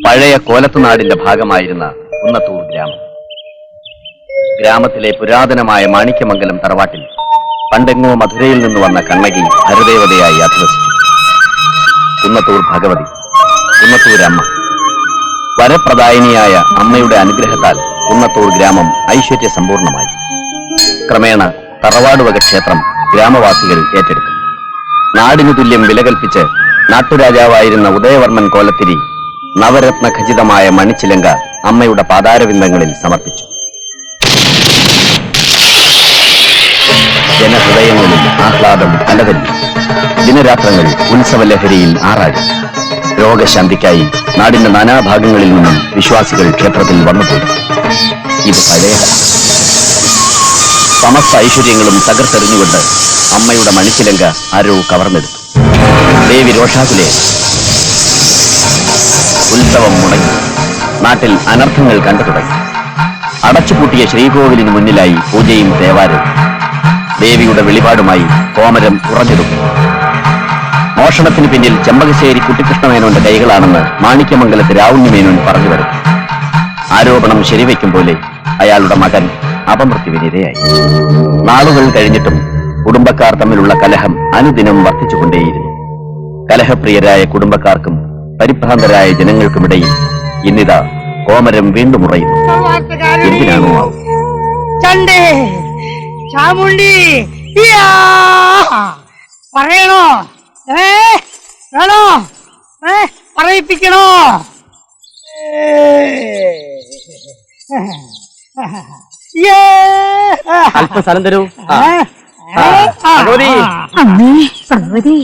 പഴയ കോലത്തുനാടിന്റെ ഭാഗമായിരുന്ന കുന്നത്തൂർ ഗ്രാമം. ഗ്രാമത്തിലെ പുരാതനമായ മാണിക്യമംഗലം തറവാട്ടിൽ പണ്ടെങ്ങോ മധുരയിൽ നിന്ന് വന്ന കണ്ണകി ഹരദേവതയായി അധിവസിച്ചു. കുന്നത്തൂർ ഭഗവതി, കുന്നത്തൂരമ്മ. വരപ്രദായിനിയായ അമ്മയുടെ അനുഗ്രഹത്താൽ കുന്നത്തൂർ ഗ്രാമം ഐശ്വര്യ സമ്പൂർണമായി. ക്രമേണ തറവാടുവക ക്ഷേത്രം ഗ്രാമവാസികൾ ഏറ്റെടുത്തു. നാടിനു തുല്യം വില കൽപ്പിച്ച് നാട്ടുരാജാവായിരുന്ന ഉദയവർമ്മൻ കോലത്തിരി നവരത്ന ഖചിതമായ മണിച്ചിലങ്ക അമ്മയുടെ പാതാരവിന്ദങ്ങളിൽ സമർപ്പിച്ചു. ജനഹൃദയങ്ങളിൽ ആഹ്ലാദം അലതല്ലി. ദിനരാത്രങ്ങൾ ഉത്സവലഹരിയിൽ ആറാടി. രോഗശാന്തിക്കായി നാടിന്റെ നാനാഭാഗങ്ങളിൽ നിന്നും വിശ്വാസികൾ ക്ഷേത്രത്തിൽ വന്നുപോയി. ഇത് പഴയ സമസ്ത ഐശ്വര്യങ്ങളും തകർത്തെറിഞ്ഞുകൊണ്ട് അമ്മയുടെ മണിച്ചിലങ്ക ആരോ കവർന്നെടുത്തു. ദേവി രോഷാകുലെ. ഉത്സവം മുടങ്ങി. നാട്ടിൽ അനർത്ഥങ്ങൾ കണ്ടു തുടങ്ങി. അടച്ചുപൂട്ടിയ ശ്രീകോവിലിന് മുന്നിലായി പൂജയും തേവാരവും. ദേവിയുടെ വെളിപാടുമായി കോമരം ഉറഞ്ഞെടുത്തു. മോഷണത്തിന് പിന്നിൽ ചെമ്പകശ്ശേരി കുട്ടിക്കൃഷ്ണമേനോന്റെ കൈകളാണെന്ന് മാണിക്യമംഗലത്ത് രാവുണ്ണിമേനോൻ പറഞ്ഞു വരുന്നു. ആരോപണം ശരിവയ്ക്കും പോലെ അയാളുടെ മകൻ അപമൃത്യുവിനിരയായി. നാളുകൾ കഴിഞ്ഞിട്ടും കുടുംബക്കാർ തമ്മിലുള്ള കലഹം അനുദിനം വർദ്ധിച്ചുകൊണ്ടേയിരുന്നു. കലഹപ്രിയരായ കുടുംബക്കാർക്കും പരിഭ്രാന്തരായ ജനങ്ങൾക്കുമിടയിൽ ഇന്നിതാ കോമരം വീണ്ടും ഉറയുന്നു. എന്തിനാണോ ആവും? ചാമുണ്ടി പറയണോ? വേണോ? പറയിപ്പിക്കണോ? അല്പസ്ഥലം തരൂ. അമ്മേ ഭഗവതി,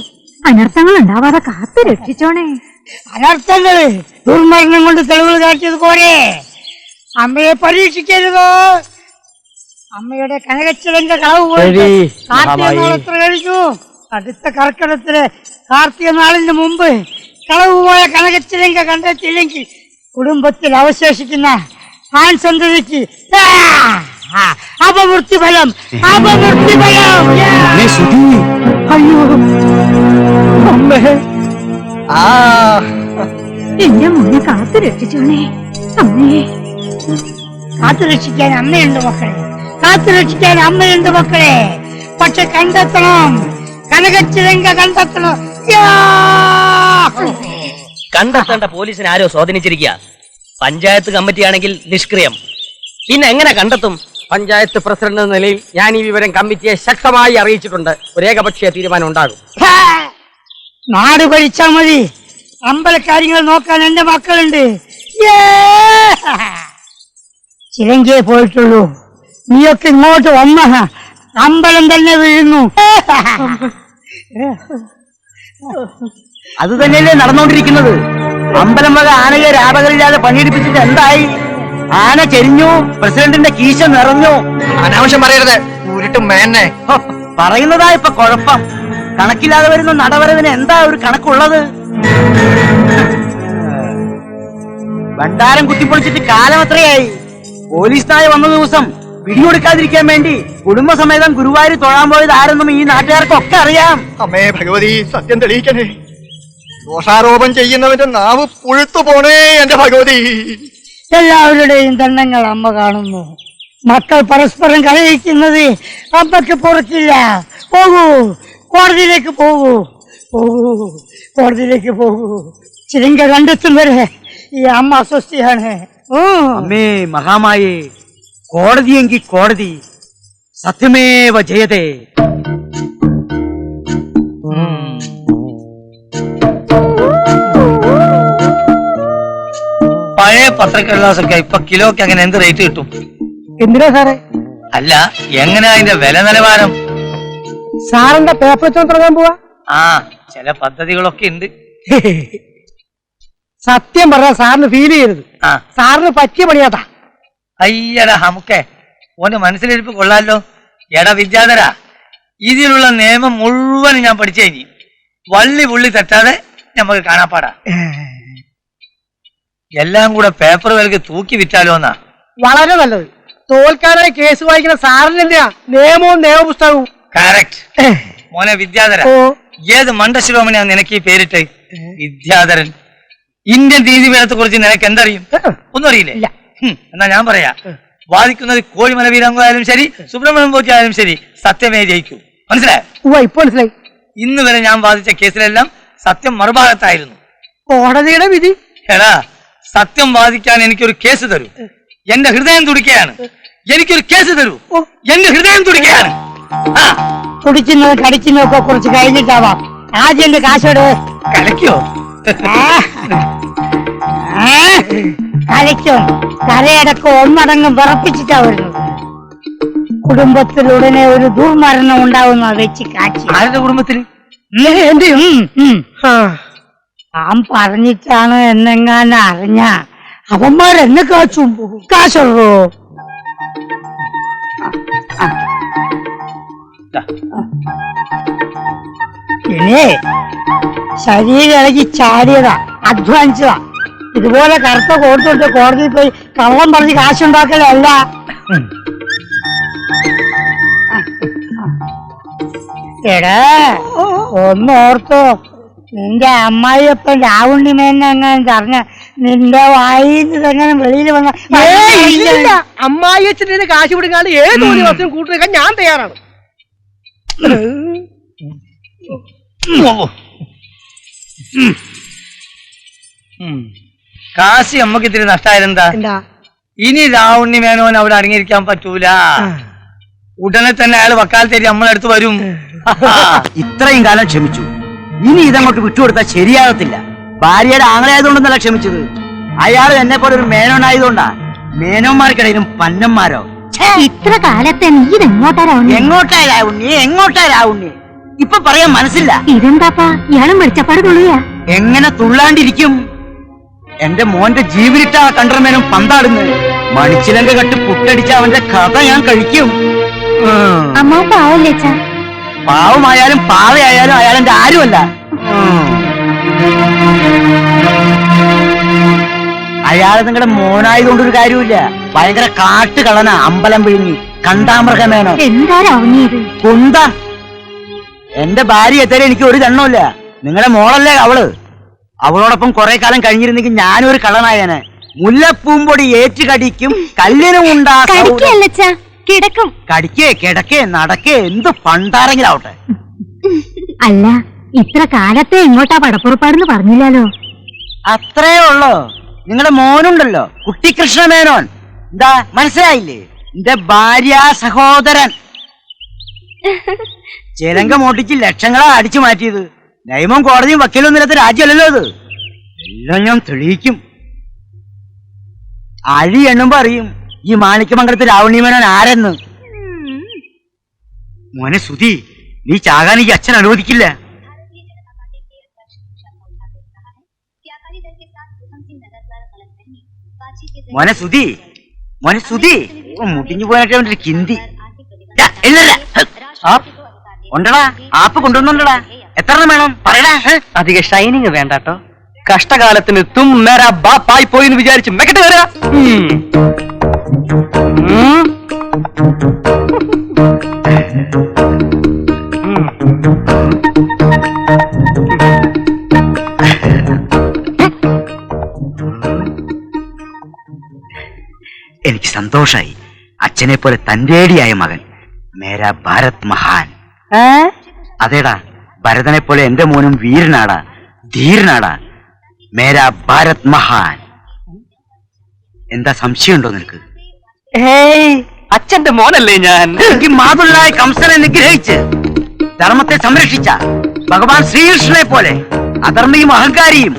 അനർത്ഥങ്ങൾ ഉണ്ടാവാതെ കാത്തു രക്ഷിച്ചോണേ. അനർത്ഥങ്ങള് ദുർമരണം കൊണ്ട് തെളിവുകൾ കാട്ടിയത് പോരെ. അമ്മയെ പരീക്ഷിക്കരുതോ. അമ്മയുടെ കനകച്ചിലന്റെ കളവ് പോയിട്ട് കാർത്തിക നാളെത്ര കഴിഞ്ഞു. അടുത്ത കർക്കിടത്തില് കാർത്തിക നാളിന് മുമ്പ് കളവ് പോയ കനകച്ചിലങ്ക കണ്ടെത്തിയില്ലെങ്കിൽ കുടുംബത്തിൽ അവശേഷിക്കുന്ന ആൺസന്തതിക്ക് അപമൃത്യുഫലം. അപമൃത്യുഫലം. അയ്യോ അമ്മേ, ആ എന്റെ മോനെ കാത്തു രക്ഷിച്ചോണേ അമ്മേ. കാത്തുരക്ഷിക്കാൻ അമ്മയുണ്ട് മക്കളെ, കാത്തുരക്ഷിക്കാൻ അമ്മയുണ്ട് മക്കളെ. പക്ഷെ കണ്ടെത്തണം, കനകച്ചിലങ്ക കണ്ടെത്തണം. കണ്ടെത്തേണ്ട പോലീസിനെ ആരോ സ്വാധീനിച്ചിരിക്കുക. പഞ്ചായത്ത് കമ്മിറ്റിയാണെങ്കിൽ നിഷ്ക്രിയം. പിന്നെ എങ്ങനെ കണ്ടെത്തും? പഞ്ചായത്ത് പ്രസിഡന്റ് എന്ന നിലയിൽ ഞാൻ ഈ വിവരം കമ്മിറ്റിയെ ശക്തമായി അറിയിച്ചിട്ടുണ്ട്. ഒരു ഏകപക്ഷീയ തീരുമാനം ഉണ്ടാകും. നാട് ഭരിച്ചാ മതി, അമ്പലക്കാര്യങ്ങൾ നോക്കാൻ എന്റെ മക്കളുണ്ട്. ചിലങ്കയെ പോയിട്ടുള്ളൂ, നീയൊക്കെ ഇങ്ങോട്ട് വന്ന അമ്പലം തന്നെ വീഴുന്നു. അത് തന്നെയല്ലേ നടന്നുകൊണ്ടിരിക്കുന്നത്. അമ്പലം വക ആനയെ രാപകരില്ലാതെ പണിയെടുപ്പിച്ചിട്ട് എന്തായി? ആന ചെരിഞ്ഞു, പ്രസിഡന്റിന്റെ കീശ നിറഞ്ഞു. അനാവശ്യം പറയരുത്, ഉരുട്ടും മേന്നെ. പറയുന്നതാ ഇപ്പൊ കുഴപ്പം. കണക്കില്ലാതെ വരുന്ന നടവരവിന് എന്താ ഒരു കണക്കുള്ളത്? ഭണ്ഡാരം കുത്തിപ്പൊളിച്ചിട്ട് കാലം എത്രയായി? പോലീസ് നായ വന്ന ദിവസം പിടികൊടുക്കാതിരിക്കാൻ വേണ്ടി കുടുംബസമേതം ഗുരുവായൂർ തൊഴാൻ പോയത് ആരെന്നും ഈ നാട്ടുകാർക്കൊക്കെ അറിയാം. അമ്മേ ഭഗവതി, സത്യം തെളിയിക്കണേ. ദോഷാരോപം ചെയ്യുന്നവന്റെ നാവ് പുഴുത്തു പോണേ എന്റെ ഭഗവതി. എല്ലാവരുടെയും ദണ്ഡങ്ങൾ അമ്മ കാണുന്നു. മക്കൾ പരസ്പരം കലഹിക്കുന്നത് അമ്മക്ക് പൊറുക്കില്ല. പോകൂ, കോടതിയിലേക്ക് പോകൂ, പോകൂ, കോടതിയിലേക്ക് പോകൂ. ചിലങ്ക കണ്ടെത്തും വരെ ഈ അമ്മ അസ്വസ്ഥയാണ്. അമ്മേ മഹാമായേ, കോടതിയെങ്കിൽ കോടതി, സത്യമേവ ജയതേ. പഴയ പത്രക്കടലാസൊക്കെ ഇപ്പൊ കിലോക്ക് അങ്ങനെ എന്ത് റേറ്റ് കിട്ടും? എന്തിനാ സാറേ? അല്ല, എങ്ങനെയാ അതിന്റെ വില നിലവാരം? സാറിന്റെ പേപ്പർ തുടങ്ങാൻ പോവാ? ആ, ചില പദ്ധതികളൊക്കെ ഉണ്ട്. സത്യം പറഞ്ഞാൽ സാറിന് ഫീൽ ചെയ്യരുത്. ആ, സാറിന് പറ്റിയ പണിയാതാ. അയ്യടാ ഹമുക്കെ, ഓന്റെ മനസ്സിലിരിപ്പ് കൊള്ളാലോ. എടാ വിദ്യാധര, ഇതിലുള്ള നിയമം മുഴുവൻ ഞാൻ പഠിച്ചു കഴിഞ്ഞു. വള്ളി പുള്ളി തെറ്റാതെ നമുക്ക് കാണാപ്പാടാ. എല്ലാം കൂടെ പേപ്പർ വിലക്ക് തൂക്കി വിറ്റാലോന്നാ. വളരെ നല്ലത്. തോൽക്കാനായി കേസ് വായിക്കുന്ന സാറിനെന്തിനാ നിയമവും നിയമപുസ്തകവും? കറക്റ്റ്. മോനെ വിദ്യാധര, ഏത് മണ്ടശിരോമണിയാണ് നിനക്ക് ഈ പേരിട്ട്? വിദ്യാധരൻ. ഇന്ത്യൻ നീതിപീഠത്തെ കുറിച്ച് നിനക്ക് എന്തറിയും? ഒന്നും അറിയില്ലേ? എന്നാ ഞാൻ പറയാ, വാദിക്കുന്നത് കോഴിമല വീരാംഗമായാലും ശരി, സുബ്രഹ്മണ്യം പോറ്റി ആയാലും ശരി, സത്യമേ ജയിക്കൂ. മനസ്സിലായോ? ഇപ്പൊ മനസ്സിലായി. ഇന്ന് വരെ ഞാൻ വാദിച്ച കേസിലെല്ലാം സത്യം മറുഭാഗത്തായിരുന്നു. കോടതിയുടെ വിധി. എടാ, സത്യം വാദിക്കാൻ എനിക്കൊരു കേസ് തരൂ. എന്റെ ഹൃദയം തുടിക്കുകയാണ്. എനിക്കൊരു കേസ് തരൂ. എന്റെ ഹൃദയം തുടിക്കുകയാണ്. തുടിക്കുന്നതും കടിക്കുന്നതും ഒക്കെ കുറച്ച് കഴിഞ്ഞിട്ടാവാം. ആദ്യം എന്റെ കാശോട് കലക്കിയോ? കലയ്ക്കും കരയടക്കം ഒന്നടങ്കം വിറപ്പിച്ചിട്ടാ വരുന്നത്. കുടുംബത്തിൽ ഉടനെ ഒരു ദുർമരണം ഉണ്ടാവുന്ന വെച്ച് കാച്ചി. ആരുടെ കുടുംബത്തിൽ? എന്റെ താൻ പറഞ്ഞിട്ടാണ് എന്നെങ്ങാനും അറിഞ്ഞ അവന്മാരെന്നെ കാച്ചും. കാശുള്ളൂ. പിന്നെ ശരീരം ഇളകി ചാടിയതാ, അധ്വാനിച്ചതാ. ഇതുപോലെ കറുത്ത കോട്ടുകൊണ്ട് കോടതിയിൽ പോയി കള്ളം പറഞ്ഞ് കാശുണ്ടാക്കലല്ല. എടാ, ഒന്നോർത്തോ, നിന്റെ അമ്മായിയപ്പൻ രാവുണ്ണിമേനെങ്ങനെ പറഞ്ഞ നിന്റെ വായിന്ന് തന്നെ വെളിയിൽ വന്ന അമ്മായിയച്ഛൻ്റെ കാശ് പിടിക്കാണ്ട് ഏത് ഒരു വർഷം കൂട്ടിനേക്കാൻ ഞാൻ തയ്യാറാണ്. കാശി അമ്മക്ക് ഇത്തിരി നഷ്ടമായിരുന്നാ? ഇനി രാവുണ്ണി മേനോൻ അവിടെ അടങ്ങിയിരിക്കാൻ പറ്റൂല. ഉടനെ തന്നെ അയാൾ വക്കാലത്തേരി നമ്മളടുത്ത് വരും. ഇത്രയും കാലം ക്ഷമിച്ചു, ഇനി ഇതങ്ങോട്ട് വിട്ടുകൊടുത്താൽ ശരിയാകത്തില്ല. ഭാര്യയുടെ ആങ്ങളായതുകൊണ്ടൊന്നല്ല ക്ഷമിച്ചത്, അയാൾ എന്നെ പോലെ ഒരു മേനോനായതുകൊണ്ടാ. മേനോന്മാർക്കിടയിലും പന്നന്മാരോ. ഇത്ര കാലത്തെ നീ ഇതെങ്ങോട്ടാ രാവുണ്ണി? എങ്ങോട്ടാ രാവുണ്ണി, എങ്ങോട്ടാ രാവുണ്ണി? ഇപ്പൊ പറയാൻ മനസ്സില്ല. ഇതെന്താപ്പാ ഇയാളും വെളിച്ചപ്പാട് തുള്ളുകയാ? എങ്ങനെ തുള്ളാണ്ടിരിക്കും? എന്റെ മോന്റെ ജീവനിട്ട ആ കണ്ടർമേനും പന്താടുന്നത്. മണിച്ചിലങ്ക കട്ട് പുട്ടടിച്ച അവന്റെ കഥ ഞാൻ കഴിക്കും. അമ്മ പാവല്ലേ അച്ഛാ? പാവമായാലും പാവയായാലും അയാളെന്റെ ആരുമല്ല. അയാള് നിങ്ങളുടെ മോനായതുകൊണ്ടൊരു കാര്യമില്ല. ഭയങ്കര കാട്ടുകളന, അമ്പലം വിഴുങ്ങി കണ്ടാമൃഗമേനോ. എന്താ രാവുണ്ണിയത്? കുന്ത. എന്റെ ഭാര്യ എത്തരെ എനിക്ക് ഒരു കണ്ണമില്ല. നിങ്ങളുടെ മോളല്ലേ അവള്. അവളോടൊപ്പം കുറെ കാലം കഴിഞ്ഞിരുന്നെങ്കിൽ ഞാനും ഒരു കള്ളനായേനെ. മുല്ലപ്പൂമ്പൊടി ഏറ്റുകടിക്കും കല്ലിനും ഉണ്ടാ കടിക്കല്ലച്ച കിടക്കും. കടിക്കേ കിടക്കേ നടക്കേ എന്ത് പണ്ടാരെങ്കിലാവട്ടെ. അല്ല ഇത്ര കാലത്തെ ഇങ്ങോട്ടാ പടപ്പുറപ്പാടെന്ന് പറഞ്ഞില്ലല്ലോ. അത്രേ ഉള്ളോ? നിങ്ങളുടെ മോനുണ്ടല്ലോ കുട്ടിക്കൃഷ്ണമേനോൻ, എന്താ മനസ്സിലായില്ലേ? എന്റെ ഭാര്യ സഹോദരൻ. ചേലങ്ക മോട്ടിച്ച് ലക്ഷങ്ങളാ അടിച്ചു മാറ്റിയത്. നിയമം കോടതിയും വക്കീലൊന്നും ഇല്ലാത്ത രാജ്യമല്ലല്ലോ ഇത്. എല്ലാം ഞാൻ തെളിയിക്കും. അഴി എണ്ണുമ്പോ അറിയും ഈ മാണിക്യമംഗലത്ത് രാവണിമേനോൻ ആരെന്ന്. മോനെ സുധി, നീ ചാകാൻ ഈ അച്ഛൻ അനുവദിക്കില്ല. മോനെ സുധി, മോനെ സുധി, മുട്ടിഞ്ഞു പോയിട്ട് അവന്റെ കിന്തി ഉണ്ടടാ. ആപ്പ് കൊണ്ടുവന്നുണ്ടടാ. എത്ര വേണം പറയടാ. അധിക ഷൈനിങ് വേണ്ടാട്ടോ. കഷ്ടകാലത്തിന് തും മേരാ ബാപ്പായി പോയിന്ന് വിചാരിച്ച് മെക്കട്ട് കയറുക. എനിക്ക് സന്തോഷായി. അച്ഛനെ പോലെ തന്റേടിയായ മകൻ. മേരാ ഭാരത് മഹാൻ. അതേടാ, ഭരതനെ പോലെ എന്റെ മോനും വീരനാടാ, ധീരനാടാ. മേരാ ഭാരത് മഹാൻ. എന്താ സംശയമുണ്ടോ നിനക്ക്? അച്ഛന്റെ മോനല്ലേ ഞാൻ. എനിക്ക് മാതുള്ളായ കംസനെ നിഗ്രഹിച്ച് ധർമ്മത്തെ സംരക്ഷിച്ച ഭഗവാൻ ശ്രീകൃഷ്ണനെ പോലെ അധർമ്മിയും അഹങ്കാരിയും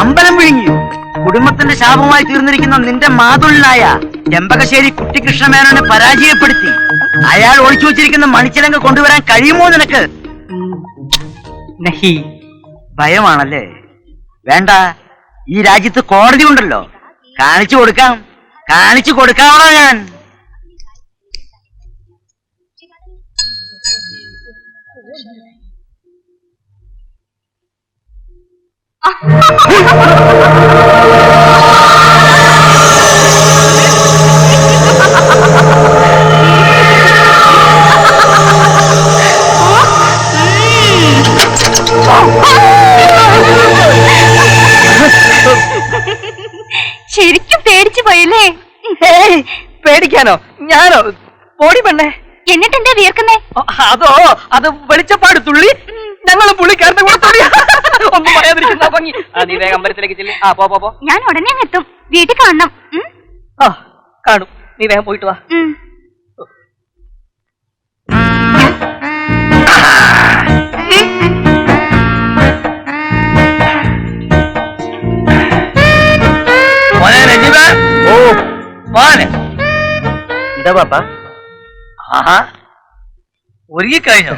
അമ്പലം വിഴുങ്ങിയും കുടുംബത്തിന്റെ ശാപമായി തീർന്നിരിക്കുന്ന നിന്റെ മാതുള്ളായ ചെമ്പകശ്ശേരി കുട്ടിക്കൃഷ്ണമേനോനെ പരാജയപ്പെടുത്തി അയാൾ ഒളിച്ചു വെച്ചിരിക്കുന്ന മണിച്ചിലങ്ക കൊണ്ടുവരാൻ കഴിയുമോ നിനക്ക്? നഹി. ഭയമാണല്ലേ? വേണ്ട, ഈ രാജ്യത്ത് കോടതി ഉണ്ടല്ലോ. കാണിച്ചു കൊടുക്കാം, കാണിച്ചു കൊടുക്കാമോ ഞാൻ? ശരിക്കും പേടിച്ചു പോയല്ലേ? പേടിക്കാനോ? ഞാനോ? ഓടി പെണ്ണേ. എന്നിട്ടെന്താ വിയർക്കുന്നേ? അതോ, അത് വെളിച്ചപ്പാട് തുള്ളി ഞങ്ങൾ പുള്ളിക്കാരന്റെ കൂടെ തുള്ളി. ഒന്നും പറയാതിരിക്കുന്ന ഭംഗി. നീ വേഗം അമ്പലത്തിലേക്ക് ചെല്ലി. പോ. ഞാൻ ഉടനെ അങ്ങ് എത്തും. വീട്ടിൽ കാണണം. കാണും. നീ വേഗം പോയിട്ട് വാ. എന്താ പാപ്പ? ഒരുങ്ങി കഴിഞ്ഞോ?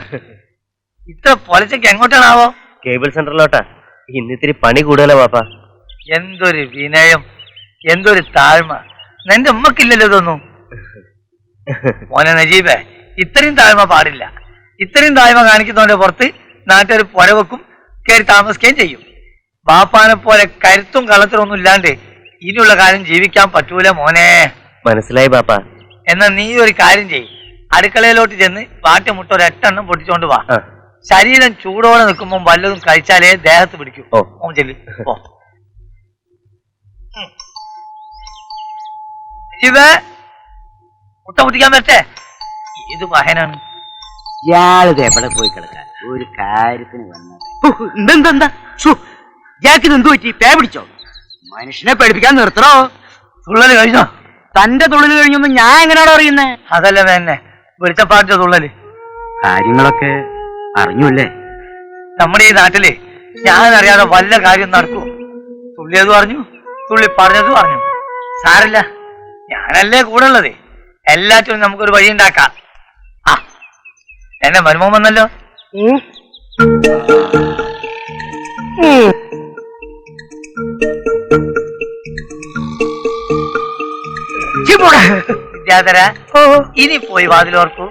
ഇത്ര പൊലച്ചക്ക് എങ്ങോട്ടാണാവോ? കേബിൾ സെന്ററിലോട്ടാ. ഇന്നിത്തിരി പണി കൂടുതലാ പാപ്പ. എന്തൊരു വിനയം, എന്തൊരു താഴ്മ. നിന്റെ ഉമ്മക്കില്ലല്ലോ ഇതൊന്നും. മോനെ നജീബേ, ഇത്രയും താഴ്മ പാടില്ല. ഇത്രയും താഴ്മ കാണിക്കുന്നവന്റെ പുറത്ത് നാട്ടുകാർ പുരവെക്കും, കയറി താമസിക്കുകയും ചെയ്യും. ബാപ്പാനെ പോലെ കരുത്തും കളത്തിലും ഒന്നും ഇല്ലാണ്ട് ഇനിയുള്ള കാര്യം ജീവിക്കാൻ പറ്റൂല മോനെ. മനസ്സിലായി പാപ്പ. എന്നാ നീ ഒരു കാര്യം ചെയ്യും, അടുക്കളയിലോട്ട് ചെന്ന് പാട്ടുമുട്ട ഒരു 8 എണ്ണം പൊട്ടിച്ചോണ്ട് വാ. ശരീരം ചൂടോടെ നിൽക്കുമ്പോൾ വല്ലതും കഴിച്ചാലേ ദേഹത്ത് പിടിക്കൂ. ഓ ചെല്ലു. മുട്ട മുട്ടിക്കാൻ പറ്റേ? ഏത് മഹനാണ് ഇയാളിത് എവിടെ പോയി കിടക്കാൻ? ഒരു കാര്യത്തിന് വന്നത് എന്താ? ഇയാൾക്ക് എന്തു പറ്റി? പേ പിടിച്ചോ? മനുഷ്യനെ പേടിപ്പിക്കാൻ നിർത്തണോ? തുള്ളല് കഴിഞ്ഞോ? തന്റെ തുള്ളല് കഴിഞ്ഞൊന്നും ഞാൻ എങ്ങനെയാണോ അറിയുന്നേ? അതല്ല വേന്നെ വെളിച്ചപ്പാട്ടിന്റെ തുള്ളല്. കാര്യങ്ങളൊക്കെ അറിഞ്ഞൂല്ലേ? നമ്മുടെ ഈ നാട്ടില് ഞാൻ അറിയാതെ വല്ല കാര്യം നടക്കൂ. തുള്ളിയത് പറഞ്ഞു, തുള്ളി പറഞ്ഞത് പറഞ്ഞു. സാരല്ല, ഞാനല്ലേ കൂടെ ഉള്ളത്. എല്ലാറ്റിനും നമുക്കൊരു വഴി ഉണ്ടാക്കാം. എന്നെ മരുമോൻ വന്നല്ലോ. വിദ്യാധര, ഇനി പോയി വാതിലോർക്കൂ.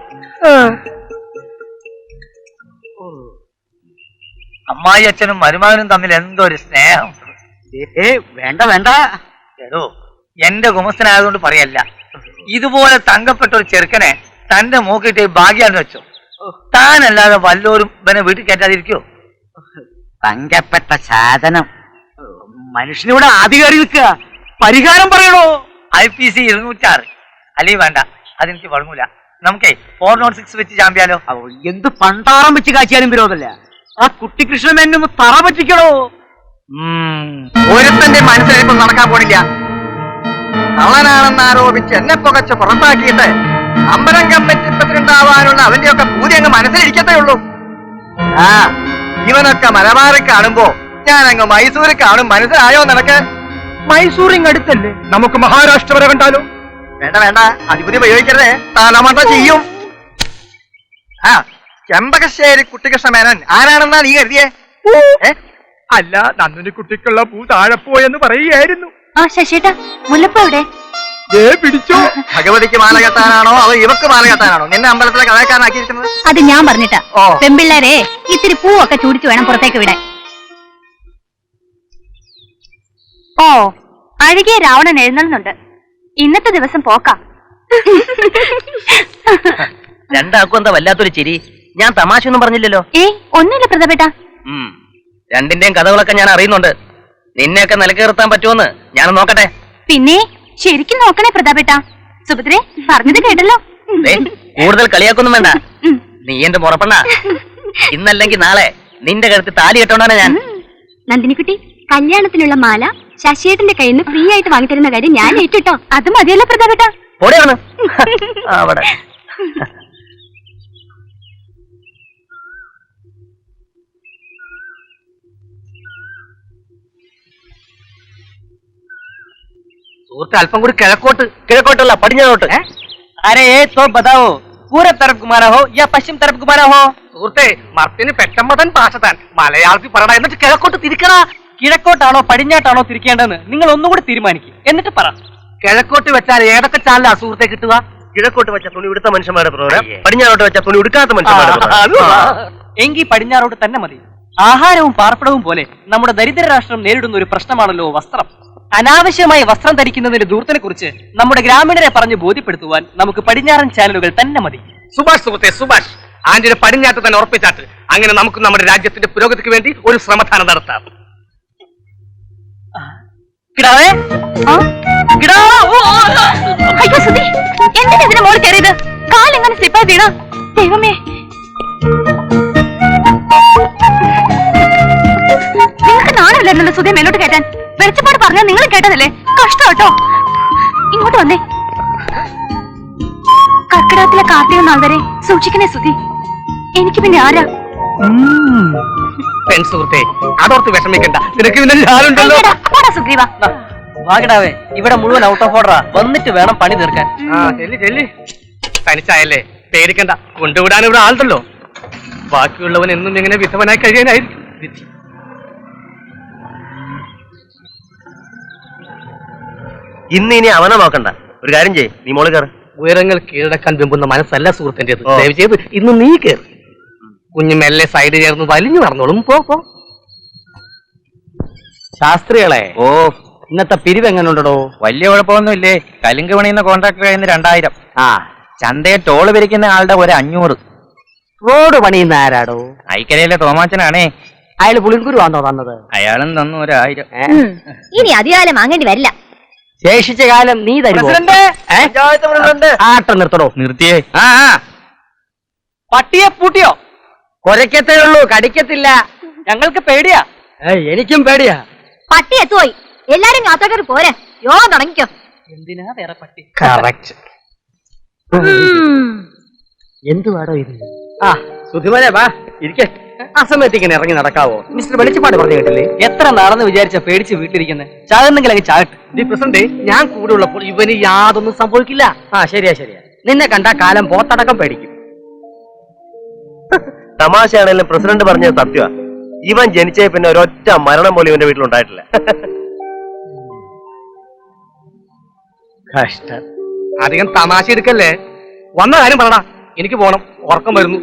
അമ്മായി അച്ഛനും മരുമകനും തമ്മിൽ എന്തൊരു സ്നേഹം. വേണ്ട വേണ്ട. എടോ, എന്റെ ഗുമസ്തനായതുകൊണ്ട് പറയല്ല. ഇതുപോലെ തങ്കപ്പെട്ട ഒരു ചെറുക്കനെ തന്റെ മൂക്കിട്ട് ഭാഗ്യാന്ന് വെച്ചോ. താനല്ലാതെ വല്ലോരും ഇവനെ വീട്ടിൽ കയറ്റാതിരിക്കോ? തങ്കപ്പെട്ട സാധനം. മനുഷ്യനിവിടെ ആദ്യം കയറി നിൽക്കുക. പരിഹാരം പറയണോ? IPC 206. അല്ലെങ്കിൽ വേണ്ട, അതെനിക്ക് വഴങ്ങൂല. നമുക്കേ 406 വെച്ച് ചാമ്പ്യാലോ? എന്ത് പണ്ടാറം വെച്ച് കാച്ചിയാലും വിരോധമല്ല. ആ കുട്ടിക്കൃഷ്ണൻ ഒന്ന് തറ പറ്റിക്കണോ? ഒരുത്തന്റെ മനസ്സിലിപ്പം നടക്കാൻ പോണില്ല. കള്ളനാണെന്ന് ആരോപിച്ച് എന്നെ പുകച്ച് പുറത്താക്കിയിട്ട് അമ്പലം കമ്മിറ്റി പ്രസിഡന്റ് ആവാനുള്ള അവന്റെയൊക്കെ പൂതി അങ്ങ് മനസ്സിലിരിക്കത്തേ ഉള്ളൂ. ആ ഇവനൊക്കെ മലബാറിൽ കാണുമ്പോ ഞാൻ അങ്ങ് മൈസൂരിൽ കാണും. മനസ്സിലായോ നിനക്ക്? മൈസൂർ ഇങ്ങടുത്തല്ലേ, നമുക്ക് മഹാരാഷ്ട്ര വരെ കണ്ടാലോ? വേണ്ട വേണ്ട, അതിപുരി ഉപയോഗിക്കരുതേ, തലമണ്ട ചെയ്യും. ആ ചെമ്പകശ്ശേരി കുട്ടികൃഷ്ണ മേനോൻ ആരാണെന്നാ നീ കരുതിയേ? അല്ല, നന്ദിനി കുട്ടിക്കുള്ള പൂ താഴെ പോയെന്ന് പറയുകയായിരുന്നു. ആ ശശിയേട്ടാ, മുല്ലപ്പൂ എവിടെ? പിടിച്ചു. ഭഗവതിക്ക് മാല കെട്ടാനാണോ അതോ ഇവക്ക് മാല കെട്ടാനാണോ നിന്നെ അമ്പലത്തിലെ കഥക്കാരനാക്കിയിരിക്കുന്നത്? അത് ഞാൻ പറഞ്ഞിട്ടാ. ഓ. പെമ്പിള്ളേരെ ഇത്തിരി പൂവൊക്കെ ചൂടിച്ചു വേണം പുറത്തേക്ക് വിടാൻ. ഓ, അഴുകിയ രാവണൻ എഴുന്നള്ളുന്നുണ്ട്. ഇന്നത്തെ ദിവസം പോക്കാം. രണ്ടാക്കും എന്താ വല്ലാത്തൊരു ചിരി? ഞാൻ തമാശ ഒന്നും പറഞ്ഞില്ലല്ലോ. ഒന്നുമില്ല പ്രതാപേട്ട. രണ്ടിന്റെയും കഥകളൊക്കെ ഞാൻ അറിയുന്നുണ്ട്. നിന്നെയൊക്കെ നിലക്കേർത്താൻ പറ്റുമെന്ന് ഞാൻ നോക്കട്ടെ. പിന്നെ ശരിക്കും നോക്കണേ പ്രതാപേട്ട. സുഭദ്രേ പറഞ്ഞത് കേട്ടല്ലോ. കൂടുതൽ കളിയാക്കൊന്നും വേണ്ട. നീ എന്റെ മുറപ്പെണ്ണ. ഇന്നല്ലെങ്കിൽ നാളെ നിന്റെ കഴുത്ത് താലി കെട്ടോണ്ടാണ് ഞാൻ. നന്ദിനിക്കുട്ടി, കല്യാണത്തിനുള്ള മാല ശശിയേട്ടന്റെ കയ്യിൽ നിന്ന് ഫ്രീ ആയിട്ട് വാങ്ങിത്തരുന്ന കാര്യം ഞാൻ ഏറ്റിട്ടോ. അത് മതിയല്ലോ പ്രതാപേട്ട. ഓടെയാണ് അവിടെ. സുഹൃത്ത്, അല്പം കൂടി കിഴക്കോട്ട്. കിഴക്കോട്ടല്ല, പടിഞ്ഞാറോട്ട്. അരേ തോ ബതാവോ, പൂര തരഫ് കുമാരാ ഹോ യാ പശ്ചിം തരഫ് കുമാരാ ഹോ? സുഹൃത്തെ, മർത്തിന് പെട്ടമ്മതൻ പാശത്താൻ മലയാളത്തിൽ പറയണ. എന്നിട്ട് കിഴക്കോട്ട് തിരിക്കണ. കിഴക്കോട്ടാണോ പടിഞ്ഞാട്ടാണോ തിരിക്കേണ്ടതെന്ന് നിങ്ങൾ ഒന്നുകൂടി തീരുമാനിക്കും, എന്നിട്ട് പറ. കിഴക്കോട്ട് വെച്ചാൽ ഏതൊക്കെ ചാനലാ സുഹൃത്തെ കിട്ടുക? കിഴക്കോട്ട് വെച്ച തുണി ഉടുത്ത മനുഷ്യന്മാരുടെ പ്രോഗ്രാം, പടിഞ്ഞാറോട്ട് വെച്ച തുണി ഉടുക്കാത്ത മനുഷ്യന്മാരുടെ പ്രോഗ്രാം. എങ്കിൽ പടിഞ്ഞാറോട്ട് തന്നെ മതി. ആഹാരവും പാർപ്പിടവും പോലെ നമ്മുടെ ദരിദ്ര രാഷ്ട്രം നേരിടുന്ന ഒരു പ്രശ്നമാണല്ലോ വസ്ത്രം. അനാവശ്യമായി വസ്ത്രം ധരിക്കുന്നതിന്റെ ദൂരത്തിനെ കുറിച്ച് നമ്മുടെ ഗ്രാമീണരെ പറഞ്ഞ് ബോധ്യപ്പെടുത്തുവാൻ നമുക്ക് പടിഞ്ഞാറൻ ചാനലുകൾ തന്നെ മതി. സുഭാഷ് സുഹൃത്തെ, സുഭാഷ് ആന്റിനെ പടിഞ്ഞാട്ട് തന്നെ ഉറപ്പിച്ചാട്ട്. അങ്ങനെ നമുക്ക് നമ്മുടെ രാജ്യത്തിന്റെ പുരോഗതിക്ക് വേണ്ടി ഒരു ശ്രമദാനം നടത്താം. കിടാവേ, അയ്യോ സുധി, എന്തിനാ ഇതിന് മോൾ കയറിയത്? കാലെങ്ങനെ സ്ലിപ്പായി വീണ? ദൈവമേ, നിങ്ങൾക്ക് നാണമില്ലായിരുന്നല്ലോ സുധി മേലോട്ട് കയറ്റാൻ. വെളിച്ചപ്പാട് പറഞ്ഞാൽ നിങ്ങൾ കേട്ടതല്ലേ? കഷ്ടം കേട്ടോ. ഇങ്ങോട്ട് വന്നേ. കർക്കിടകത്തിലെ കാർത്തിക നാൾ വരെ സൂക്ഷിക്കണേ സുധി. എനിക്ക് പിന്നെ ആരാ? സുഹൃത്തെ, അതോർത്ത് വിഷമിക്കണ്ട, നിനക്ക് പിന്നെ ഞാനുണ്ടല്ലോ. സുഗ്രീവ, വാഗിടാവേ, ഇവിടെ മുഴുവൻ ഔട്ട് ഓഫ് ഓർഡറാ. വന്നിട്ട് വേണം പണി തീർക്കാൻ. ചെല്ലി ചെല്ലി. തനിച്ചായല്ലേ, പേടിക്കണ്ട, കൊണ്ടുവിടാൻ ഇവിടെ ആളുണ്ടല്ലോ. ബാക്കിയുള്ളവൻ എന്നും ഇങ്ങനെ വിധവനായി കഴിയാനായിരിക്കും വിധി. ഇനി അവനെ നോക്കണ്ട, ഒരു കാര്യം ചെയ്യ്, നീ മോള് കയറ്. ഉയരങ്ങൾ കീഴടക്കാൻ വെമ്പുന്ന മനസ്സല്ല സുഹൃത്തിന്റെ. ദയവ് ചെയ്ത് ഇന്ന് നീ കയറി. കുഞ്ഞു മെല്ലെ സൈഡ് ചേർന്ന് വലിഞ്ഞു നടന്നോളും. പോ പോ. ശാസ്ത്രികളെ, ഇന്നത്തെ പിരിവ് എങ്ങനെ ഉണ്ടോ? വലിയ കുഴപ്പമൊന്നുമില്ലേ. കലുങ്ക് പണിയുന്ന കോൺട്രാക്ടർ കയ്യിൽ 2000. ചന്തയെ ടോള് പിരിക്കുന്ന ആളുടെ ഒരു 500. റോഡ് പണിയുന്ന ആരാടോ? ഐക്കരയിലെ തോമാച്ചനാണേ. അയാൾ പുളിങ്കുരു ആണോ തന്നത്? അയാളും തന്നു 1000. ഇനി അധികാലം വാങ്ങേണ്ടി വരില്ല. ശേഷിച്ച കാലം നീ തരുമോ? ആട്ടം നിർത്തടോ. നിർത്തിയേ. പട്ടിയെ പൂട്ടിയോ? കൊരക്കത്തേ ഉള്ളൂ, കടിക്കത്തില്ല. ഞങ്ങൾക്ക് പേടിയാ. എനിക്കും പേടിയാ. പട്ടി എത്തുപോയി. എല്ലാരും കാത്തോട്ടൊരു പോരെ, യോഗം തുടങ്ങിക്കോ. എന്തിനാ വേറെ പട്ടി? കറക്റ്റ്. എന്തുവാടോ ഇത്? സുധിമനെ വാ, ഇരിക്കേ. ആ സമയത്ത് ഇങ്ങനെ ഇറങ്ങി നടക്കാവോ? മിസ്റ്റർ വെളിച്ചപ്പാട് പറഞ്ഞു കേട്ടില്ലേ? എത്ര നാളെന്ന് വിചാരിച്ച പേടിച്ച് വീട്ടിലിരിക്കുന്നത്? ചാകുന്നെങ്കിൽ അങ്ങ് ചാകട്ടെ. പ്രസിഡന്റ്, ഞാൻ കൂടെ ഉള്ളപ്പോൾ ഇവന് യാതൊന്നും സംഭവിക്കില്ല. ശരിയാ. നിന്നെ കണ്ട കാലം പോത്തടക്കം പേടിക്കും. തമാശയാണെങ്കിലും പ്രസിഡന്റ് പറഞ്ഞത് സത്യമാ. ഇവൻ ജനിച്ചേ പിന്നെ ഒരൊറ്റ മരണം പോലും ഇവന്റെ വീട്ടിലുണ്ടായിട്ടില്ല. കഷ്ടം. അധികം തമാശ എടുക്കല്ലേ. വന്ന കാര്യം പറടാ, എനിക്ക് പോണം, ഉറക്കം വരുന്നു.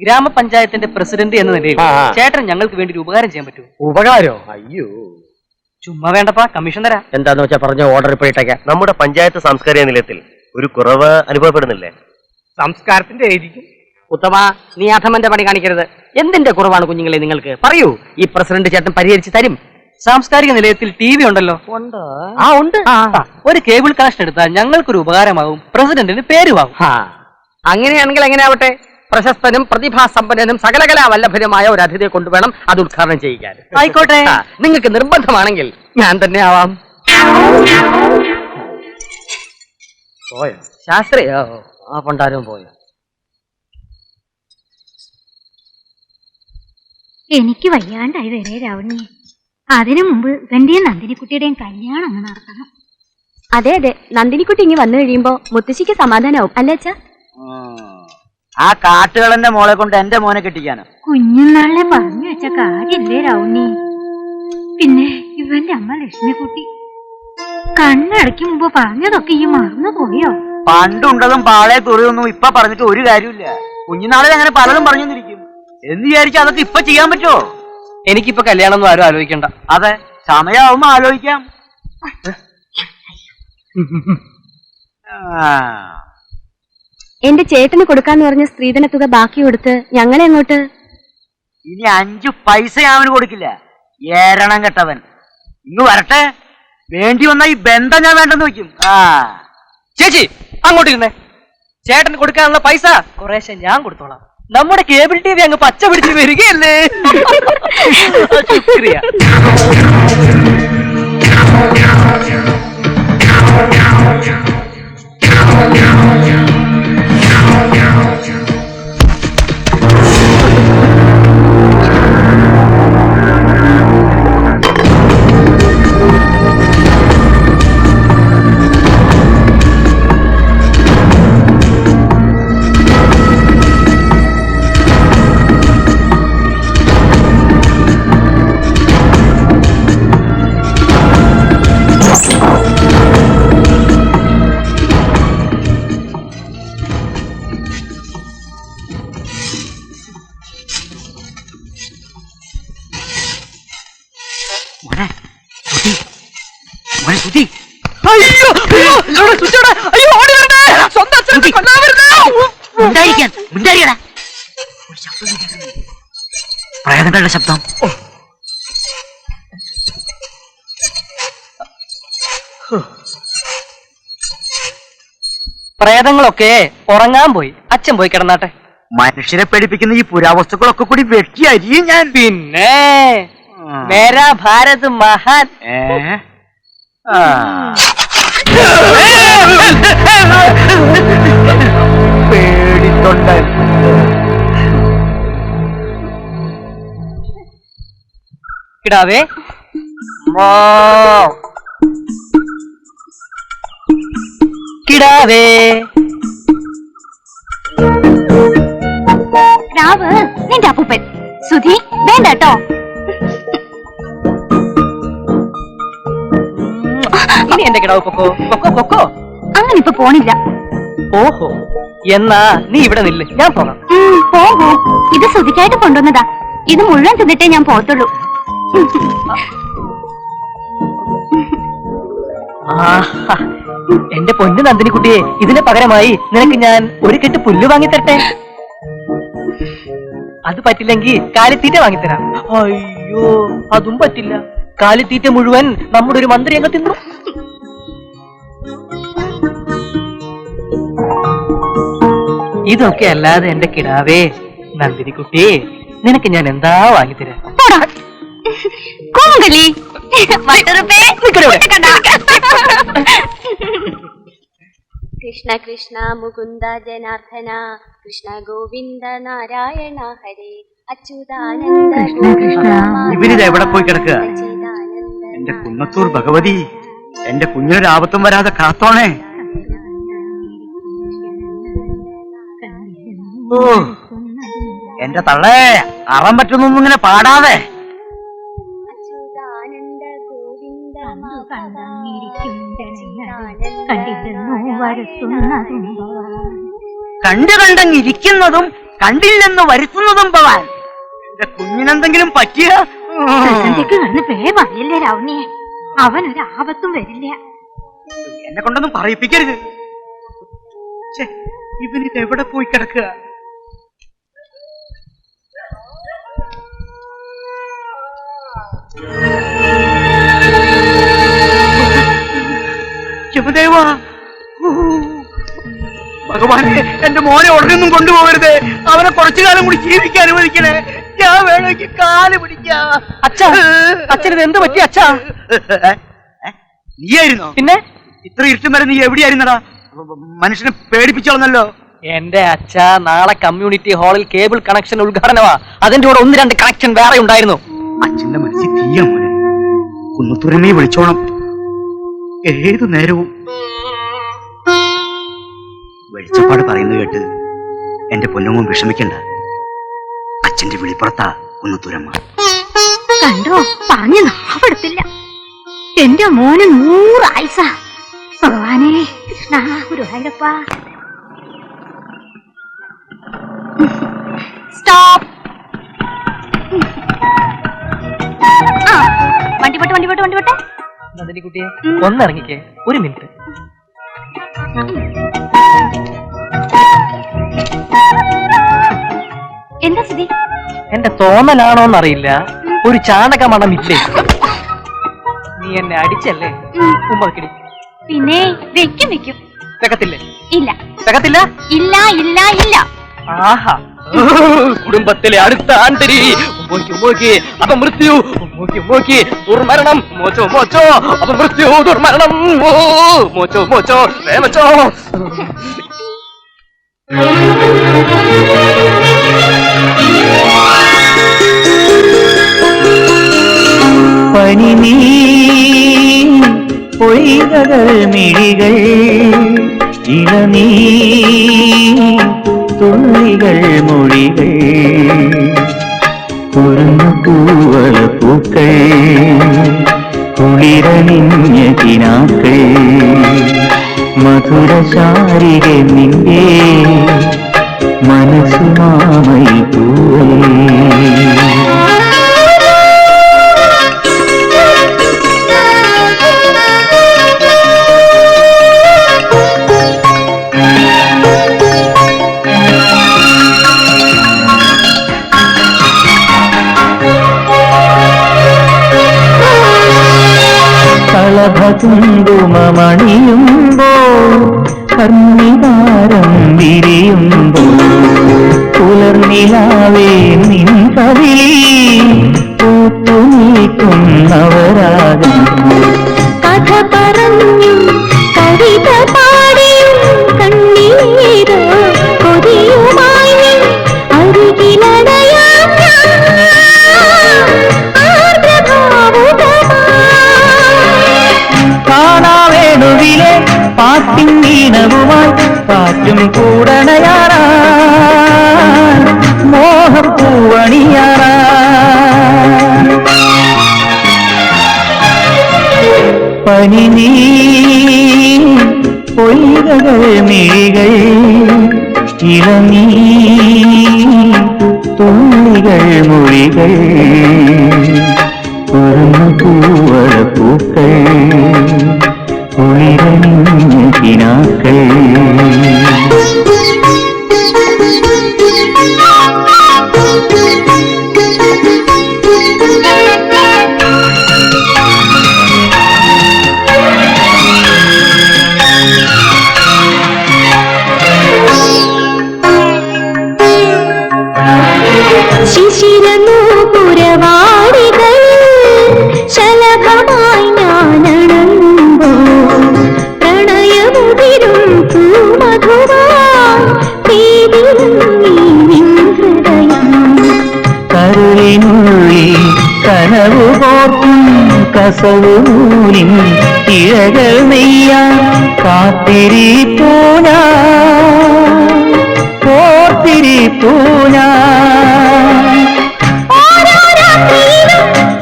ഗ്രാമപഞ്ചായത്തിന്റെ പ്രസിഡന്റ് എന്ന നിലയിൽ ചേട്ടൻ ഞങ്ങൾക്ക് വേണ്ടി ഒരു ഉപകാരം ചെയ്യാൻ പറ്റുമോ? ഉപകാരോ? അയ്യോ, ചുമ്മാ വേണ്ടപ്പാ, കമ്മീഷൻ തരാം. എന്താന്ന് വെച്ചാ പറഞ്ഞ ഓർഡർ ഇപ്പോഴേക്കാം. നമ്മുടെ പഞ്ചായത്ത് സാംസ്കാരിക നിലയത്തിൽ ഒരു കുറവ് അനുഭവപ്പെടുന്നില്ലേ? സംസ്കാരത്തിന്റെ ആയിരിക്കും. ഉത്തമ, നീ അധമന്റെ പണി കാണിക്കരുത്. എന്തിന്റെ കുറവാണ് കുഞ്ഞുങ്ങളെ നിങ്ങൾക്ക്? പറയൂ, ഈ പ്രസിഡന്റ് ചേട്ടൻ പരിഹരിച്ച് തരും. സാംസ്കാരിക നിലയത്തിൽ ടി വി ഉണ്ടല്ലോ. ആ ഉണ്ട്. ഒരു കേബിൾ കണക്ഷൻ എടുത്താൽ ഞങ്ങൾക്കൊരു ഉപകാരമാവും, പ്രസിഡന്റിന് പേരുമാവും. അങ്ങനെയാണെങ്കിൽ എങ്ങനെയാവട്ടെ, പ്രശസ്തനും പ്രതിഭാസമ്പന്നനും സകലകലാ വല്ലഭനുമായ ഒരു അതിഥിയെ കൊണ്ടുവേണം അത് ഉദ്ഘാടനം ചെയ്യിക്കാൻ. ആയിക്കോട്ടെ. നിങ്ങൾക്ക് നിർബന്ധമാണെങ്കിൽ ഞാൻ തന്നെ ആവാം. പോയോ ശാസ്ത്രിയോ? ആ പണ്ടാരും പോയോ? എനിക്ക് വയ്യാണ്ടായി വരെ രാവണി. അതിനു മുമ്പ് ഇവന്റെയും നന്ദിനിക്കുട്ടിയുടെയും കല്യാണം അങ്ങ് നടത്തണം. അതെ അതെ, നന്ദിനിക്കുട്ടി ഇങ്ങ് വന്നു കഴിയുമ്പോ മുത്തശ്ശിക്ക് സമാധാനമാവും അല്ലേ അച്ഛാ? ആ കാട്ടുകളന്റെ മോളെ കൊണ്ട് എന്റെ മോനെ കെട്ടിക്കാനോ? കുഞ്ഞുനാളിലെ പറഞ്ഞു വെച്ച കാര്യല്ലേ രാവണി. പിന്നെ ഇവന്റെ അമ്മ ലക്ഷ്മിക്കുട്ടി കണ്ണടയ്ക്കും മുമ്പ് പറഞ്ഞതൊക്കെ ഈ മറന്നു പോയോ? പണ്ടുണ്ടതും പാളെ തുറയൊന്നും ഇപ്പൊ പറഞ്ഞിട്ട് ഒരു കാര്യമില്ല. കുഞ്ഞുനാളിൽ അങ്ങനെ പലതും പറഞ്ഞിരിക്കും എന്ന് വിചാരിച്ചാൽ അതൊക്കെ ഇപ്പൊ ചെയ്യാൻ പറ്റുമോ? എനിക്കിപ്പോ കല്യാണം ഒന്നും ആരും ആലോചിക്കണ്ട. അതെ, സമയമാവുമ്പോ ആലോചിക്കാം. എന്റെ ചേട്ടന് കൊടുക്കാന്ന് പറഞ്ഞ സ്ത്രീധന തുക ബാക്കി കൊടുത്ത് ഞങ്ങളെ അങ്ങോട്ട്. ഇനി 5 പൈസ അവന് കൊടുക്കില്ല. ഏരണം കെട്ടവൻ. ഇങ്ങ് വരട്ടെ, വേണ്ടി വന്ന ഈ ബന്ധം ഞാൻ വേണ്ടെന്ന് വെക്കും. ചേച്ചി അങ്ങോട്ടിരുന്നേ. ചേട്ടന് കൊടുക്കാനുള്ള പൈസ കുറേശ്ശെ ഞാൻ കൊടുത്തോളാം. നമ്മുടെ കേബിൾ ടി വി അങ്ങ് പച്ച പിടിച്ച് വരികയല്ലേ. ശുക്രിയ. പ്രേതങ്ങളുടെ ശബ്ദം. പ്രേതങ്ങളൊക്കെ ഉറങ്ങാൻ പോയി. അച്ഛൻ പോയി കിടന്നാട്ടെ. മനുഷ്യരെ പേടിപ്പിക്കുന്ന ഈ പുരാവസ്തുക്കളൊക്കെ കൂടി വെട്ടി അരിയും ഞാൻ. പിന്നെ മേരാ ഭാരത് മഹാൻ. പേടിത്തൊണ്ടൻ. കിടാവേ കിടാവേ. രാവ് നിന്റെ അപ്പൂപ്പൻ. സുധി വേണ്ട കേട്ടോ. ഇനി എന്റെ കിടാവ് പൊക്കോ പൊക്കോ പൊക്കോ. അങ്ങനെ ഇപ്പൊ പോണില്ല. ഓഹോ, എന്നാ നീ ഇവിടെ നില്ല്, ഞാൻ പോകാം. പോകൂ. ഇത് സുധിക്കായിട്ട് കൊണ്ടുവന്നതാ. ഇത് മുഴുവൻ തിന്നിട്ടേ ഞാൻ പോകത്തുള്ളൂ. എന്റെ പൊന്നു നന്ദിനിക്കുട്ടിയെ, ഇതിന് പകരമായി നിനക്ക് ഞാൻ ഒരു കെട്ട് പുല്ല് വാങ്ങിത്തരട്ടെ. അത് പറ്റില്ലെങ്കിൽ കാലിത്തീറ്റ വാങ്ങിത്തരാം. അയ്യോ, അതും പറ്റില്ല. കാലിത്തീറ്റ മുഴുവൻ നമ്മുടെ ഒരു മന്ത്രി അങ്ങ് തിന്നു. ഇതൊക്കെ അല്ലാതെ എന്റെ കിടാവേ നന്ദിനിക്കുട്ടി, നിനക്ക് ഞാൻ എന്താ വാങ്ങിത്തരാം? കൃഷ്ണ കൃഷ്ണ മുകുന്ദ ജനാർദ്ദന കൃഷ്ണ ഗോവിന്ദ നാരായണ ഹരേ അച്യുതാനന്ദ. ഇവരിത് എവിടെ പോയി കിടക്കുക? എന്റെ കുന്നത്തൂർ ഭഗവതി, എന്റെ കുഞ്ഞിനൊരാപത്തും വരാതെ കാത്തോണേ. ഓ, എന്റെ തള്ളേ, അറം പറ്റുന്നൊന്നും ഇങ്ങനെ പാടാതെ. കണ്ടങ്ങിരിക്കുന്നതും കണ്ടില്ലെന്ന് വരുത്തുന്നതും ഭവാൻ. എന്റെ കുഞ്ഞിനെന്തെങ്കിലും പറ്റിയ പറയല്ലേ രാവണിയെ. അവനൊരു ആപത്തും വരില്ല. എന്നെ കൊണ്ടൊന്നും പറയിപ്പിക്കരുത്. ഇവനിത് എവിടെ പോയി കിടക്കുക? ഭഗവാനെ, എന്റെ മോനെ ഉടനെയൊന്നും കൊണ്ടുപോകരുത്. അവനെ കുറച്ചു കാലം കൂടി ജീവിക്കാൻ അനുവദിക്കണേ. ഞാൻ വേണമെങ്കിൽ കാല് പിടിക്കാം. അച്ഛനത് എന്ത് പറ്റി അച്ഛാ? നീയായിരുന്നോ? പിന്നെ ഇത്ര ഇരുട്ടും വരെ നീ എവിടെയായിരുന്നടാ? മനുഷ്യനെ പേടിപ്പിച്ചോളന്നല്ലോ. എന്റെ അച്ഛ, നാളെ കമ്മ്യൂണിറ്റി ഹാളിൽ കേബിൾ കണക്ഷൻ ഉദ്ഘാടനമാ. അതിന്റെ കൂടെ 1-2 കണക്ഷൻ വേറെ ഉണ്ടായിരുന്നു. അച്ഛന്റെ മനസ്സിൽ തീയ മോനെ. കുന്നത്തുരമേ വിളിച്ചോണം ഏതു നേരവും. വെളിച്ചപ്പാട് പറയുന്നത് കേട്ട് എന്റെ പൊന്നമ്മ വിഷമിക്കണ്ട. അച്ഛന്റെ വിളിപ്പുറത്താ കുന്നത്തുരമ്മ. കണ്ടോ, പറഞ്ഞു നാവെടുത്തില്ല. എന്റെ മോന് 100 ആയുസ. ഭഗവാനേ കൃഷ്ണ ഗുരുവായൂരപ്പ. സ്റ്റോപ്പ്. വണ്ടി പോട്ടെ. നന്ദിനിക്കുട്ടിയെ ഒന്നിറങ്ങിക്കേ, 1 മിനിറ്റ്. എന്താ സ്ഥിതി? എന്റെ തോന്നലാണോന്നറിയില്ല, ഒരു ചാണക മണം ഇല്ലേ? നീ എന്നെ അടിച്ചല്ലേ? ഉമ്മക്കിടി. പിന്നെ വെക്കും. തികത്തില്ലേ? ഇല്ല. തികത്തില്ല? ഇല്ല. ആഹാ, കുടുംബത്തിലെ അടുത്ത ആന്തരി അപമൃത്യു, ദുർമരണം, മോച്ചോ അപമൃത്യു, ദുർമരണം, മോച്ചോ പ്രേമച്ചോ. പനിനീ പൊയ്കകൾ മിഴികൾ ഇളനീ തുള്ളികൾ മൊഴികൾ കുറുന്നു പൂവള പൂക്കൾ കുളിരണിഞ്ഞ കിനാക്കൾ മധുരശാരിക നിന്റെ മനസ്സുമാമയിൽ പൂവേ. കുങ്കുമമണിയുമ്പോൾ കർണികാരം വിരിയുമ്പോൾ പുലർനിലാവേ നിൻ കവിളി പൂത്തുനീക്കുന്നവരാകും കഥ പറഞ്ഞും കവിത പാടിയും കണ്ണീരോ കൊതിയുമായി അരികിലടയാം കാണാവേണുവിലെ പാട്ടിൻ ഈണവുമായി കാറ്റും കൂടണയാറാ മോഹപ്പൂവണിയാറാ പനിനീ പൊയ്കകൾ മിഴികൾ ഇളനീ തുള്ളികൾ മൊഴികൾ കുറുന്നു പൂവള പൂക്കൾ കുളിരണിഞ്ഞ കിനാക്കൾ ശിശിരനൂപുരവാടികൾ ശലഭമായി ഞാനണങ്ങുമ്പോൾ പ്രണയമുതിരും പൂമധുവായി ഹൃദയം കരുളിനുള്ളിൽ കനവു പോർക്കും കസവു നൂലിൻ ഇഴകൾ നെയ്യാൻ കാത്തിരിപ്പൂനാ പോർത്തിരിപ്പൂനാ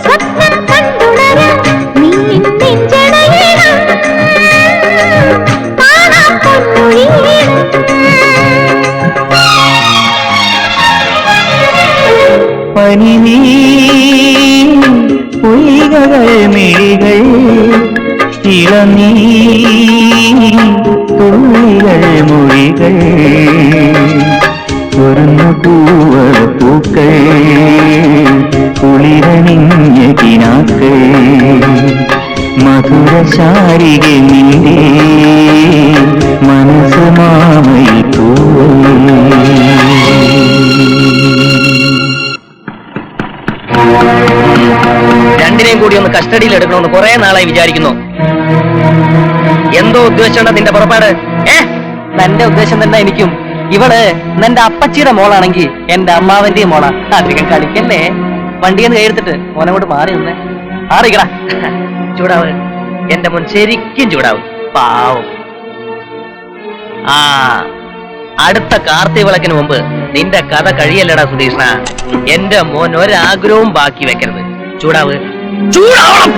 സ്വപ്നം കണ്ടുണരാൻ നീ നെഞ്ചടയണം കാണാൻ പൊന്നുഴിയണം പനിനീ പൊയ്കകൾ മിഴികൾ ഇളനീ തുള്ളികൾ മൊഴികൾ കുറുന്നു പൂവള പൂക്കൾ കുളിരണിഞ്ഞ കിനാക്കൾ മധുരശാരിക നിന്റെ മനസ്സ് മാമയിൽ ഒന്ന് കസ്റ്റഡിയിൽ എടുക്കണമെന്ന് കുറെ നാളായി വിചാരിക്കുന്നു. എന്തോ ഉദ്ദേശമുണ്ട് നിന്റെ പുറപ്പാട്? എന്റെ ഉദ്ദേശം തന്നെ എനിക്കും. ഇവള് നിന്റെ അപ്പച്ചിയുടെ മോളാണെങ്കിൽ എന്റെ അമ്മാവന്റെയും മോളാ. അധികം കളിക്കല്ലേ. വണ്ടിയെന്ന് കൈയെടുത്തിട്ട് മോനെ കൊണ്ട് മാറി നിന്നേ. മാറിക്കടാ. ചൂടാവ്, എന്റെ മോൻ ശരിക്കും ചൂടാവും. പാവം. ആ, അടുത്ത കാർത്തിക വിളക്കിന് മുമ്പ് നിന്റെ കഥ കഴിയല്ലടാ സുധീഷ്ണ. എന്റെ മോൻ ഒരാഗ്രഹവും ബാക്കി വെക്കരുത്. ചൂടാവ്, ചൂടാവണം.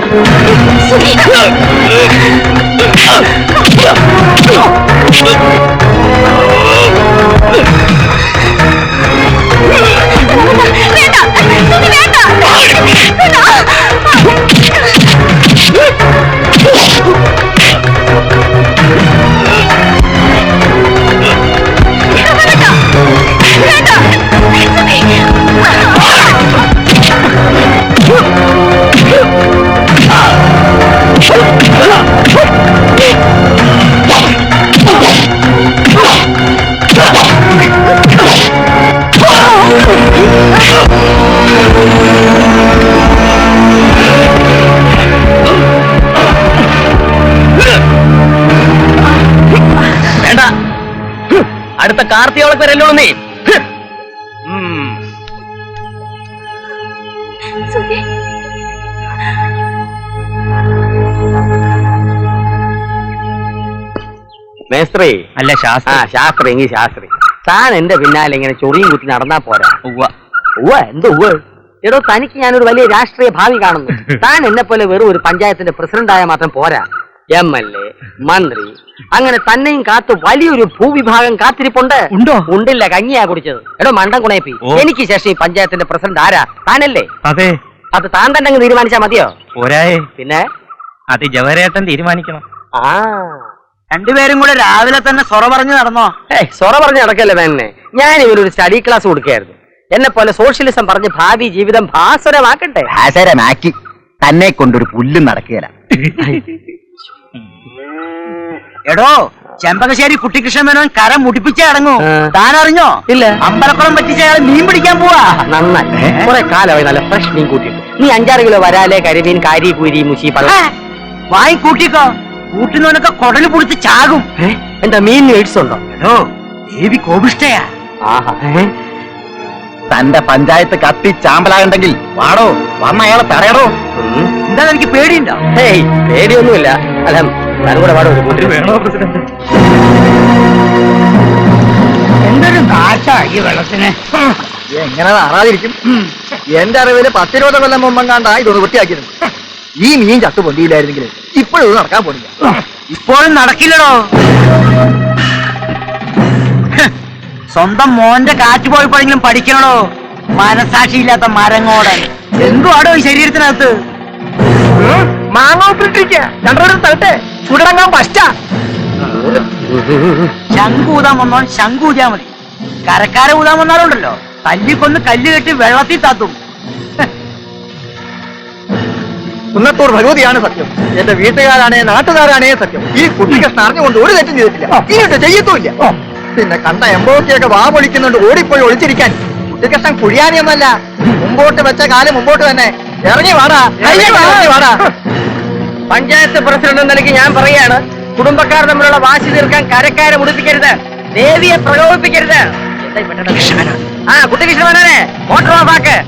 വേണ്ട, അടുത്ത കാർത്തിക വിളക്ക് വരല്ലോ നീ. മേസ്ത്രി അല്ല ശാസ്ത്രി. ശാസ്ത്രി എങ്കിൽ ശാസ്ത്രി. താൻ എന്റെ പിന്നാലെ ഇങ്ങനെ ചൊറിയും കുത്തി നടന്നാ പോരാ. എന്തോ എടോ, തനിക്ക് ഞാനൊരു വലിയ രാഷ്ട്രീയ ഭാവി കാണുന്നു. താൻ എന്നെ പോലെ വെറും ഒരു പഞ്ചായത്തിന്റെ പ്രസിഡന്റായ മാത്രം പോരാ. MLA, മന്ത്രി, അങ്ങനെ തന്നെയും കാത്ത് വലിയൊരു ഭൂവിഭാഗം കാത്തിരിപ്പുണ്ട്. ഉണ്ടോ? ഉണ്ടില്ല, കഞ്ഞിയാ കുടിച്ചത്. എടോ മണ്ടൻ കുണയപ്പി, എനിക്ക് ശേഷം ഈ പഞ്ചായത്തിന്റെ പ്രസിഡന്റ് ആരാ? താനല്ലേ? അതെ. അത് താൻ തന്നെ അങ്ങ് തീരുമാനിച്ചാ മതിയോ? പോരായേ, പിന്നെ അത് ജവഹരേട്ടൻ തീരുമാനിക്കണം. ആ, രണ്ടുപേരും കൂടെ രാവിലെ തന്നെ സൊറ പറഞ്ഞു നടന്നോ? സൊറ പറഞ്ഞ് നടക്കല്ലേ തന്നെ. ഞാൻ ഇവനൊരു സ്റ്റഡി ക്ലാസ് കൊടുക്കുകയായിരുന്നു. എന്നെ പോലെ സോഷ്യലിസം പറഞ്ഞ് ഭാവി ജീവിതം ഭാസുരമാക്കട്ടെ. ഭാസുരമാക്കി തന്നെ കൊണ്ടൊരു പുല്ലും നടക്കുകയില്ല. എടോ, ചെമ്പകശ്ശേരി കുട്ടിക്കൃഷ്ണൻ മേനോൻ കര മുടിപ്പിച്ചേ അടങ്ങൂ. താൻ അറിഞ്ഞോ? ഇല്ല. അമ്പലക്കുളം പറ്റിച്ച അയാൾ മീൻ പിടിക്കാൻ പോവാ. നന്നായി. കുറെ കാലമായി നല്ല ഫ്രഷ് മീൻ കൂട്ടിയിട്ട്. നീ 5-6 കിലോ വരാലെ, കരിമീൻ, കാരി, കൂരി, മുശി, പള്ള വാങ്ങി കൂട്ടിക്കോ. കൂട്ടുന്നവനൊക്കെ കുടല് പൊടിച്ച് ചാകും. എന്താ മീൻ എയ്ഡ്സ് ഉണ്ടോ? എടോ, ദേവി കോപിഷ്ടയാ. ആഹാ. തന്റെ പഞ്ചായത്ത് കത്തി ചാമ്പലാകണ്ടെങ്കിൽ വാടോ, വന്ന അയാളെ തടയടോ. എന്താ എനിക്ക് പേടിയുണ്ടോ? ഹേയ്, പേടിയൊന്നുമില്ല. അല്ല, ഞാനും കൂടെ വാടോ. ഒരു കൂട്ടിൽ വേണോ പ്രസിഡന്റ്? എന്തൊരു കാറ്റാ ഈ വെള്ളത്തിന്. എങ്ങനെ നാറാതിരിക്കും? എന്റെ അറിവില് 10-20 കൊല്ലം മുമ്പെങ്ങാണ്ടാ ഇതൊന്ന് വൃത്തിയാക്കിയിരുന്നു. ഈ മീൻ ചത്തു പൊന്തിയില്ലായിരുന്നെങ്കിൽ ഇപ്പോഴും നടക്കാൻ പോണില്ല. ഇപ്പോഴും നടക്കില്ലടോ. സ്വന്തം മോന്റെ കാറ്റ് പോയപ്പോഴെങ്കിലും പഠിക്കണോ? മനസാക്ഷിയില്ലാത്ത മരങ്ങോടൻ. എന്തുവാടോ ഈ ശരീരത്തിനകത്ത്? മാങ്ങോപ്പിട്ടിരിക്കുക. രണ്ടു തലട്ടെ ചുടടങ്ങാൻ പറ്റാ. ശംഖൂതാൻ വന്നോൻ ശംഖൂതിയാ മതി. കരക്കാരെ ഊതാൻ വന്നാലുണ്ടല്ലോ, തല്ലിക്കൊന്ന് കല്ല് കെട്ടി വെള്ളത്തിൽ താത്തും. കുന്നത്തൂർ ഭഗവതിയാണ് സത്യം. എന്റെ വീട്ടുകാരാണേ നാട്ടുകാരാണേ സത്യം. ഈ കുട്ടികൃഷ്ണൻ അറിഞ്ഞുകൊണ്ട് ഒരു തെറ്റും ചെയ്തിട്ടില്ല. ഇങ്ങോട്ട് ചെയ്യത്തുമില്ല. പിന്നെ കണ്ട എംബോക്കിയൊക്കെ വാ പൊളിക്കുന്നുണ്ട് ഓടിപ്പോയി ഒളിച്ചിരിക്കാൻ. കുട്ടികൃഷ്ണൻ കുഴിയാനിയൊന്നല്ല. മുമ്പോട്ട് വെച്ച കാലം മുമ്പോട്ട് തന്നെ. ഇറങ്ങി വാടാ, ഇറങ്ങി വാടാ. പഞ്ചായത്ത് പ്രസിഡന്റ് എന്ന നിലയ്ക്ക് ഞാൻ പറയാണ്, കുടുംബക്കാർ തമ്മിലുള്ള വാശി തീർക്കാൻ കരക്കാരെ മുടിപ്പിക്കരുത്, ദേവിയെ പ്രകോപിപ്പിക്കരുത്. ആ, കുട്ടികൃഷ്ണനെ മോട്ടോർ ഓഫ് ആക്ക്.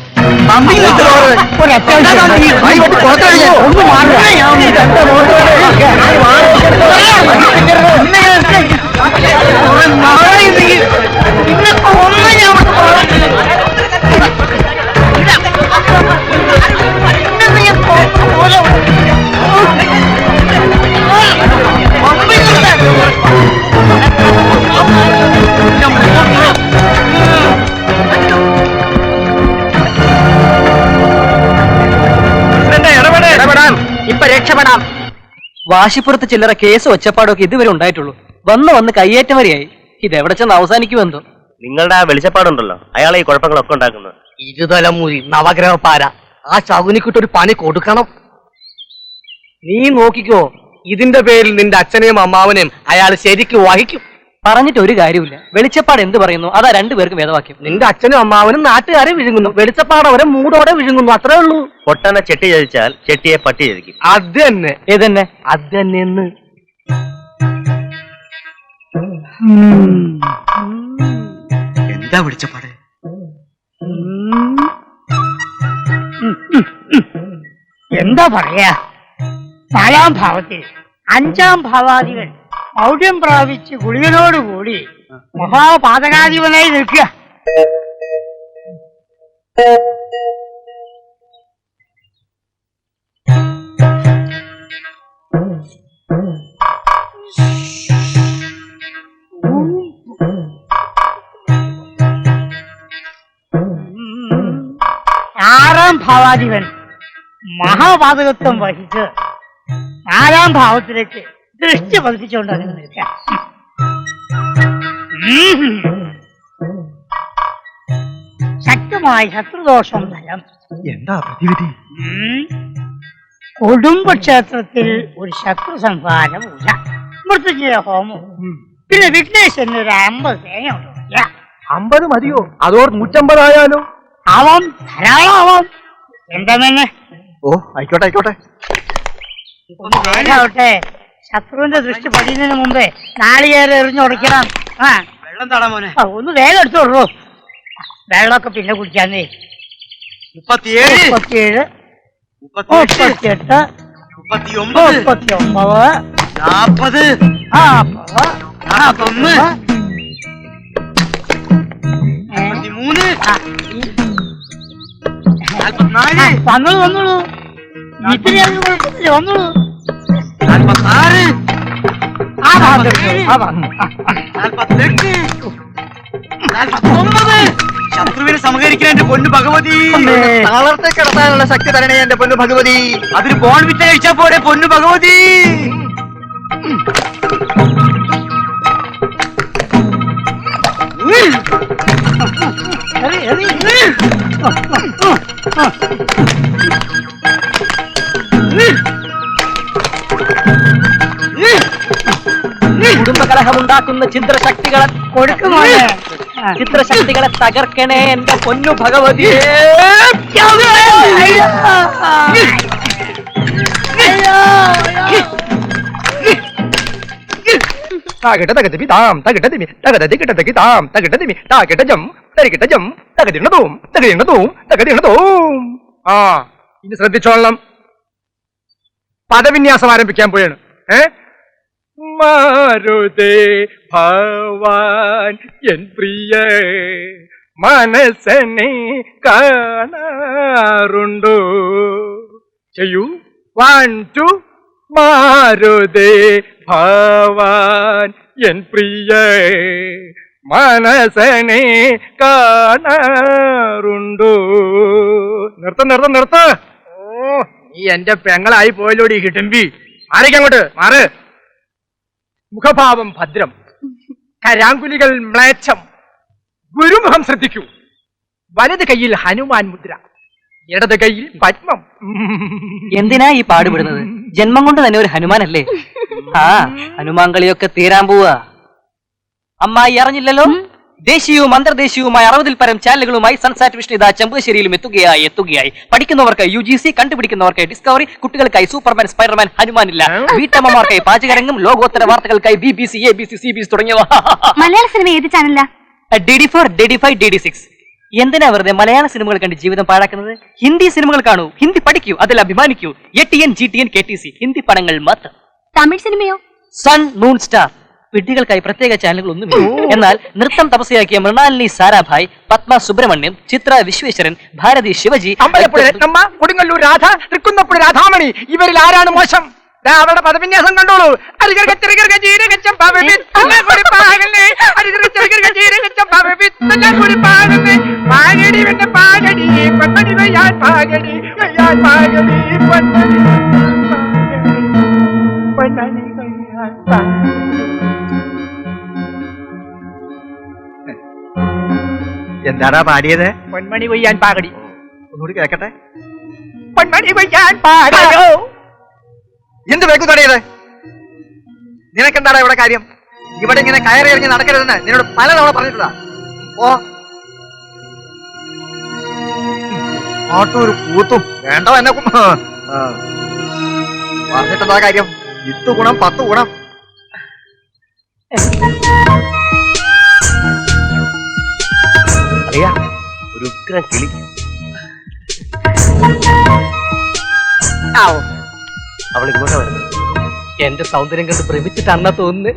ഇപ്പൊ രക്ഷപ്പെടാം. വാശിപ്പുറത്ത് ചില്ലറ കേസ് ഒച്ചപ്പാടൊക്കെ ഇതുവരെ ഉണ്ടായിട്ടുള്ളൂ. വന്ന് കയ്യേറ്റം വരെയായി. ഇതെവിടെ ചെന്ന് അവസാനിക്കുമെന്തോ. നിങ്ങളുടെ ആ വെളിച്ചപ്പാടുണ്ടല്ലോ, അയാളെ ഈ കുഴപ്പങ്ങളൊക്കെ ഉണ്ടാക്കുന്നത്. ഇരുതലമൂരി നവഗ്രഹപ്പാര. ആ ശകുനിക്കിട്ടൊരു പണി കൊടുക്കണം. നീ നോക്കിക്കോ, ഇതിന്റെ പേരിൽ നിന്റെ അച്ഛനെയും അമ്മാവനെയും അയാൾ ശരിക്കും വഹിക്കും. പറഞ്ഞിട്ട് ഒരു കാര്യമില്ല. വെളിച്ചപ്പാട് എന്ത് പറയുന്നു അതാ രണ്ടുപേർക്കും വേദവാക്യം. നിന്റെ അച്ഛനും അമ്മാവനും നാട്ടുകാരെ വിഴുങ്ങുന്നു, വെളിച്ചപ്പാട് അവരെ മൂടോടെ വിഴുങ്ങുന്നു, അത്രേ ഉള്ളൂ. പൊട്ടനെ ചെട്ടി ചതിച്ചാൽ ചെട്ടിയെ പട്ടി ചതിക്കും. അത് തന്നെ. ഏതന്നെ? അത് തന്നെ. എന്താ വെളിച്ചപ്പാട്? എന്താ പറയാ, 4-ാം ഭാവത്തിൽ 5-ാം ഭാവാധിപൻ മൗഢ്യം പ്രാപിച്ച് ഗുളികനോടുകൂടി മഹാപാതകാധിപനായി നിൽക്കുക. ആറാം ഭാവാധിപൻ മഹാപാതകത്വം വഹിച്ച് 4-ാം ഭാവത്തിലേക്ക് ദൃഷ്ടി പതിപ്പിച്ചുകൊണ്ട് അങ്ങനെ നിൽക്കാം. ശക്തമായ ശത്രുദോഷം ഫലം. എന്താ പ്രതിവിധി? കുടുംബക്ഷേത്രത്തിൽ ഒരു ശത്രു സംഹാര പൂജ, മൃത്യുഞ്ജയ ഹോമം, പിന്നെ വിഘ്നേശ്വരന് ഒരു 50 തേങ്ങ ഉണ്ട്. 50 മതിയോ? അതോ 150 ആയാലോ? ആവാം, ധാരാളം ആവാം. എന്താ തന്നെ? ഓ ആയിക്കോട്ടെ ആയിക്കോട്ടെ. ഒന്ന് വേഗാവട്ടെ, ശത്രുവിന്റെ ദൃഷ്ടി പതിയുന്നതിന് മുമ്പേ നാളികേരം എറിഞ്ഞുടയ്ക്കണം. വെള്ളം താടാ മോനെ. ഒന്ന് വേഗം എടുത്തോളൂ, വെള്ളമൊക്കെ പിന്നെ കുടിക്കാന്നേ. 37, 37, 38, 39, 39, 40, 41, 43, 44, വന്നോളൂ. ഇത്തിരി കുഴപ്പമില്ല, വന്നോളൂ. 46, 48, 49. ശത്രുവിനെ സമകരിക്കാൻ എന്റെ പൊന്നു ഭഗവതി. താളത്തെ കിടത്താനുള്ള ശക്തി തരണേ എന്റെ പൊന്നു ഭഗവതി. അതിന് ബോൺ വിറ്റ കഴിച്ചാ പോരെ പൊന്നു ഭഗവതി. കുടുംബകലഹമുണ്ടാക്കുന്ന ചിത്രശക്തികളെ കൊടുക്കുമോ? ചിത്രശക്തികളെ തകർക്കണേ എന്റെ പൊന്നു ഭഗവതിയെ. ആ ഇനി ശ്രദ്ധിച്ചോളണം, പദവിന്യാസം ആരംഭിക്കാൻ പോയാണ്. മാരുതേ ഭവാൻ എൻ പ്രിയ മനസ്സനെ കാണാറുണ്ടോ? ചെയ്യൂ. 1 2. മാരുതേ ഭവാൻ എൻ പ്രിയ മനസ്സനെ കാണാറുണ്ടോ? നിർത്ത. ഓ നീ എന്റെ പെങ്ങളായി പോയല്ലോടി കിട്ടുമ്പി. ആരേക്കങ്ങോട്ട് മാറ്. മുഖഭാവം ഭദ്രം, കരാങ്കുലികൾ മ്ലേച്ഛം. ഗുരുമുഖം ശ്രദ്ധിക്കൂ. വലത് കൈയിൽ ഹനുമാൻ മുദ്ര, ഇടത് കൈയിൽ പത്മം. എന്തിനാ ഈ പാടുപെടുന്നത്? ജന്മം കൊണ്ട് തന്നെ ഒരു ഹനുമാനല്ലേ? ആ ഹനുമാൻ കളിയൊക്കെ തീരാൻ പോവാ. അമ്മായി അറിഞ്ഞില്ലല്ലോ, ദേശീയവും അന്തർദേശീയവുമായ 60-ൽ പരം ചാനലുകളുമായി സൺസാറ്റ് വിഷ്ണു ഇതാ ചെമ്പശ്ശേരിയിലും എത്തുകയായി. പഠിക്കുന്നവർക്കായി UGC, കണ്ടുപിടിക്കുന്നവർക്കായി ഡിസ്കവറി, കുട്ടികൾക്കായി സൂപ്പർമാൻ, സ്പൈഡർമാൻ, ഹനുമാനില്ല. വീട്ടമ്മമാർക്കായി പാചകരംഗം, ലോകോത്തര വാർത്തകൾക്കായി BBC, ABC, CBS തുടങ്ങിയവ. മലയാള സിനിമ ഏത് ചാനലാ? DD4, DD5, DD6. എന്തിനാ വെറുതെ മലയാള സിനിമകൾ കണ്ട് ജീവിതം പാഴാക്കുന്നത്? ഹിന്ദി സിനിമകൾ കാണൂ, ഹിന്ദി പഠിക്കൂ, അതിൽ അഭിമാനിക്കൂ. ATN, GTN, KTC ഹിന്ദി പടങ്ങൾ മാത്രം. തമിഴ് സിനിമയോ? Sun, moon, star. വിഡ്ഢികൾക്കായി പ്രത്യേക ചാനലുകളൊന്നുമില്ല. എന്നാൽ നൃത്തം തപസ്യയാക്കിയ മൃണാലിനി സാരാഭായ്, പത്മ സുബ്രഹ്മണ്യം, ചിത്ര വിശ്വേശ്വരൻ, ഭാരതി ശിവജി, അമ്പലപ്പുഴ രത്നമ്മ, കൊടുങ്ങല്ലൂർ രാധ, തൃക്കുന്നപ്പുഴ രാധാമണി, ഇവരിൽ ആരാണ് മോശം? അവരുടെ പദവിന്യാസം കണ്ടോളൂ. എന്താടാ പാടിയത്? പൊന്മണി കൊയ്യാൻ പാകടി. ഒന്നുകൂടി കേക്കട്ടെ. പൊന്മണി കൊയ്യാൻ പാകടോ. എന്ത് വേക്കു തടയത്? നിനക്കെന്താടാ ഇവിടെ കാര്യം? ഇവിടെ ഇങ്ങനെ കയറി ഇറങ്ങി നടക്കരുതെന്ന് നിന്നോട് പലതവണ പറഞ്ഞിട്ടുള്ള. ഓ ആട്ടൊരു കൂത്തും വേണ്ടോ എന്നെ പറഞ്ഞിട്ടെന്താ കാര്യം? 10 ഗുണം 10 ഗുണം. അറിയാ ഒരു ഉഗ്രം കിളി. അവൾ ഇങ്ങോട്ടാ വരുന്നത്. എന്റെ സൗന്ദര്യം കണ്ട് ഭ്രമിച്ചിട്ടാണെന്നാ തോന്നുന്നു.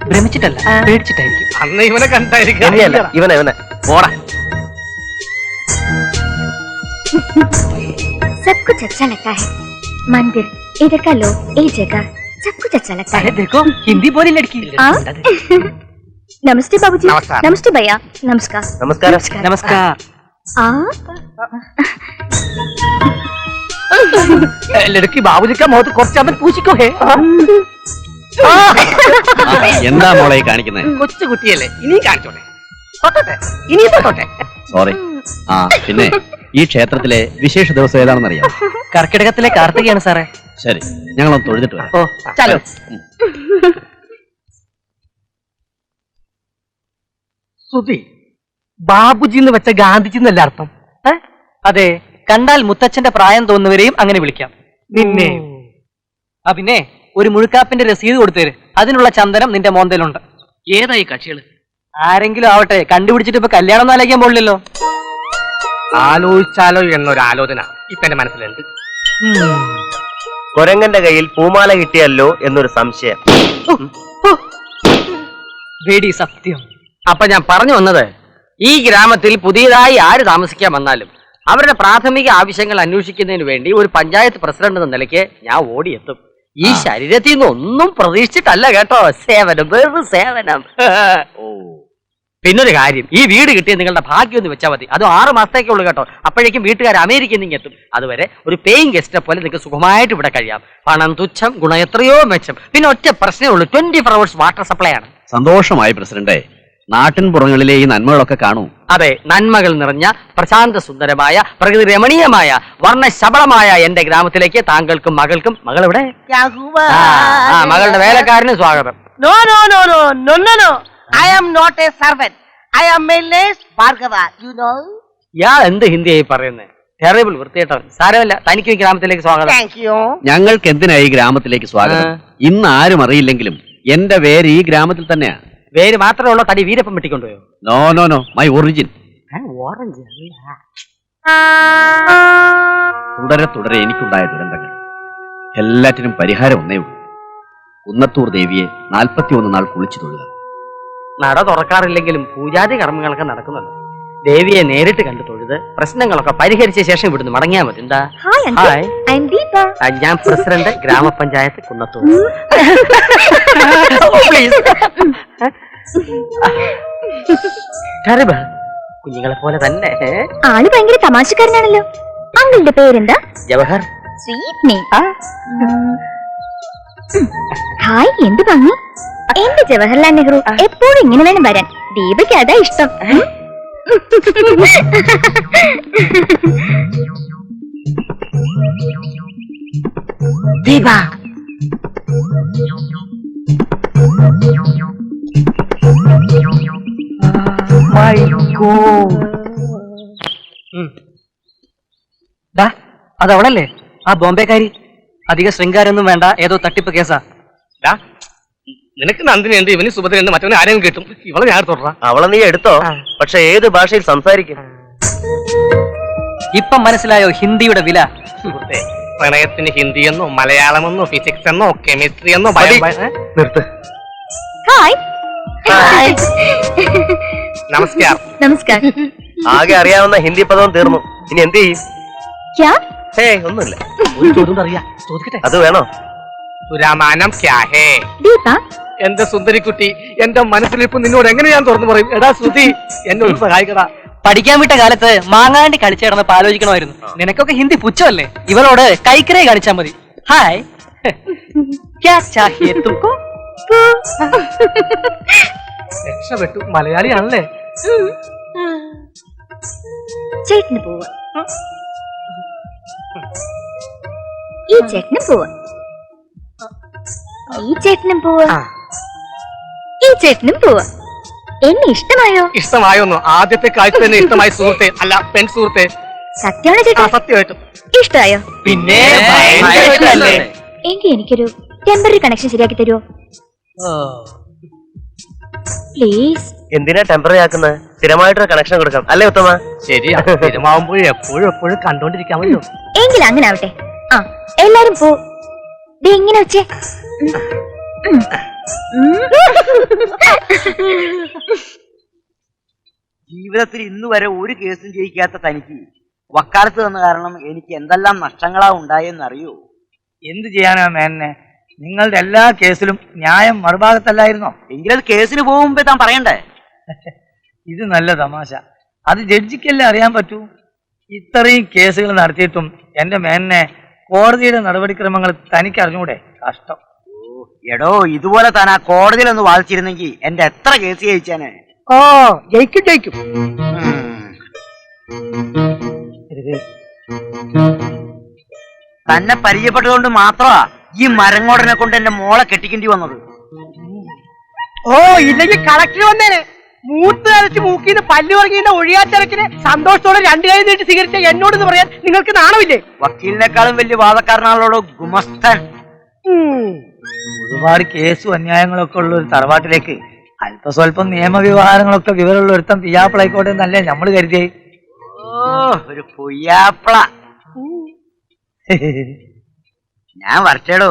ഭ്രമിച്ചിട്ടല്ല, പേടിച്ചിട്ടായിരിക്കും. അന്ന് ഇവനെ കണ്ടായിരിക്കും. ഇവനെ പോടാ. सब कुछ अच्छा लगता है. मंदिर, इधर का लोग, ये जगह, सब कुछ अच्छा लगता है. देखो हिंदी बोली लड़की. नमस्ते बाबूजी. नमस्कार. नमस्ते भैया. नमस्कार. നമസ്കാരം. नमस्कार. लड़की बाबूजी का मुंह तो കുറച്ചവൻ പൂശിക്കോ ഹേ. എന്താ മോളെ കാണിക്കുന്നത്? കൊച്ചു കുട്ടിയല്ലേ, ഇനി കാണിച്ചോട്ടെ. തൊട്ടോട്ടെ, ഇനിയും തൊട്ടോട്ടെ. സോറി. ആ പിന്നെ ഈ ക്ഷേത്രത്തിലെ വിശേഷ ദിവസം ഏതാണെന്ന് അറിയാം? കർക്കിടകത്തിലെ കാർത്തികയാണ് സാറേ. ശരി, ഞങ്ങളൊന്ന് തൊഴുതിട്ട് വരാം. ഓ ചലോ. സുധി, ബാബുജി എന്ന് വെച്ച ഗാന്ധിജി എന്നല്ല അർത്ഥം. അതെ, കണ്ടാൽ മുത്തച്ഛന്റെ പ്രായം തോന്നുന്നവരെയും അങ്ങനെ വിളിക്കാം. നിന്നെ പിന്നെ ഒരു മുഴുക്കാപ്പിന്റെ രസീത് കൊടുത്തേര്, അതിനുള്ള ചന്ദനം നിന്റെ മോന്തയിലുണ്ട്. ഏതായി കക്ഷികള്? ആരെങ്കിലും ആവട്ടെ, കണ്ടുപിടിച്ചിട്ട് ഇപ്പൊ കല്യാണം ഒന്നും ആലോചിക്കാൻ പോലില്ലല്ലോ. ആലോചിച്ചാലോ എന്നൊരു ആലോചന ഇപ്പൊ എന്റെ മനസ്സിലുണ്ട്. കൊരങ്ങന്റെ കയ്യിൽ പൂമാല കിട്ടിയല്ലോ എന്നൊരു സംശയം. വേടി സത്യം. അപ്പൊ ഞാൻ പറഞ്ഞു വന്നത്, ഈ ഗ്രാമത്തിൽ പുതിയതായി ആര് താമസിക്കാൻ വന്നാലും അവരുടെ പ്രാഥമിക ആവശ്യങ്ങൾ അന്വേഷിക്കുന്നതിന് വേണ്ടി ഒരു പഞ്ചായത്ത് പ്രസിഡന്റ് എന്ന നിലയ്ക്ക് ഞാൻ ഓടിയെത്തും. ഈ ശരീരത്തിൽ നിന്ന് ഒന്നും പ്രതീക്ഷിച്ചിട്ടല്ല കേട്ടോ. സേവനം, വെറും സേവനം. പിന്നൊരു കാര്യം, ഈ വീട് കിട്ടിയ നിങ്ങളുടെ ഭാഗ്യം ഒന്ന് വെച്ചാൽ മതി. അത് 6 മാസത്തേക്കേ ഉള്ളൂ കേട്ടോ. അപ്പോഴേക്കും വീട്ടുകാർ അമേരിക്കയിൽ നിന്ന് എത്തും. അതുവരെ ഒരു പേയിങ് ഗസ്റ്റിനെ പോലെ നിങ്ങൾക്ക് സുഖമായിട്ട് ഇവിടെ കഴിയാം. പണം തുച്ഛം, ഗുണം എത്രയോ മെച്ചം. പിന്നെ ഒറ്റ പ്രശ്നമേ ഉള്ളൂ, 24 hours വാട്ടർ സപ്ലൈ ആണ്. സന്തോഷമായി പ്രസിഡന്റെ. നാട്ടിൻ പുറങ്ങളിലെ ഈ നന്മകളൊക്കെ കാണൂ. അതെ, നന്മകൾ നിറഞ്ഞ പ്രശാന്ത സുന്ദരമായ പ്രകൃതി രമണീയമായ വർണ്ണശബളമായ എന്റെ ഗ്രാമത്തിലേക്ക് താങ്കൾക്കും മകൾക്കും, മകൾ ഇവിടെ മകളുടെ വേലക്കാരന് സ്വാഗതം. No, no, no, no, no, no, no. I am not a servant. I am Miles Bhargava, you know. ഇയാൾ എന്ത് ഹിന്ദിയായി പറയുന്നത്? ടെറിബിൾ, വൃത്തികെട്ടവൻ. സാരമില്ല, തനിക്ക് ഈ ഗ്രാമത്തിലേക്ക് സ്വാഗതം. Thank you. ഞങ്ങൾക്ക് എന്തിനായി ഈ ഗ്രാമത്തിലേക്ക് സ്വാഗതം? ഇന്ന് ആരും അറിയില്ലെങ്കിലും എന്റെ പേര് ഈ ഗ്രാമത്തിൽ തന്നെയാ. പേര് മാത്രമേ ഉള്ളൂ, തടി വീരപ്പം വെട്ടിക്കൊണ്ടുപോയോ? No no no, my origin. Orange തുടരെ തുടരെ എനിക്കുണ്ടായ ദുരന്തങ്ങൾ എല്ലാറ്റിനും പരിഹാരം ഒന്നേ ഉള്ളൂ. കുന്നത്തൂർ ദേവിയെ 41 നാൾ കുളിച്ചു തൊഴുക. നട തുറക്കാറില്ലെങ്കിലും പൂജാതി കർമ്മങ്ങളൊക്കെ നടക്കുന്നുണ്ട്. ദേവിയെ നേരിട്ട് കണ്ടു തൊഴുത് പ്രശ്നങ്ങളൊക്കെ പരിഹരിച്ച ശേഷം ഇവിടുന്ന് മടങ്ങിയാൽ മതി. എന്താ? ഹായ്, ഞാൻ പ്രസിഡന്റ്, ഗ്രാമപഞ്ചായത്ത് കുന്നത്തൂർ. കുഞ്ഞുങ്ങളെ പോലെ തന്നെ. ആള് ഭയങ്കര തമാശക്കാരനാണല്ലോ. അങ്കിളുടെ പേരെന്താ? ജവഹർ. Sweet name. ഹായ്, എന്ത് ഭംഗി. എന്റെ ജവഹർലാൽ നെഹ്റു എപ്പോഴും ഇങ്ങനെ വേണം വരാൻ. ദീപയ്ക്ക് അതാ ഇഷ്ടം. Deepa, my God. അതവളല്ലേ, ആ ബോംബെക്കാരി. അധിക ശൃംഗാരൊന്നും വേണ്ട, ഏതോ തട്ടിപ്പ് കേസാ. നിനക്ക് നന്ദിനി ഉണ്ട്, ഇവന് സുഭദ്ര ഉണ്ട്, മറ്റവന് ആരെങ്കിലും കിട്ടും. ഇവളെ ഞാൻ തുടരാം. അവളെ നീ എടുത്തോ, പക്ഷെ ഏത് ഭാഷയിൽ സംസാരിക്കും? ഇപ്പം മനസ്സിലായോ ഹിന്ദിയുടെ വില? സുഹൃത്തെ, പ്രണയത്തിന് ഹിന്ദി എന്നോ മലയാളമെന്നോ ഫിസിക്സ് എന്നോ കെമിസ്ട്രി എന്നോ നിർത്ത്. ഹായ്. നമസ്കാരം. നമസ്കാരം. ആകെ അറിയാവുന്ന ഹിന്ദി പദവും തീർന്നു. ഇനി എന്ത് ചെയ്യും? ഒന്നുമില്ല. അത് വേണോ? സുരാമാനം ക്യാ ഹേ? ദീപ, എന്റെ സുന്ദരിക്കുട്ടി, എന്റെ മനസ്സിലിപ്പ് നിന്നോട് എങ്ങനെ ഞാൻ തുറന്നു പറയും? എടാ ശ്രുതി, എന്നോട് സഹായിക്കടാ. പഠിക്കാൻ വിട്ട കാലത്ത് മാങ്ങാണ്ടി കളിച്ചു കിടന്നപ്പോ ആലോചിക്കണമായിരുന്നു. നിനക്കൊക്കെ ഹിന്ദി പുച്ഛമല്ലേ? ഇവളോട് കൈക്കരേ കാണിച്ചാ മതി. ഹായ്, ക്യാ ചാഹിയേ തുംകോ? രക്ഷപ്പെട്ടു, മലയാളിയാണല്ലേ. ചേട്ടന് പോവാ. ഈ ചേട്ടനും പോവാ. ഈ ചേട്ടനും പോവാ. ഈ ഈ ചേട്ടനും പോവാ. എന്നെ ഇഷ്ടമായോ? ഇഷ്ടമായോന്നു ആദ്യത്തെ കാഴ്ച തന്നെ ഇഷ്ടമായി സുഹൃത്തെ, അല്ല പെൺ സുഹൃത്തെ. സത്യമാണോ ചേട്ടാ? സത്യമായിട്ടും ഇഷ്ടമായോ? പിന്നെ എങ്കിൽ എനിക്കൊരു ടെമ്പററി കണക്ഷൻ ശരിയാക്കി തരുമോ പ്ലീസ്? എന്തിനാ ടെമ്പററി ആക്കുന്നത്? സ്ഥിരമായിട്ടൊരു കണക്ഷൻ കൊടുക്കാം അല്ലേ ഉത്തമ? ശരിയാ, സ്ഥിരമാവുമ്പോഴും എപ്പോഴും കണ്ടോണ്ടിരിക്കാമല്ലോ. എങ്കിൽ അങ്ങനെ ആവട്ടെ. ആ എല്ലാരും പോ. ഇങ്ങനെ വെച്ചേ. ജീവിതത്തിൽ ഇന്ന് വരെ ഒരു കേസും ജയിക്കാത്ത തനിക്ക് വക്കാലത്ത് തന്ന കാരണം എനിക്ക് എന്തെല്ലാം നഷ്ടങ്ങളാ ഉണ്ടായെന്ന് അറിയോ? എന്ത് ചെയ്യാനാ മേനെ, നിങ്ങളുടെ എല്ലാ കേസിലും ന്യായം മറുഭാഗത്തല്ലായിരുന്നോ? എങ്കിലത് കേസിന് പോകുമ്പോ താൻ പറയണ്ടേ? ഇത് നല്ല തമാശ. അത് ജഡ്ജിക്കല്ലേ അറിയാൻ പറ്റൂ. ഇത്രയും കേസുകൾ നടത്തിയിട്ടും എന്റെ മേനെ കോടതിയുടെ നടപടിക്രമങ്ങൾ തനിക്ക് അറിഞ്ഞൂടെ? കഷ്ടം. എടോ, ഇതുപോലെ താൻ ആ കോടതിയിലൊന്ന് വാദിച്ചിരുന്നെങ്കിൽ എന്റെ എത്ര കേസ് ജയിച്ചാന്. ഓ ജയിക്കും. തന്നെ പരിചയപ്പെട്ടതുകൊണ്ട് മാത്രമാ ഈ മരങ്ങോടനെ കൊണ്ട് എന്റെ മോളെ കെട്ടിക്കേണ്ടി വന്നത്. ഓ ഇല്ലെങ്കിൽ കളക്ടർ വന്നേനെ. മൂത്ത് അരച്ച് മൂക്കിന്ന് പല്ലു ഇറങ്ങിയുടെ ഒഴിയാത്തിരക്കിന് സന്തോഷത്തോടെ രണ്ടു കൈ നീട്ടി സ്വീകരിച്ച എന്നോട് പറയാൻ നിങ്ങൾക്ക് നാണമില്ലേ? വക്കീലിനേക്കാളും വലിയ വാദക്കാരനാണല്ലോ ഗുമസ്തൻ. ഒരുപാട് കേസും അന്യായങ്ങളൊക്കെ ഉള്ള ഒരു തറവാട്ടിലേക്ക് അല്പസ്വല്പം നിയമവ്യവഹാരങ്ങളൊക്കെ വിവരമുള്ള ഒരുത്തം പിയാപ്പിളായിക്കോട്ടെ എന്നല്ലേ നമ്മള് കരുതിയേ. ഓ ഒരു പുയ്യാപ്പിള. ഞാൻ വരച്ചേടോ.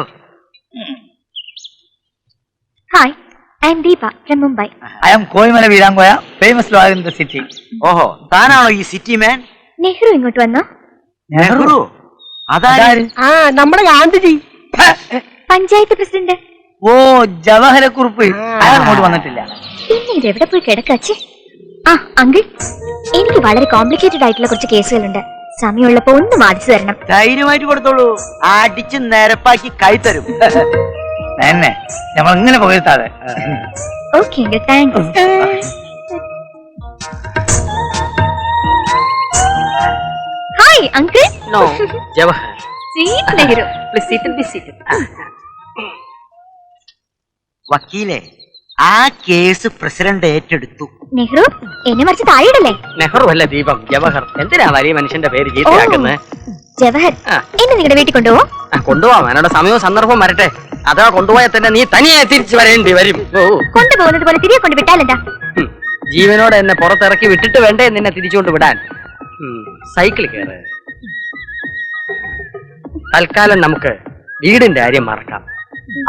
Hi, I am Deepa from Mumbai. I am Koyimala Veerankoya, famous lawyer in the city. ഓഹോ, താനാണോ ഈ സിറ്റി മാൻ? നെഹ്റു ഇങ്ങോട്ട് വന്നോ? നെഹ്റു? അതാര്? ആ നമ്മുടെ ഗാന്ധിജി, പഞ്ചായത്ത് പ്രസിഡന്റ്. ഓ ജവഹരക്കുറുപ്പ്. അയാൾ അങ്ങോട്ട് വന്നിട്ടില്ല. പിന്നെ ഇത് എവിടെ പോയി കിടക്കാച്ചേ? ആ അങ്കിൾ, എനിക്ക് വളരെ കോംപ്ലിക്കേറ്റഡ് ആയിട്ടുള്ള കുറച്ച് കേസുകളുണ്ട്. സമയമുള്ളപ്പോ ഒന്ന് വാദിച്ചു തരണം. ധൈര്യമായിട്ട് കൊടുത്തോളൂ, അടിച്ച് നിരപ്പാക്കി കൈ തരും. എന്നെ നമ്മൾ ഇങ്ങനെ പോയിരുത്താതെ. Okay uncle, thanks. Hi uncle. No, Jawahar. Sweet Nehru. Please sit be sit. വക്കീലെ, ആ കേസ് പ്രസിഡന്റ് ഏറ്റെടുത്തു. നെഹ്റു എന്നെ മറിച്ച് താഴെയിടല്ലേ? നെഹ്റു അല്ല ദീപം, ജവഹർ. എന്തിനാ വലിയ മനുഷ്യന്റെ പേര് ചീത്തയാക്കുന്നത്? ജവഹർ, എന്നെ നിങ്ങളുടെ വീട്ടിൽ കൊണ്ടുപോവോ? കൊണ്ടുപോവാം, എന്നോട് സമയവും സന്ദർഭവും വരട്ടെ. അതാ കൊണ്ടുപോയാൽ തന്നെ നീ തനിയെ തിരിച്ചു വരേണ്ടി വരും. കൊണ്ടുപോകുന്നത് പോലെ തിരികെ കൊണ്ട് വിട്ടാലെന്താ? ജീവനോടെ എന്നെ പുറത്തിറക്കി വിട്ടിട്ട് വേണ്ടേ നിന്നെ തിരിച്ചുകൊണ്ട് വിടാൻ? സൈക്കിൾ കയറ്. തൽക്കാലം നമുക്ക് വീടിന്റെ കാര്യം മറക്കാം.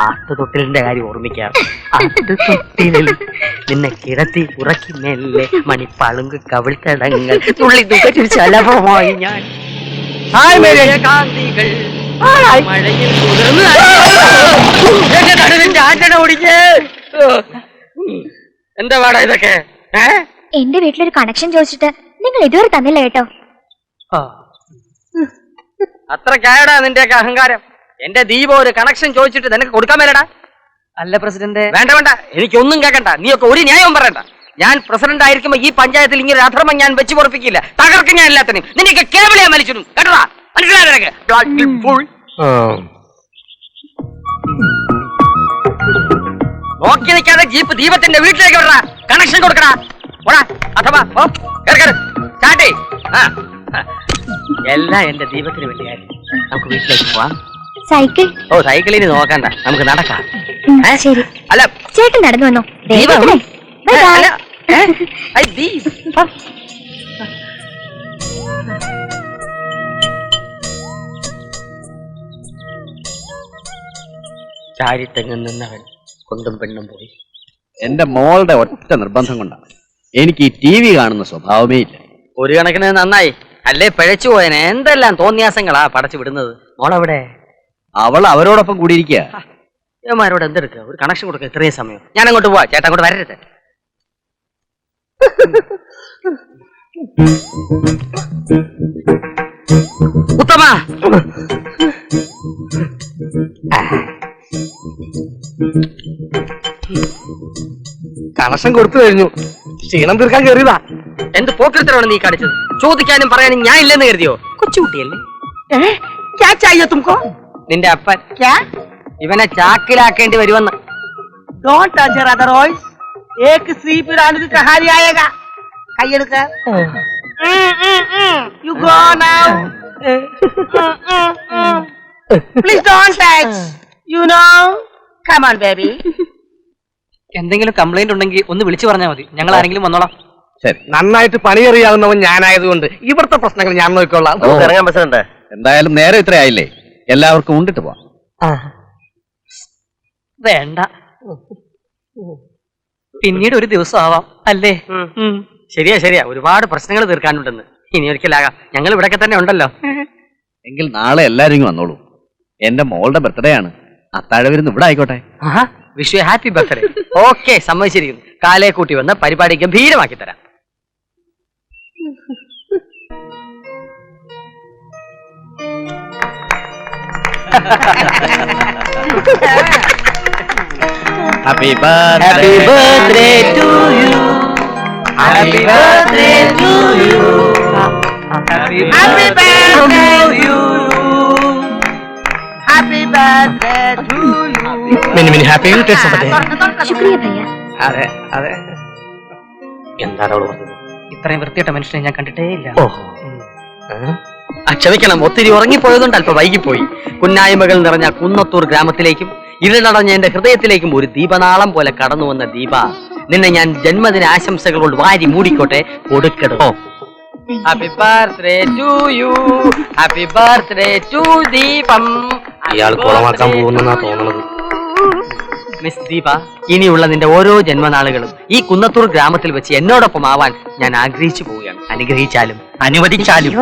ആട്ടുതൊട്ടിലിന്റെ കാര്യം ഓർമ്മിക്കാം. ആട്ടുതൊട്ടിലിൽ നിന്നെ കിടത്തി ഉറക്കി മെല്ലെ മണിപ്പളുങ്ക് കവിൾത്തടങ്ങൾ തുള്ളി തുകച്ചു ശലഭമായി ഞാൻ. കാന്തികൾ മഴയിൽ കുതിർന്ന് ആറ്റണ ഓടിക്കേ. എന്താ പാടാ ഇതൊക്കെ? എന്റെ വീട്ടിലൊരു കണക്ഷൻ ചോദിച്ചിട്ട് നിങ്ങൾ ഇതുവരെ തന്നില്ല കേട്ടോ. അത്രക്കായടാ നിന്റെയൊക്കെ അഹങ്കാരം. എന്റെ ദീപ ഒരു കണക്ഷൻ ചോദിച്ചിട്ട് നിനക്ക് കൊടുക്കാൻ മേലടാ. അല്ല പ്രസിഡന്റ്. വേണ്ട വേണ്ട, എനിക്കൊന്നും കേൾക്കണ്ട. നീയൊക്കെ ഒരു ന്യായവും പറയണ്ട. ഞാൻ പ്രസിഡന്റ് ആയിരിക്കുമ്പോ ഈ പഞ്ചായത്തിൽ ഇങ്ങനെ അധർമ്മം ഞാൻ വെച്ച് പൊറപ്പിക്കില്ല. തകർക്കും ഞാൻ എല്ലാത്തിനും. നിന്റെയൊക്കെ കേബിളെ വലിച്ചിടും കേട്ടോടാ. മനസ്സിലായോ നിനക്ക്? നോക്കി നിൽക്കാതെ ജീപ്പ് ദീപത്തിന്റെ വീട്ടിലേക്ക് വിടടാ. കണക്ഷൻ കൊടുക്കടാ. ഓടാ അഥവാ സ്റ്റാർട്ട്. എല്ലാം എന്റെ ദീപത്തിന് വേണ്ടിയായിരുന്നു. നമുക്ക് വീട്ടിലേക്ക് പോവാം. സൈക്കിൾ? ഓ സൈക്കിളിന് നോക്കണ്ട, നമുക്ക് നടക്കാം. ശരി. അല്ല ചേട്ടൻ നടന്നു വന്നോ? ചാരിത്തെങ്ങും നിന്നവൻ കൊണ്ടും പെണ്ണും പോയി. എന്റെ മോളുടെ ഒറ്റ നിർബന്ധം കൊണ്ടാണ്. എനിക്ക് ഈ ടി വി കാണുന്ന സ്വഭാവമേ ഇല്ല. ഒരു കണക്കിന് നന്നായി, അല്ലേ പിഴച്ചു പോയനെ. എന്തെല്ലാം തോന്നിയാസങ്ങളാ പടച്ചു വിടുന്നത്. മോളെവിടെ? അവൾ അവരോടൊപ്പം കൂടിയിരിക്കുക. ഇവന്മാരോട് എന്തെടുക്കുക? ഒരു കണക്ഷൻ കൊടുക്കുക. ഇത്രയും സമയം ഞാൻ അങ്ങോട്ട് പോവാ. ചേട്ടാ അങ്ങോട്ട് വരരുത്. ഉത്തമ, കണക്ഷൻ കൊടുത്തു കഴിഞ്ഞു. ക്ഷീണം തീർക്കാൻ കയറിയതാ. എന്ത് പോക്കൃത്തരമാണ് നീ കാണിച്ചത്? ചോദിക്കാനും പറയാനും ഞാൻ ഇല്ലെന്ന് കരുതിയോ? കൊച്ചുകുട്ടിയല്ലേ? നിന്റെ അപ്പൻ ഇവനെ ചാക്കിലാക്കേണ്ടി വരുമെന്ന്. एक श्री पिराने की कहानी आएगा കയ്യെടുക്ക you go now please don't touch you know come on baby എന്തെങ്കിലും കംപ്ലൈന്റ് ഉണ്ടെങ്കിൽ ഒന്ന് വിളിച്ചു പറഞ്ഞാൽ മതി, ഞങ്ങൾ ആരെങ്കിലും വന്നോളാം. ശരി, നന്നായിട്ട് പണിയറിയാവുന്നവൻ ഞാനായതുകൊണ്ട് ഇവിടുത്തെ പ്രശ്നങ്ങൾ ഞാൻ നോക്കിക്കൊള്ളാം. ഇറങ്ങാൻ പറ്റുന്നുണ്ട്. എന്തായാലും നേരെ ഇത്ര ആയില്ലേ, എല്ലാവർക്കും ഉണ്ടിട്ട് പോവാം. വേണ്ട, പിന്നീട് ഒരു ദിവസം ആവാം അല്ലേ? ശരിയാ ശരിയാ, ഒരുപാട് പ്രശ്നങ്ങൾ തീർക്കാനുണ്ടെന്ന്. ഇനി ഒരിക്കലാകാം, ഞങ്ങൾ ഇവിടെയൊക്കെ തന്നെ ഉണ്ടല്ലോ. എങ്കിൽ നാളെ എല്ലാരും വന്നോളൂ. എന്റെ മോളുടെ ബർത്ത്ഡേ ആണ്, അത്താഴ വരുന്ന ഇവിടെ ആയിക്കോട്ടെ. Wish you happy birthday. Okay, സമ്മതിച്ചിരിക്കുന്നു. കാലേ കൂട്ടി വന്ന് പരിപാടി ഗംഭീരമാക്കി തരാം. Happy birthday to you. Happy birthday to you. happy birthday to you happy birthday to you many happy returns of the day. ശുക്രിയ ഭയ്യ. അതെ അതെ, എന്താണ് അവള് പറഞ്ഞത്? ഇത്രയും വൃത്തിയിട്ട മനുഷ്യനെ ഞാൻ കണ്ടിട്ടേ ഇല്ല. ക്ഷമിക്കണം, ഒത്തിരി ഉറങ്ങിപ്പോയതുകൊണ്ട് അല്പം വൈകിപ്പോയി. കുന്നായ്മകൾ നിറഞ്ഞ കുന്നത്തൂർ ഗ്രാമത്തിലേക്കും ഇരുളടഞ്ഞ എന്റെ ഹൃദയത്തിലേക്കും ഒരു ദീപനാളം പോലെ കടന്നു വന്ന ദീപ, നിന്നെ ഞാൻ ജന്മദിന ആശംസകൾ കൊണ്ട് വാരി മൂടിക്കോട്ടെ, കൊടുക്കടോ. Happy birthday to you, happy birthday to ദീപം. ഇയാൾ കുളമാക്കാൻ പോകുന്നെന്നാ തോന്നുന്നത്. മിസ് ദീപ, ഇനിയുള്ള നിന്റെ ഓരോ ജന്മനാളുകളും ഈ കുന്നത്തൂർ ഗ്രാമത്തിൽ വെച്ച് എന്നോടൊപ്പം ആവാൻ ഞാൻ ആഗ്രഹിച്ചു പോവുകയാണ്. അനുഗ്രഹിച്ചാലും അനുവദിച്ചാലും.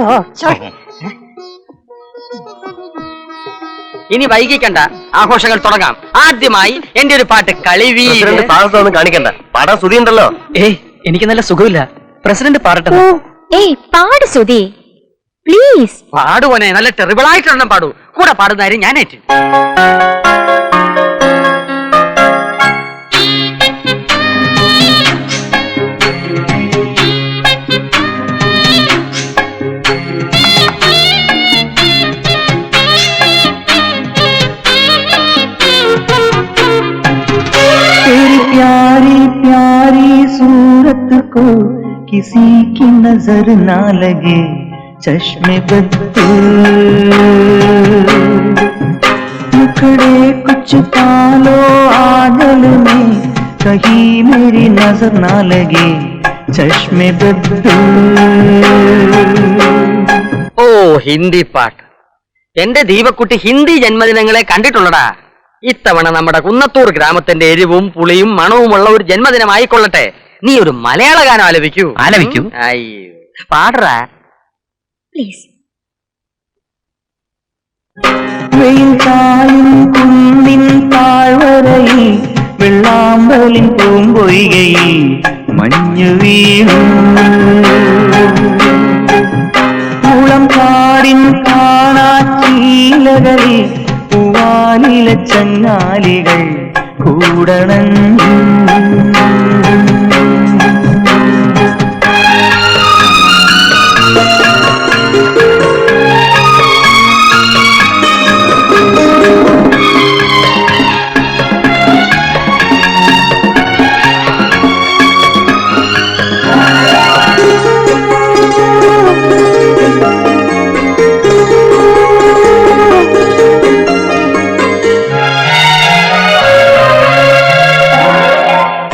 ഇനി വൈകിക്കണ്ട, ആഘോഷങ്ങൾ തുടങ്ങാം. ആദ്യമായി എന്റെ ഒരു പാട്ട് കളിവീ. സാഹസമൊന്നും കാണിക്കണ്ട, പാടാൻ ശ്രുതി ഉണ്ടല്ലോ. എനിക്ക് നല്ല സുഖമില്ല, പ്രസിഡന്റ് പാടട്ടെ. പാട് സുധി പ്ലീസ്. പാടുവനെ, നല്ല ടെറിബിൾ ആയിട്ടൊരെണ്ണം പാടൂ. കൂടെ പാടുന്നതാരും ഞാനേറ്റ്. प्यारी प्यारी सूरत को किसी की नजर ना लगे, चश्मे बद मुखड़े कुछ पालो आंगन में, कहीं मेरी नजर ना लगे, चश्मे बद. ഓ, ഹിന്ദി പാട്ട്. എന്റെ ദീപക്കുട്ടി ഹിന്ദി ജന്മദിനങ്ങളെ കണ്ടിട്ടുള്ളടാ. ഇത്തവണ നമ്മുടെ കുന്നത്തൂർ ഗ്രാമത്തിന്റെ എരിവും പുളിയും മണവുമുള്ള ഒരു ജന്മദിനമായിക്കൊള്ളട്ടെ. നീ ഒരു മലയാള ഗാനം ആലപിക്കൂ. ആലപിക്കൂ. അയ്യോ, പാടറാ പ്ലീസ്. വെയിൽ ചായും കുന്നിൻ താഴ്വരയിൽ, വെള്ളാമ്പലിൻ പൂമ്പൊയ്കയിൽ മഞ്ഞു വീണു, കുളം കാടിൻ കാണാച്ചീലകളിൽ പൂവാലില ചങ്ങാലികൾ കൂടണഞ്ഞു.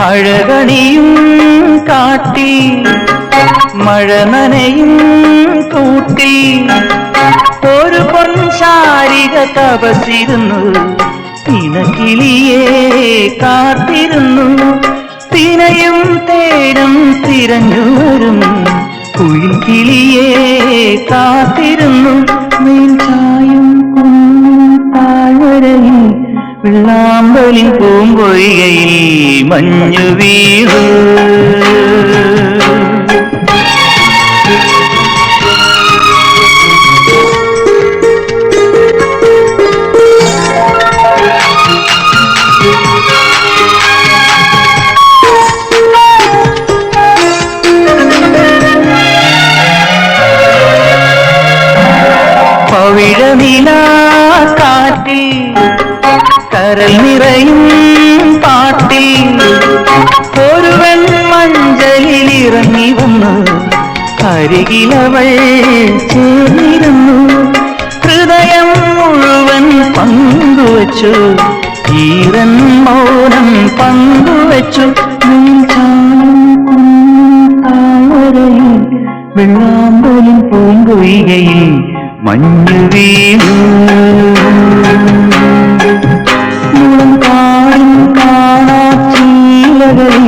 അഴകണിയും കാട്ടി മഴ നനയും കൂട്ടി, ഒരു പൊൻശാരിക തപസിരുന്നു, ഇണക്കിളിയെ കാത്തിരുന്നു. തിനയും തേനും തിരഞ്ഞു വരും കുയിൽ കിളിയെ കാത്തിരുന്നു. മേൽചായും കുന്നും താഴ്വരയിൽ, വെള്ളാമ്പലിൻ പൂമ്പൊയ്കയിൽ മഞ്ഞു വീണു. പവിഴനില കാറ്റിൽ കരൽ നിറയും പാട്ടിൽ ഒരു വന്നു അരികിലവൾ ചേർന്നിരുന്നു ഹൃദയം മുഴുവൻ പങ്കുവച്ചു ഈറൻ മൗനം പങ്കുവച്ചു താമരയിൽ വെള്ളാമ്പലിൻ പൂങ്കൊയ്കയിൽ മഞ്ഞു വീണു കാണാച്ചീലകളിൽ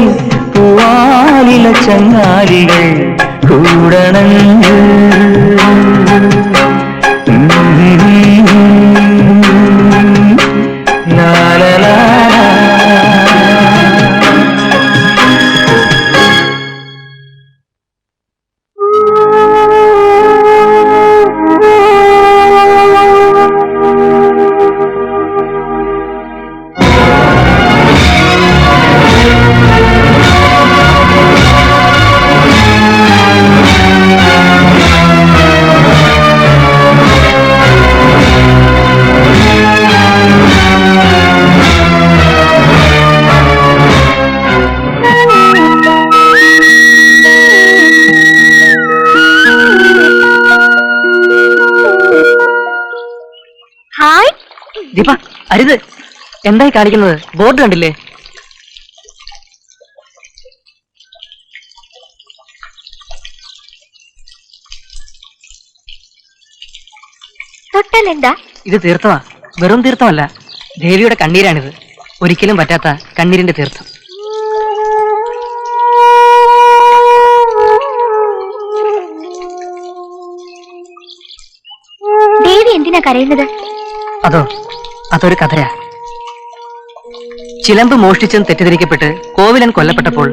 പൂവാലില ചങ്ങാലികൾ കൂടണഞ്ഞു ലാലലാ ദീപ അരുത്, എന്തായി കാണിക്കുന്നത്? ബോർഡ് കണ്ടില്ലേ? തൊട്ടലെന്താ? ഇത് തീർത്ഥമാ, വെറും തീർത്ഥമല്ല, ദേവിയുടെ കണ്ണീരാണിത്. ഒരിക്കലും പറ്റാത്ത കണ്ണീരിന്റെ തീർത്ഥം. ദേവി എന്തിനാ കരയുന്നത്? അതൊരു കഥയാ. ചിലമ്പ് മോഷ്ടിച്ചെന്ന് തെറ്റിദ്ധരിക്കപ്പെട്ട് കോവിലൻ കൊല്ലപ്പെട്ടപ്പോൾ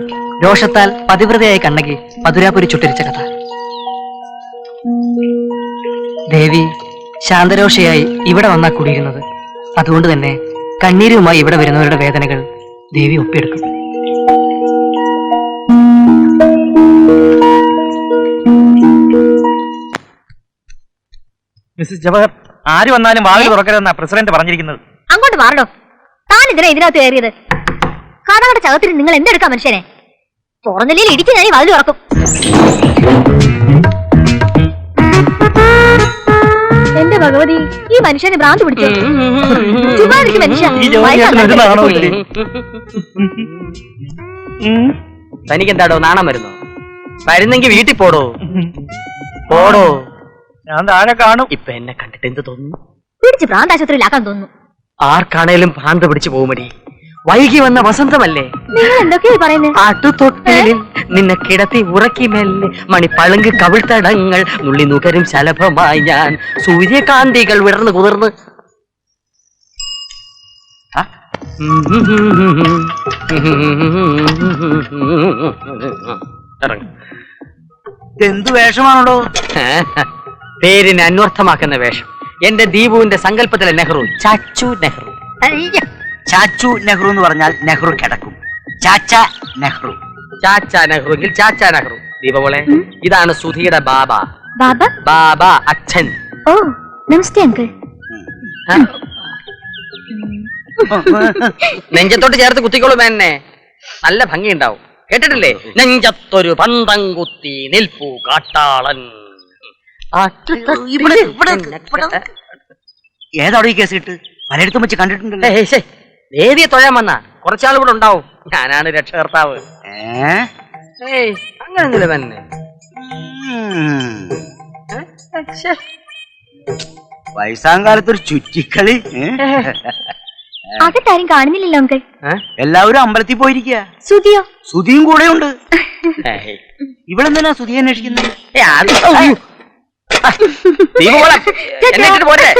രോഷത്താൽ പതിവ്രതയായ കണ്ണകി മധുരാപുരി ചുട്ടരിച്ച കഥ. ദേവി ശാന്തരോഷയായി ഇവിടെ വന്നാ കൂടിയിരുന്നത്. അതുകൊണ്ട് തന്നെ കണ്ണീരുമായി ഇവിടെ വരുന്നവരുടെ വേദനകൾ ദേവി ഒപ്പിയെടുക്കും. മിസ്സസ് ജവഹർ, ആര് വന്നാലും വാതിൽ തുറക്കരുതെന്നാ പ്രസിഡന്റ് പറഞ്ഞിരിക്കുന്നത്. അങ്ങോട്ട് മാറണോ? താൻ ഇതിനാ ഇതിനകത്ത് കയറിയത്? കഥകളുടെ ചകത്തിൽ നിങ്ങൾ എന്തെടുക്കാം മനുഷ്യനെ? തുറന്നില്ലെങ്കിൽ ഇടിച്ച് ഞാൻ വാതിൽ തുറക്കും. എന്റെ ഭഗവതി, ഈ മനുഷ്യനെ ഭ്രാന്ത് പിടിച്ചു. മനുഷ്യ തനിക്ക് എന്താടോ നാണം വരുന്നോ? വരുന്നെങ്കിൽ വീട്ടിൽ പോടോ. പോടോ. ഞാൻ താഴെ കാണും. ഇപ്പൊ എന്നെ കണ്ടിട്ട് എന്ത് തോന്നുന്നു? പിടിച്ച് ഭ്രാന്താശുപത്രിയിലാക്കാൻ തോന്നുന്നു. ആർക്കാണേലും ഭ്രാന്ത് പിടിച്ചു പോകുമടി. വൈകി വന്ന വസന്തമല്ലേ? നിങ്ങൾ എന്തൊക്കെയാ പറയുന്നത്? ആട്ടുതൊട്ടിലിൽ നിന്നെ കിടത്തി ഉറക്കി മെല്ലെ മണിപ്പളുങ്ക് കവിൾത്തടങ്ങൾ നുള്ളി നുകരും ശലഭമായി ഞാൻ സൂര്യകാന്തികൾ വിടർന്ന് കുതിർന്ന്. എന്ത് വേഷമാണോ? പേരിനെ അന്വർത്ഥമാക്കുന്ന വേഷം. എന്റെ ദീപുവിന്റെ സങ്കല്പത്തിലെ നെഹ്റു, ചാച്ചു നെഹ്റു. ചാച്ചു നെഹ്റു എന്ന് പറഞ്ഞാൽ നെഹ്റു കിടക്കും. ചാച്ച നെഹ്റു. ചാച്ച നെഹ്റുവിൽ ചാച്ച നെഹ്റു. ദീപമോളെ, ഇതാണ് സുധിയുടെ ബാബ. ബാബ അച്ഛൻ. ഓ, നമസ്തേ അങ്കിൾ. നെഞ്ചത്തോട്ട് ചേർത്ത് കുത്തിക്കോളും എന്നെ. നല്ല ഭംഗിയുണ്ടാവും. കേട്ടിട്ടില്ലേ? നെഞ്ചത്തൊരു പന്തം കുത്തി നിൽപ്പു കാട്ടാളൻ. ഏതാടോ ഈ കേസ് ഇട്ട്? പലയിടത്തും വെച്ച് കണ്ടിട്ടുണ്ടല്ലേ. ദേവിയെ തൊഴാൻ വന്ന കുറച്ചാൾ കൂടെ ഉണ്ടാവും. ഞാനാണ് രക്ഷകർത്താവ്. അങ്ങനെ തന്നെ. വയസ്സാങ്കാലത്തൊരു ചുറ്റിക്കളി. അകത്താരും കാണുന്നില്ലല്ലോ അങ്കിൾ. എല്ലാവരും അമ്പലത്തിൽ പോയിരിക്കുക. സുധിയോ? സുധിയും കൂടെ ഉണ്ട്. ഇവളെന്തിനാ സുധിയെ അന്വേഷിക്കുന്നത്? പോരെ.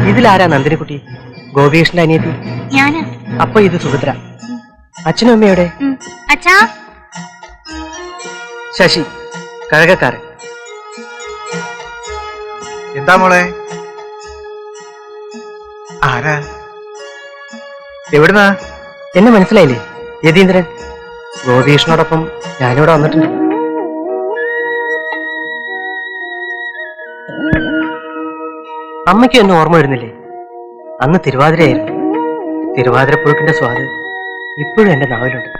ഇതിലാരാ നന്ദിനിക്കുട്ടി? ഗോപികൃഷ്ണന്റെ അനിയത്തി. ഞാനാ. അപ്പൊ ഇത് സുഭദ്ര. അച്ഛനും അമ്മയോടെ? അച്ഛാ. ശശി, കഴകക്കാരൻ. എന്താ മോളെ? ആരാ? എവിടുന്നാ? എന്നെ മനസ്സിലായില്ലേ? യതീന്ദ്രൻ. ഗോപീഷിനോടൊപ്പം ഞാനിവിടെ വന്നിട്ടുണ്ട്. അമ്മയ്ക്ക് എന്നെ ഓർമ്മ വരുന്നില്ലേ? അന്ന് തിരുവാതിരയായിരുന്നു. തിരുവാതിരപ്പുഴുക്കിന്റെ സ്വാദ് ഇപ്പോഴും എന്റെ നാവിലുണ്ട്.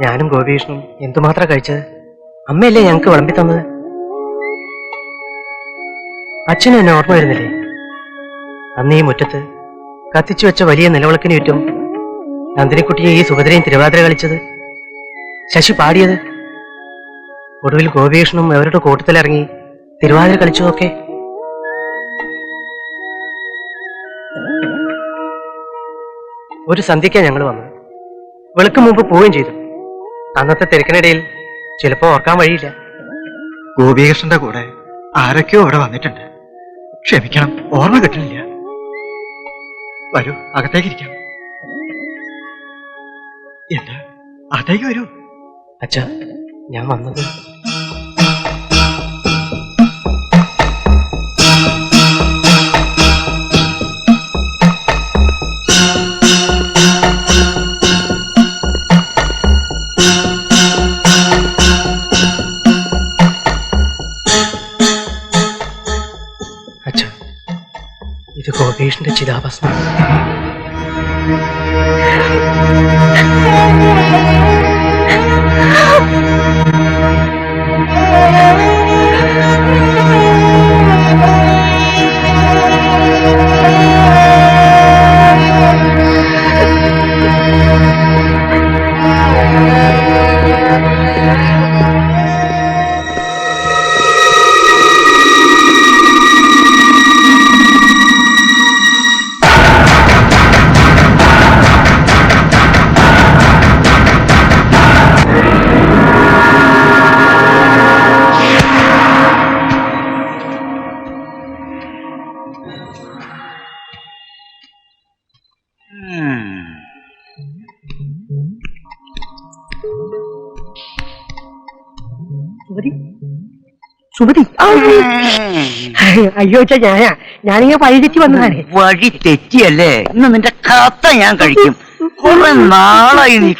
ഞാനും ഗോപീഷനും എന്തുമാത്രം കഴിച്ചത് അമ്മയല്ലേ ഞങ്ങൾക്ക് വിളമ്പി തന്നത്. അച്ഛനും എന്നെ ഓർമ്മ വരുന്നില്ലേ? അന്ന് ഈ മുറ്റത്ത് കത്തിച്ചു വെച്ച വലിയ നിലവിളക്കിന് ചുറ്റും നന്ദിനിക്കുട്ടിയെ ഈ സുഭദ്രയും തിരുവാതിര കളിച്ചത്, ശശി പാടിയത്, ഒടുവിൽ ഗോപീഷനും അവരുടെ കൂട്ടത്തിലിറങ്ങി തിരുവാതിര കളിച്ചതൊക്കെ. ഒരു സന്ധ്യയ്ക്കാണ് ഞങ്ങൾ വന്നത്. വെളുക്ക് മുമ്പ് പോവുകയും ചെയ്തു. അന്നത്തെ തിരക്കിനിടയിൽ ചിലപ്പോ ഓർക്കാൻ വഴിയില്ല. ഗോപികൃഷ്ണന്റെ കൂടെ ആരൊക്കെയോ അവിടെ വന്നിട്ടുണ്ട്. ക്ഷമിക്കണം, ഓർമ്മ കിട്ടുന്നില്ല. വരൂ, അകത്തേക്കിരിക്കാം. എന്താ, അകത്തേക്ക് വരൂ. അച്ഛാ, ഞാൻ വന്നത് ഇത് ഗോപീഷിന്റെ ചിതാഭസ്മം. സുമതി, അയ്യോ അച്ഛാ, ഞാനിങ്ങനെ വഴി തെറ്റി വന്നതാണ്. വഴി തെറ്റിയല്ലേ? ഇന്ന് നിന്റെ കത്ത ഞാൻ കഴിക്കും. കുറെ നാളായി നീ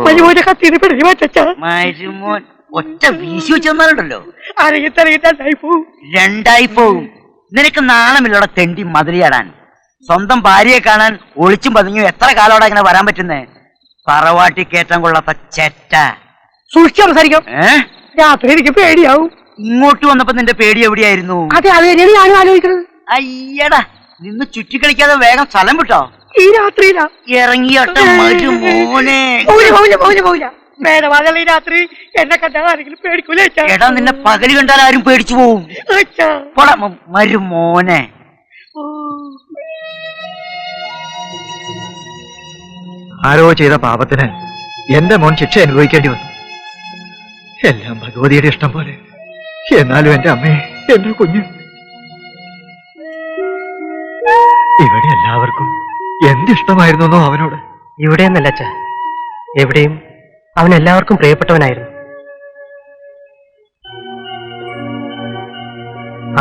മരുമോനെ കത്തിന്ന് പിടിച്ചു മാറ്റാ. മരുമോൻ ഒറ്റ വീശി വെച്ചെന്നാലുണ്ടല്ലോ പോവും. രണ്ടായി പോവും. നിനക്ക് നാണമില്ലടെ തെണ്ടി മതിലിയാടാൻ. സ്വന്തം ഭാര്യയെ കാണാൻ ഒളിച്ചും പതിഞ്ഞു എത്ര കാലോടെ ഇങ്ങനെ വരാൻ പറ്റുന്നേ? തറവാട്ടി കയറ്റം കൊള്ളാത്ത ചെറ്റ. സൂക്ഷിച്ച് സംസാരിക്കാം. രാത്രി എനിക്ക് പേടിയാവും. ഇങ്ങോട്ട് വന്നപ്പോ നിന്റെ പേടി എവിടെയായിരുന്നു? അതെ, അത് തന്നെയാണ് ഞാനും ആലോചിക്കുന്നത്. അയ്യടാ, നിന്ന് ചുറ്റിക്കളിക്കാതെ വേഗം സ്ഥലം വിട്ടോ. ഈ രാത്രിയിലാ ഇറങ്ങിയോട്ട മരുമോനെ. മേടവാദം ഈ രാത്രി എന്നെ കണ്ടാൽ ആരെങ്കിലും പേടിക്കൂല. എടാ, നിന്നെ പകല് കണ്ടാൽ ആരും പേടിച്ചു പോവും. മരുമോനെ. ആരോ ചെയ്ത പാപത്തിന് എന്റെ മോൻ ശിക്ഷ അനുഭവിക്കേണ്ടി വന്നു. എല്ലാം ഭഗവതിയുടെ ഇഷ്ടം പോലെ. എന്നാലും എന്റെ അമ്മയെ, എന്റെ കുഞ്ഞ്, ഇവിടെ എല്ലാവർക്കും എന്തിഷ്ടമായിരുന്നോ അവനോട്. ഇവിടെയെന്നല്ല അച്ഛാ, എവിടെയും അവൻ എല്ലാവർക്കും പ്രിയപ്പെട്ടവനായിരുന്നു.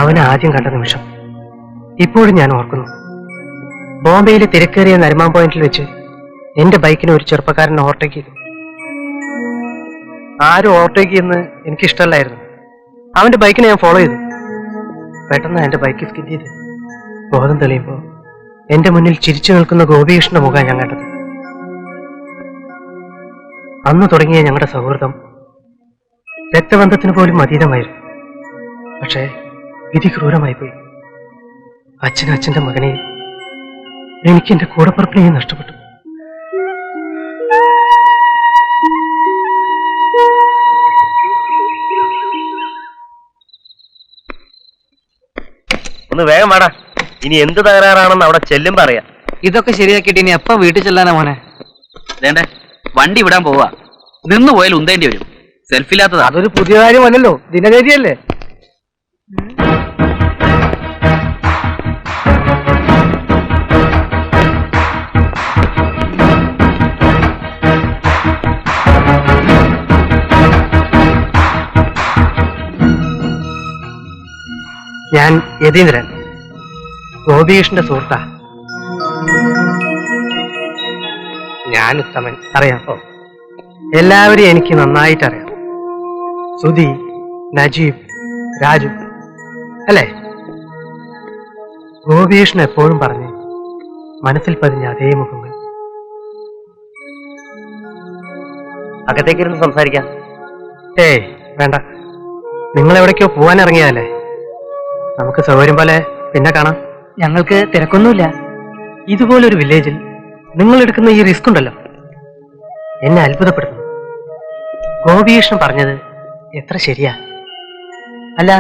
അവനെ ആദ്യം കണ്ട നിമിഷം ഇപ്പോഴും ഞാൻ ഓർക്കുന്നു. ബോംബെയിലെ തിരക്കേറിയ നരിമാൻ പോയിന്റിൽ വെച്ച് എന്റെ ബൈക്കിന് ഒരു ചെറുപ്പക്കാരൻ ഓവർടേക്ക് ചെയ്തു. ആരും ഓവർടേക്ക് ചെയ്യുന്ന എനിക്കിഷ്ടമല്ലായിരുന്നു. അവന്റെ ബൈക്കിനെ ഞാൻ ഫോളോ ചെയ്തു. പെട്ടെന്ന് എന്റെ ബൈക്ക് സ്കിഡ് ചെയ്ത് ബോധം തെളിയുമ്പോൾ എന്റെ മുന്നിൽ ചിരിച്ചു നിൽക്കുന്ന ഗോപികൃഷ്ണന്റെ മുഖം ഞാൻ കണ്ടത്. അന്ന് തുടങ്ങിയ ഞങ്ങളുടെ സൗഹൃദം രക്തബന്ധത്തിന് പോലും അതീതമായിരുന്നു. പക്ഷേ വിധി ക്രൂരമായി പോയി. അച്ഛന്റെ മകനെ, എനിക്ക് എന്റെ കൂടപ്പുറപ്പിനെയും നഷ്ടപ്പെട്ടു. ഒന്ന് വേഗം വേടാ, ഇനി എന്ത് തകരാറാണെന്ന് അവിടെ ചെല്ലും പറയാം. ഇതൊക്കെ ശരിയാക്കിയിട്ട് ഇനി എപ്പം വീട്ടിൽ ചെല്ലാനാ മോനെ? വേണ്ടേ, വണ്ടി വിടാൻ പോവാ. നിന്ന് പോയാൽ ഉന്തേണ്ടി വരും. സെൽഫില്ലാത്തതാ. അതൊരു പുതിയ കാര്യമല്ലല്ലോ, ദിനചര്യല്ലേ. ഞാൻ യതീന്ദ്രൻ, ഗോപികൃഷ്ണന്റെ സുഹൃത്താ. ഞാൻ ഉത്തമൻ. അറിയാം. എല്ലാവരെയും എനിക്ക് നന്നായിട്ട് അറിയാം. സുധി, നജീബ്, രാജു അല്ലേ? ഗോപീഷ്ണൻ എപ്പോഴും പറഞ്ഞ് മനസ്സിൽ പതിഞ്ഞ അതേ മുഖങ്ങൾ. അകത്തേക്കിരുന്ന് സംസാരിക്കാം. ഏയ് വേണ്ട, നിങ്ങൾ എവിടേക്കോ പോവാൻ ഇറങ്ങിയതല്ലേ. നമുക്ക് സൗകര്യം പോലെ പിന്നെ കാണാം. ഞങ്ങൾക്ക് തിരക്കൊന്നുമില്ല. ഇതുപോലൊരു വില്ലേജിൽ നിങ്ങൾ എടുക്കുന്ന ഈ റിസ്ക് ഉണ്ടല്ലോ, എന്നെ അത്ഭുതപ്പെടുത്തുന്നു. ഗോപീഷ്ണൻ പറഞ്ഞത് എത്ര ശരിയാ. അല്ല,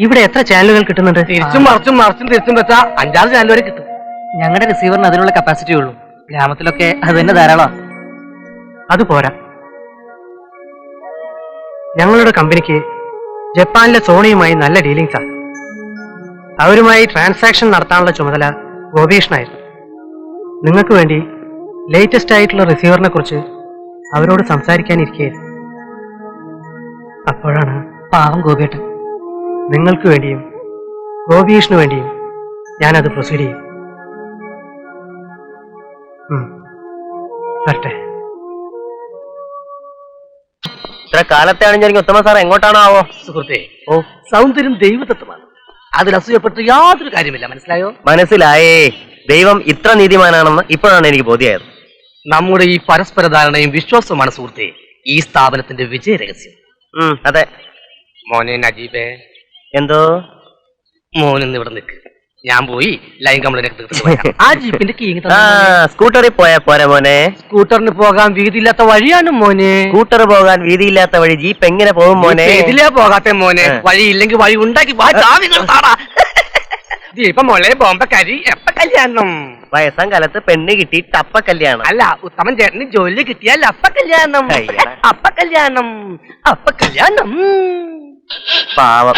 ഇവിടെ എത്ര ചാനലുകൾ കിട്ടുന്നുണ്ട്? തിരിച്ചും മറിച്ചും തിരിച്ചും വെച്ചാ 5-6 ചാനൽ വരെ കിട്ടും. ഞങ്ങളുടെ റിസീവറിന് അതിനുള്ള കപ്പാസിറ്റി ഉള്ളൂ. ഗ്രാമത്തിലൊക്കെ അത് തന്നെ ധാരാളം. അത് പോരാ. ഞങ്ങളുടെ കമ്പനിക്ക് ജപ്പാനിലെ സോണിയുമായി നല്ല ഡീലിങ്സാ. അവരുമായി ട്രാൻസാക്ഷൻ നടത്താനുള്ള ചുമതല ഗോപീഷ്ണായിരുന്നു. നിങ്ങൾക്ക് വേണ്ടി ലേറ്റസ്റ്റ് ആയിട്ടുള്ള റിസീവറിനെ കുറിച്ച് അവരോട് സംസാരിക്കാനിരിക്കുകയായിരുന്നു. അപ്പോഴാണ് പാവം ഗോപിയേട്ടൻ. നിങ്ങൾക്ക് വേണ്ടിയും ഗോപീഷിന് വേണ്ടിയും ഞാനത് പ്രൊസീഡ് ചെയ്യും. വരട്ടെ. ഇത്ര കാലത്തെ അണിഞ്ഞിറങ്ങി ഉത്തമ സാർ എങ്ങോട്ടാണോ ആവോ? സുഹൃത്തെ, സൗന്ദര്യം ദൈവതത്വമാണ്. അതിൽ അസൂയപ്പെട്ട് യാതൊരു കാര്യമില്ല. മനസ്സിലായോ? മനസ്സിലായേ. ദൈവം ഇത്ര നീതിമാനാണെന്ന് ഇപ്പോഴാണ് എനിക്ക് ബോധ്യമായത്. നമ്മുടെ ഈ പരസ്പര ധാരണയും വിശ്വാസവുമാണ് സുഹൃത്തെ ഈ സ്ഥാപനത്തിന്റെ വിജയ രഹസ്യം. അതെ. മോനെ നജീബേ, എന്തോ? മോനിന്ന് ഇവിടെ നിൽക്ക്. ഞാൻ പോയി ലൈൻ കംപ്ലൈന്റ് ആ ജീപ്പിന്റെ സ്കൂട്ടറിൽ പോയാ പോരെ മോനെ? സ്കൂട്ടറിന് പോകാൻ വീതിയില്ലാത്ത വഴിയാണ് മോനെ. സ്കൂട്ടർ പോകാൻ വീതിയില്ലാത്ത വഴി ജീപ്പ് എങ്ങനെ പോകും മോനെ? ഇതിലേ പോകാത്ത മോനെ. വഴി ഇല്ലെങ്കിൽ വഴി ഉണ്ടാക്കി ജീപ്പ മോളെ ബോംബക്കാരി. എപ്പ കല്യാണം? വയസ്സാം കാലത്ത് പെണ്ണ് കിട്ടി അപ്പ കല്യാണം. അല്ല, ഉത്തമൻ ചേട്ടന് ജോലി കിട്ടിയാൽ അപ്പ കല്യാണം. അപ്പ കല്യാണം, അപ്പ കല്യാണം. പാവം.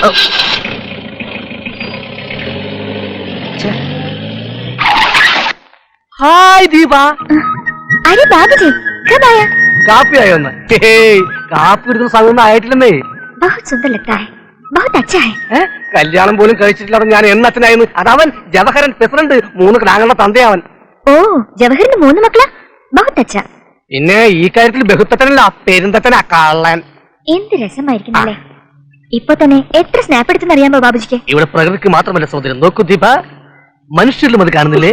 ഹായ് ദീപ. अरे बाबूजी कब आया? കാപ്പി ആയോന്ന്? കാപ്പി എടുക്കുന്ന സമയം ആയിട്ടില്ലെന്നേ. बहुत सुंदर लगता है, बहुत अच्छा है. കല്യാണം പോലും കഴിച്ചിട്ടില്ല ഞാൻ എന്നച്ഛനായിരുന്നു. അതവൻ ജവഹരൻ പ്രസിഡന്റ്, 3 കിടാങ്ങളുടെ തന്തയവൻ. ഓ, ജവഹറിന് 3 മക്കളാ? बहुत अच्छा. പിന്നെ ഈ കാര്യത്തിൽ ബഹുത്തനല്ല, പെരുന്തത്തനാ കള്ളൻ. എന്ത് രസമായിരിക്കുന്നല്ലേ. ഇപ്പൊ തന്നെ എത്ര സ്നാപ്പ് എടുത്തെന്ന് അറിയാമോ ബാബുജിക്ക്? ഇവിടെ പ്രകൃതിക്ക് മാത്രമല്ല സൗന്ദര്യം. നോക്കൂ ദീപ, മനുഷ്യരിലും അത് കാണുന്നില്ലേ?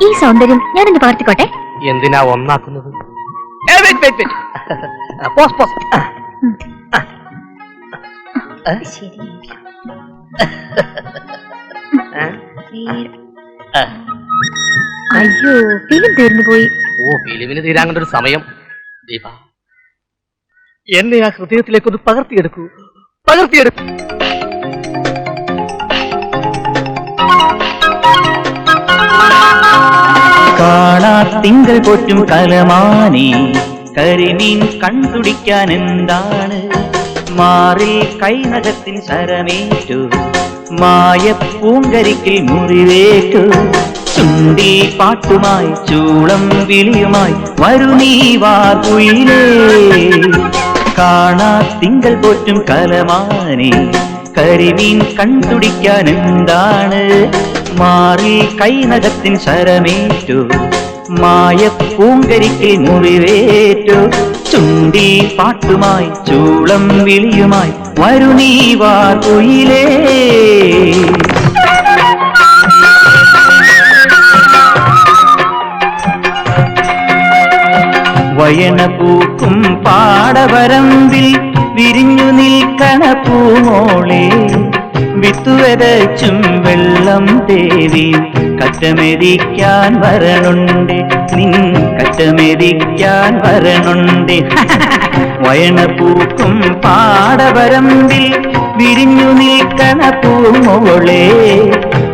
ഈ സൗന്ദര്യം ഞാനൊന്ന് പകർത്തിക്കോട്ടെ. എന്തിനാ ഒന്നാക്കുന്നത്? അയ്യോ, ഫിലിം തീർന്നു പോയി. ഓ, ഫിലിമിന് തീരാൻ കണ്ടൊരു സമയം. ദീപ, എന്നെ ആ ഹൃദയത്തിലേക്കൊന്ന് പകർത്തിയെടുക്കൂ. കാണാ തിങ്കൾ പോറ്റും കലമാനി കരിമീൻ കണ്ടുടിക്കാൻ എന്താണ്? മാറിൽ കൈനകത്തിൻ ശരമേറ്റു, മായപ്പൂങ്കരിക്കിൽ മുറിവേറ്റു. ചുണ്ടി പാട്ടുമായി ചൂളം വിളിയുമായി വരു നീ വാർകുയിലേ. കാണാ തിങ്കൾ പോറ്റും കലമാനി കരിമീൻ കണ്ടുടിക്കാൻ എന്താണ്? മാറി കൈനകത്തിൻ ശരമേറ്റു, മായപ്പൂങ്കരിക്കിൽ മുറിവേറ്റു. ചുണ്ടി പാട്ടുമായി ചൂളം വിളിയുമായി വരു നീ വാർകുയിലേ. വയണ പൂക്കും പാടവരമ്പിൽ വിരിഞ്ഞു നിൽക്കണ പൂമോളെ. വിത്തുവരച്ചും വെള്ളം തേവി കറ്റമെതിക്കാൻ വരണുണ്ട്, നിൻ കറ്റമെതിക്കാൻ വരണുണ്ട്. വയണ പൂക്കും പാടവരമ്പിൽ വിരിഞ്ഞു നിൽക്കണ പൂമോളെ.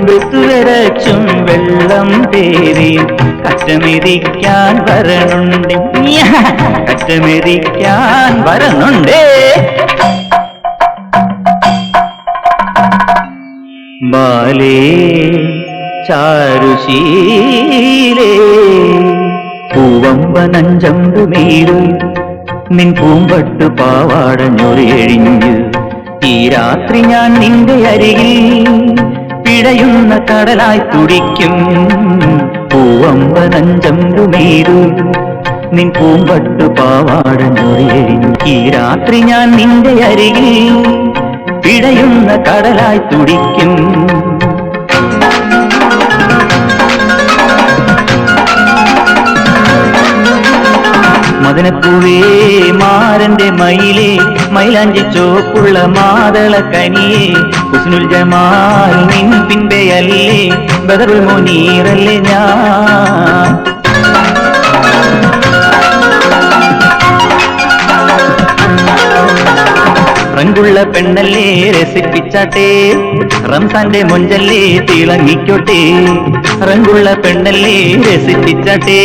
വിത്തുവരച്ചും വെള്ളം തേവി കറ്റമെതിക്കാൻ വരണുണ്ട്, കറ്റമെതിക്കാൻ വരണുണ്ട്. ബാലേ ചാരുശീലേ പൂവമ്പനഞ്ചമ്പ് മീരു നിൻ പൂമ്പട്ടു പാവാടഞ്ഞൊറിയഴിഞ്ഞു. ഈ രാത്രി ഞാൻ നിന്റെ അരികിൽ പിടയുന്ന കടലായി തുടിക്കും. പൂവമ്പനഞ്ചമ്പുമേതു നിൻ പൂമ്പട്ടു പാവാടഞ്ഞൊറിയഴിഞ്ഞു ഈ രാത്രി ഞാൻ നിന്റെ അരികിൽ പിടയുന്ന കടലായി തുടിക്കും. മദനപ്പൂവേ മാരന്റെ മയിലേ മൈലാഞ്ചി ചോപ്പുള്ള മാതള കനിയേ ഹുസ്നുൽ ജമാൽ നിൻ പിൻപെയല്ലേ ബദറുൽ മുനീറല്ലേ ഞാൻ. റങ്കുള്ള പെണ്ണല്ലേ രസിപ്പിച്ചാട്ടെ റംസാന്റെ മൊഞ്ചല്ലേ തിളങ്ങിക്കോട്ടെ. റങ്കുള്ള പെണ്ണല്ലേ രസിപ്പിച്ചാട്ടെ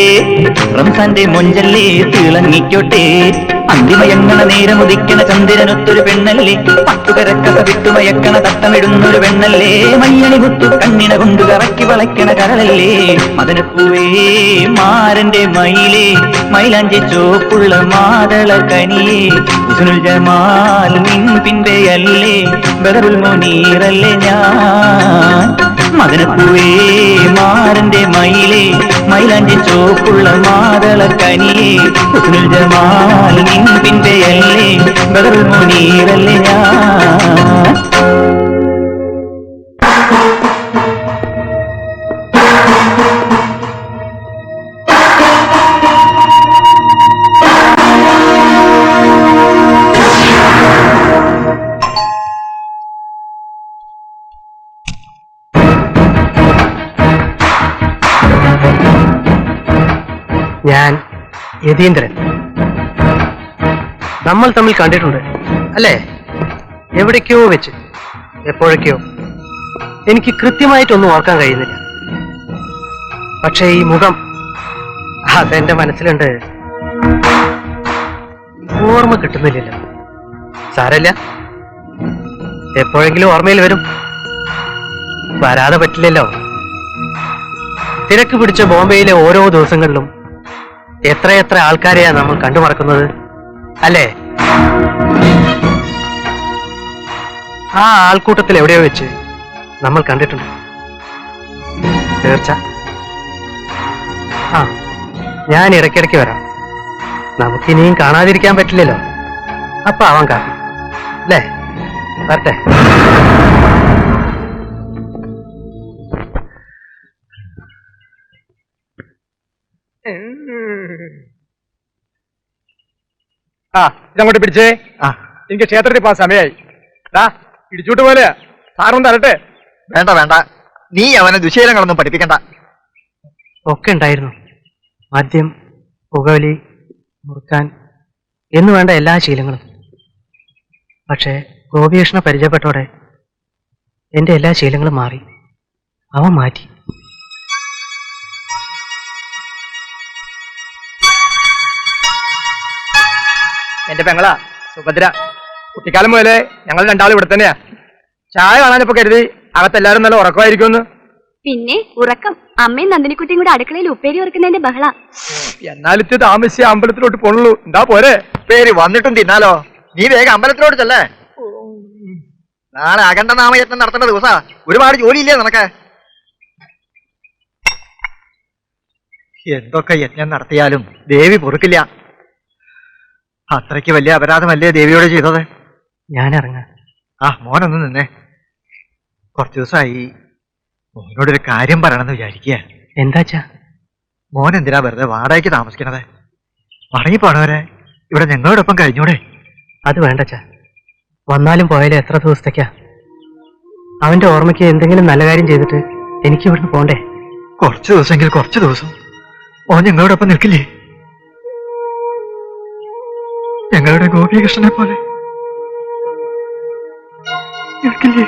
റംസാന്റെ മൊഞ്ചല്ലേ തിളങ്ങിക്കോട്ടെ. അന്തിമയങ്ങണ നേരമുദിക്കണ ചന്ദ്രനൊത്തൊരു പെണ്ണല്ലേ പട്ടുകരക്കസ വിട്ടുമയക്കണ തട്ടമിടുന്നൊരു പെണ്ണല്ലേ. മയ്യണി മുത്തു കണ്ണിന കൊണ്ട് കറക്കി വളയ്ക്കണ കരളല്ലേ. മദനപ്പൂവേ മാരന്റെ മയിലേ മൈലാഞ്ചി ചോപ്പുള്ള മാതള കനിയേ ഹുസ്നുൽ ജമാൽ നിൻ പിൻപെയല്ലേ ബദറുൽ മുനീറല്ലേ ഞാൻ. മദനപ്പൂവേ മാരന്റെ മയിലേ മൈലാഞ്ചി ചോപ്പുള്ള മാതള കനിയേ ഹുസ്നുൽ ജമാൽ നിൻ പിൻപെയല്ലേ ബദറുൽ മുനീറല്ലേ ഞാൻ. ഞാൻ യതീന്ദ്രൻ. നമ്മൾ തമ്മിൽ കണ്ടിട്ടുണ്ട് അല്ലേ? എവിടേക്കോ വെച്ച് എപ്പോഴൊക്കെയോ. എനിക്ക് കൃത്യമായിട്ടൊന്നും ഓർക്കാൻ കഴിയുന്നില്ല. പക്ഷേ ഈ മുഖം അതെന്റെ മനസ്സിലുണ്ട്. ഓർമ്മ കിട്ടുന്നില്ലല്ലോ. സാരമില്ല, എപ്പോഴെങ്കിലും ഓർമ്മയിൽ വരും. വരാതെ പറ്റില്ലല്ലോ. തിരക്ക് പിടിച്ച ബോംബെയിലെ ഓരോ ദിവസങ്ങളിലും എത്രയെത്ര ആൾക്കാരെയാ നമ്മൾ കണ്ടുമറക്കുന്നത് അല്ലേ? ആ ആൾക്കൂട്ടത്തിൽ എവിടെയോ വെച്ച് നമ്മൾ കണ്ടിട്ടുണ്ട്. തീർച്ച. ആ, ഞാൻ ഇടയ്ക്കിടയ്ക്ക് വരാം. നമുക്കിനിയും കാണാതിരിക്കാൻ പറ്റില്ലല്ലോ. അപ്പൊ അവൻ കാപ്പി അല്ലേ? വരട്ടെ. ആ, ഇതങ്ങോട്ട് പിടിച്ചേ. എനിക്ക് ക്ഷേത്രത്തിൽ പോകാൻ സമയമായി. ഇടിച്ചൂട്ട് പോലെ സാറൊന്നും തരട്ടെ. വേണ്ട വേണ്ട, നീ അവനെ ദുശീലങ്ങളൊന്നും പഠിപ്പിക്കണ്ട. ഒക്കെ ഉണ്ടായിരുന്നു. മദ്യം, പുകവലി, മുറുക്കാൻ എന്നു വേണ്ട എല്ലാ ശീലങ്ങളും. പക്ഷേ ഗോപികൃഷ്ണ പരിചയപ്പെട്ടോടെ എന്റെ എല്ലാ ശീലങ്ങളും മാറി. അവൻ മാറ്റി. എന്റെ പെങ്ങളാ സുഭദ്ര. കുട്ടിക്കാലം മുതലേ ഞങ്ങൾ രണ്ടാളും ഇവിടെ തന്നെയാ. ചായ കാണാനിപ്പോ കരുതി അകത്തെല്ലാരും നല്ല ഉറക്കമായിരിക്കുമെന്ന്. പിന്നെ ഉറക്കം. അമ്മയും നന്ദിനിക്കുട്ടിയും കൂടെ അടുക്കളയിൽ ഉപ്പേരി ഉറക്കുന്നതിന്റെ ബഹള. എന്നാലിത്ത് താമസിച്ച അമ്പലത്തിലോട്ട് പോണുള്ളൂ. എന്താ പോരെ? പേര് വന്നിട്ടും തിന്നാലോ. നീ വേഗം അമ്പലത്തിലോട്ട് ചെല്ലേ. നാളെ അഖണ്ഡ നാമയത്നം നടത്തേണ്ട ദിവസാ. ഒരുപാട് ജോലിയില്ലേ നിനക്ക്? എന്തൊക്കെ യജ്ഞം നടത്തിയാലും ദേവി പൊറുക്കില്ല. അത്രയ്ക്ക് വലിയ അപരാധമല്ലേ ദേവിയോട് ചെയ്തത്? ഞാൻ ഇറങ്ങാം. ആ, മോനൊന്ന് നിന്നേ. കുറച്ചു ദിവസമായി മോനോടൊരു കാര്യം പറയണമെന്ന് വിചാരിക്കുക. എന്താച്ചാ? മോൻ എന്തിനാ വെറുതെ വാടകയ്ക്ക് താമസിക്കണത്? മടങ്ങിപ്പോണവരെ ഇവിടെ ഞങ്ങളോടൊപ്പം കഴിഞ്ഞൂടെ? അത് വേണ്ടച്ചാ. വന്നാലും പോയാലും എത്ര ദിവസത്തേക്കാ? അവന്റെ ഓർമ്മയ്ക്ക് എന്തെങ്കിലും നല്ല കാര്യം ചെയ്തിട്ട് എനിക്ക് ഇവിടുന്ന് പോണ്ടേ? കുറച്ചു ദിവസമെങ്കിൽ കുറച്ചു ദിവസം മോൻ ഞങ്ങളോടൊപ്പം നിൽക്കില്ലേ? ഞങ്ങളുടെ ഗോപികൃഷ്ണനെ പോലെ നിൽക്കില്ലേ?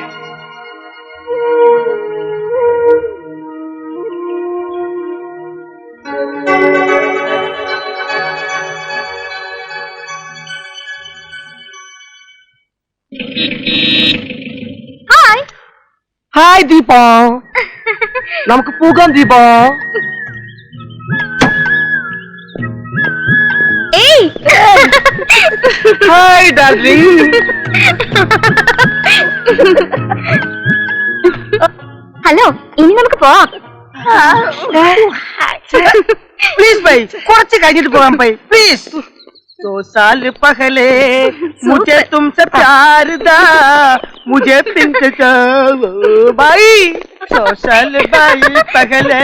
ഹായ് ദീപ. നമുക്ക് പോകാം ദീപ. Hi darling. ഹലോ, ഇനി നമുക്ക് പോവാം. പ്ലീസ് ബൈ, കുറച്ച് കഴിഞ്ഞിട്ട് പോകാം ബൈ, പ്ലീസ്. 2 साल पहले मुझे तुमसे प्यार था, मुझे पिंक भाई 2 साल भाई पहले.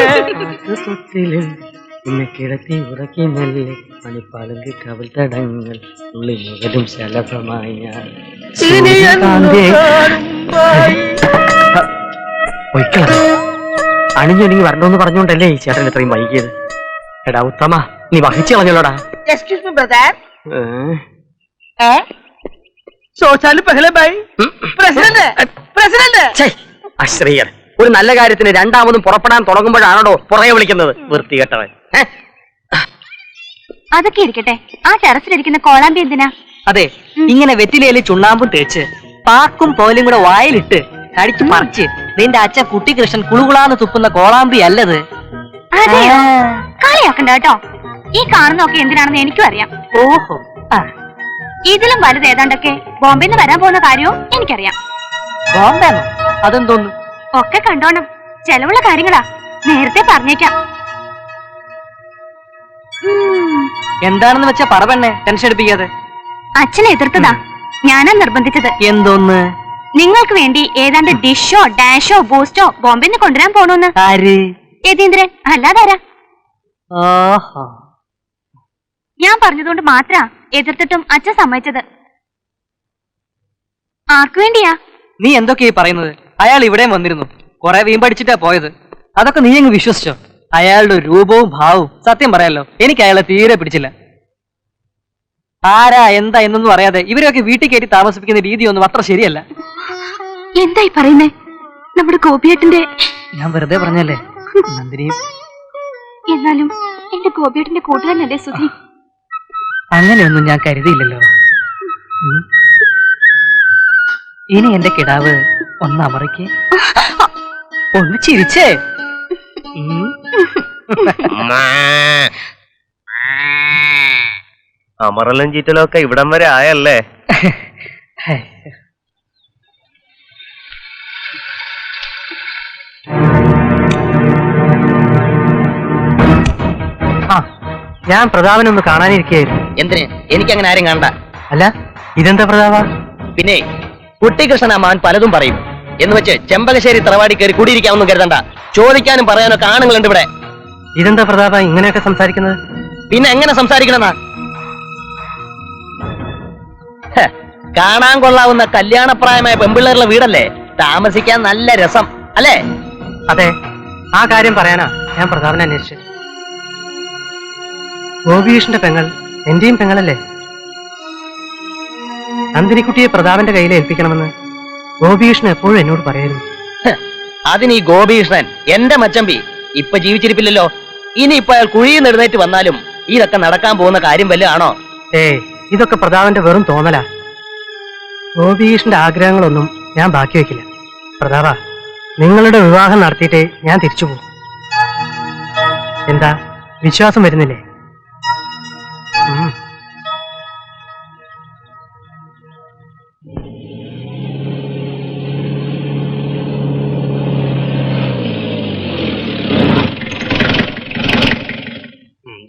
എന്നെ കിടത്തി ഉറക്കി മെല്ലെ മണിപ്പാലങ്കി കവിൾ തടങ്ങൾ ഉള്ളിൽ മുതലും ശലഭമായി ഞാൻ അണിഞ്ഞൊരുങ്ങി വരണമെന്ന് പറഞ്ഞുകൊണ്ടല്ലേ ഈ ചേട്ടൻ ഇത്രയും വൈകിയത്. എടാ ഉത്തമ, നീ വഹിച്ചു കളഞ്ഞല്ലോടാ. Excuse me brother. 100 साल पहले भाई. പ്രസിഡന്റ്. അശ്രീയർ, ഒരു നല്ല കാര്യത്തിന് രണ്ടാമതും പുറപ്പെടാൻ തുടങ്ങുമ്പോഴാണോ പുറകെ വിളിക്കുന്നത്? വൃത്തികെട്ടവൻ. അതൊക്കെ ഇരിക്കട്ടെ, ആ ടെറസിലിരിക്കുന്ന കോളാമ്പി എന്തിനാ? അതെ, ഇങ്ങനെ വെറ്റിലയിൽ ചുണ്ണാമ്പും തേച്ച് പാക്കും പോലും കൂടെ വായിലിട്ട് കടിച്ചു പറിച്ച് നിന്റെ അച്ഛൻ കുട്ടികൃഷ്ണൻ കുളുകുളാന്ന് തുപ്പുന്ന കോളാമ്പി അല്ലത്. അതെയോ? കളിയാക്കണ്ട കേട്ടോ. ഈ കാണുന്നൊക്കെ എന്തിനാണെന്ന് എനിക്കും അറിയാം. ഓഹോ, ഇതിലും വലുത് ഏതാണ്ടൊക്കെ ബോംബെന്ന് വരാൻ പോകുന്ന കാര്യവും എനിക്കറിയാം. ബോംബെന്നോ? അതെന്തോന്നു? ഒക്കെ കണ്ടോണം, ചെലവുള്ള കാര്യങ്ങളാ. നേരത്തെ പറഞ്ഞേക്കാം. എന്താണെന്ന് വെച്ചാ പറവണ്ണെ, ടെൻഷൻ എടുപ്പിക്കാതെ. അച്ഛനെ എതിർത്തതാ, ഞാനാ നിർബന്ധിച്ചത്. എന്തോന്ന്? നിങ്ങൾക്ക് വേണ്ടി ഏതാണ്ട് ഡിഷോ ഡാഷോ ബൂസ്റ്റോ ബോംബെന്ന് കൊണ്ടുവരാൻ പോണോന്ന്. ആര്? യതീന്ദ്രൻ, അല്ലാതാരാ? ഓഹോ, ഞാൻ പറഞ്ഞതുകൊണ്ട് മാത്രാ എതിർത്തിട്ടും അച്ഛൻ സമ്മതിച്ചത്. ആർക്കു വേണ്ടിയാ? നീ എന്തൊക്കെയാ പറയുന്നത്? അയാൾ ഇവിടെയും വന്നിരുന്നു, കുറെ വീമ്പടിച്ചിട്ടാ പോയത്. അതൊക്കെ നീ അങ്ങ് വിശ്വസിച്ചോ? അയാളുടെ രൂപവും ഭാവവും, സത്യം പറയാലോ, എനിക്ക് അയാളെ തീരെ പിടിച്ചില്ല. ആരാ എന്താ എന്നൊന്നും അറിയാതെ ഇവരെയൊക്കെ വീട്ടിൽ കയറ്റി താമസിപ്പിക്കുന്ന രീതിയൊന്നും അത്ര ശരിയല്ല. എന്തായി പറയുന്നേ? നമ്മുടെ ഗോപിയേട്ടന്റെ... ഞാൻ വെറുതെ പറഞ്ഞല്ലേ നന്ദിനി. എന്നാലും എന്റെ ഗോപിയേട്ടന്റെ കൂട്ടുകാരനല്ലേ സുധി. അങ്ങനെയൊന്നും ഞാൻ കരുതിയില്ലല്ലോ. ഇനി എന്റെ കിടാവ് ഒന്ന് അമറിക്ക്, ഒന്ന് ചിരിച്ചേ. അമറലും ചീറ്റലും ഒക്കെ ഇവിടം വരെ ആയല്ലേ? ഞാൻ പ്രതാപനൊന്ന് കാണാനിരിക്കുകയായിരുന്നു. എന്തിന്? എനിക്കങ്ങനെ ആരും കാണണ്ട. അല്ല, ഇതെന്താ പ്രതാപ? പിന്നെ കുട്ടികൃഷ്ണൻ അമ്മാൻ പലതും പറയും എന്ന് വെച്ച് ചെമ്പകശ്ശേരി തറവാടി കയറി കൂടിയിരിക്കാമെന്നും കരുതണ്ട. ചോദിക്കാനും പറയാനൊക്കെ ആണുങ്ങളുണ്ട് ഇവിടെ. ഇതെന്താ പ്രതാപ ഇങ്ങനെയൊക്കെ സംസാരിക്കുന്നത്? പിന്നെ എങ്ങനെ സംസാരിക്കണമെന്നാ? കാണാൻ കൊള്ളാവുന്ന കല്യാണപ്രായമായ പെമ്പിള്ളേരുടെ വീടല്ലേ, താമസിക്കാൻ നല്ല രസം അല്ലേ? അതെ, ആ കാര്യം പറയാനാ ഞാൻ പ്രതാപനെ അന്വേഷിച്ചത്. ഗോപീഷിന്റെ പെങ്ങൾ എന്റെയും പെങ്ങളല്ലേ? നന്ദിനിക്കുട്ടിയെ പ്രതാപന്റെ കയ്യിൽ ഏൽപ്പിക്കണമെന്ന് ഗോപീഷ്ണൻ എപ്പോഴും എന്നോട് പറയായിരുന്നു. അതിന് ഈ ഗോപീഷ്ണൻ എന്റെ മച്ചമ്പി ഇപ്പൊ ജീവിച്ചിരിപ്പില്ലല്ലോ. ഇനി ഇപ്പൊ അയാൾ കുഴിയിൽ നിന്ന് എഴുന്നേറ്റ് വന്നാലും ഇതൊക്കെ നടക്കാൻ പോകുന്ന കാര്യം വല്ല ആണോ? ഇതൊക്കെ പ്രതാപന്റെ വെറും തോന്നലാ. ഗോപീഷിന്റെ ആഗ്രഹങ്ങളൊന്നും ഞാൻ ബാക്കി വെക്കില്ല. പ്രതാപ, നിങ്ങളുടെ വിവാഹം നടത്തിയിട്ടേ ഞാൻ തിരിച്ചു പോകും. എന്താ, വിശ്വാസം വരുന്നില്ലേ?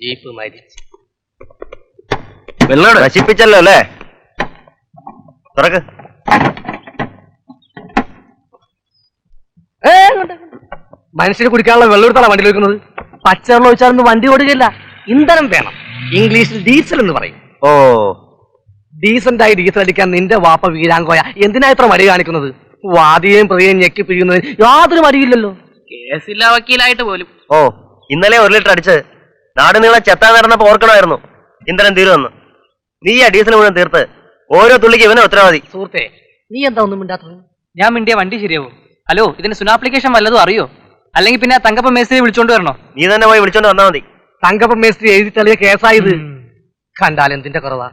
ജീപ്പ് മരിച്ചു. വെള്ളോട് നശിപ്പിച്ചല്ലോ അല്ലേ? തുറക്ക്. മനുഷ്യന് കുടിക്കാനുള്ള വെള്ളം എടുത്താണ് വണ്ടി വെക്കുന്നത്. പച്ചവെള്ളം ഒഴിച്ചാലൊന്നും വണ്ടി ഓടുകയില്ല. ഇന്ധനം വേണം. ഇംഗ്ലീഷിൽ ഡീസൽ എന്ന് പറയും. ഓ, ഡീസന്റായി ഡീസൽ അടിക്കാൻ നിന്റെ വാപ്പ വീരാങ്കോയ എന്തിനാ ഇത്ര മടി കാണിക്കുന്നത്? വാദിയെയും പ്രതിയെയും ഞെക്കി പിഴിയുന്നതിന് യാതൊരു മടിയില്ലല്ലോ. കേസില്ല വക്കീലായിട്ട് പോലും. ഓ, ഇന്നലെ 1 ലിറ്റർ അടിച്ച് നാട് നീളെ ചെത്താൻ നടന്നപ്പോ ഓർക്കണമായിരുന്നു ഇന്ധനം തീരുമെന്ന്. നീ ആ ഡീസൽ മുഴുവൻ തീർത്ത് ഓരോ തുള്ളിക്ക് ഇവനെ ഉത്തരവാദി. സുഹൃത്തെ, നീ എന്താ ഒന്നും മിണ്ടാത്തത്? ഞാൻ മിണ്ടിയ വണ്ടി ശരിയാവും. ഹലോ, ഇതിന് സുനാപ്ലിക്കേഷൻ വല്ലതും അറിയോ? അല്ലെങ്കിൽ പിന്നെ തങ്കപ്പ മേസ്ത്രി വിളിച്ചോണ്ട് വരണോ? നീ തന്നെ പോയി വിളിച്ചോണ്ട് വന്നാ മതി. തങ്കപ്പ മേസ്ത്രി എഴുതി തള്ളിയ കേസായത്. കണ്ടാൽ എന്തിന്റെ കുറവാ?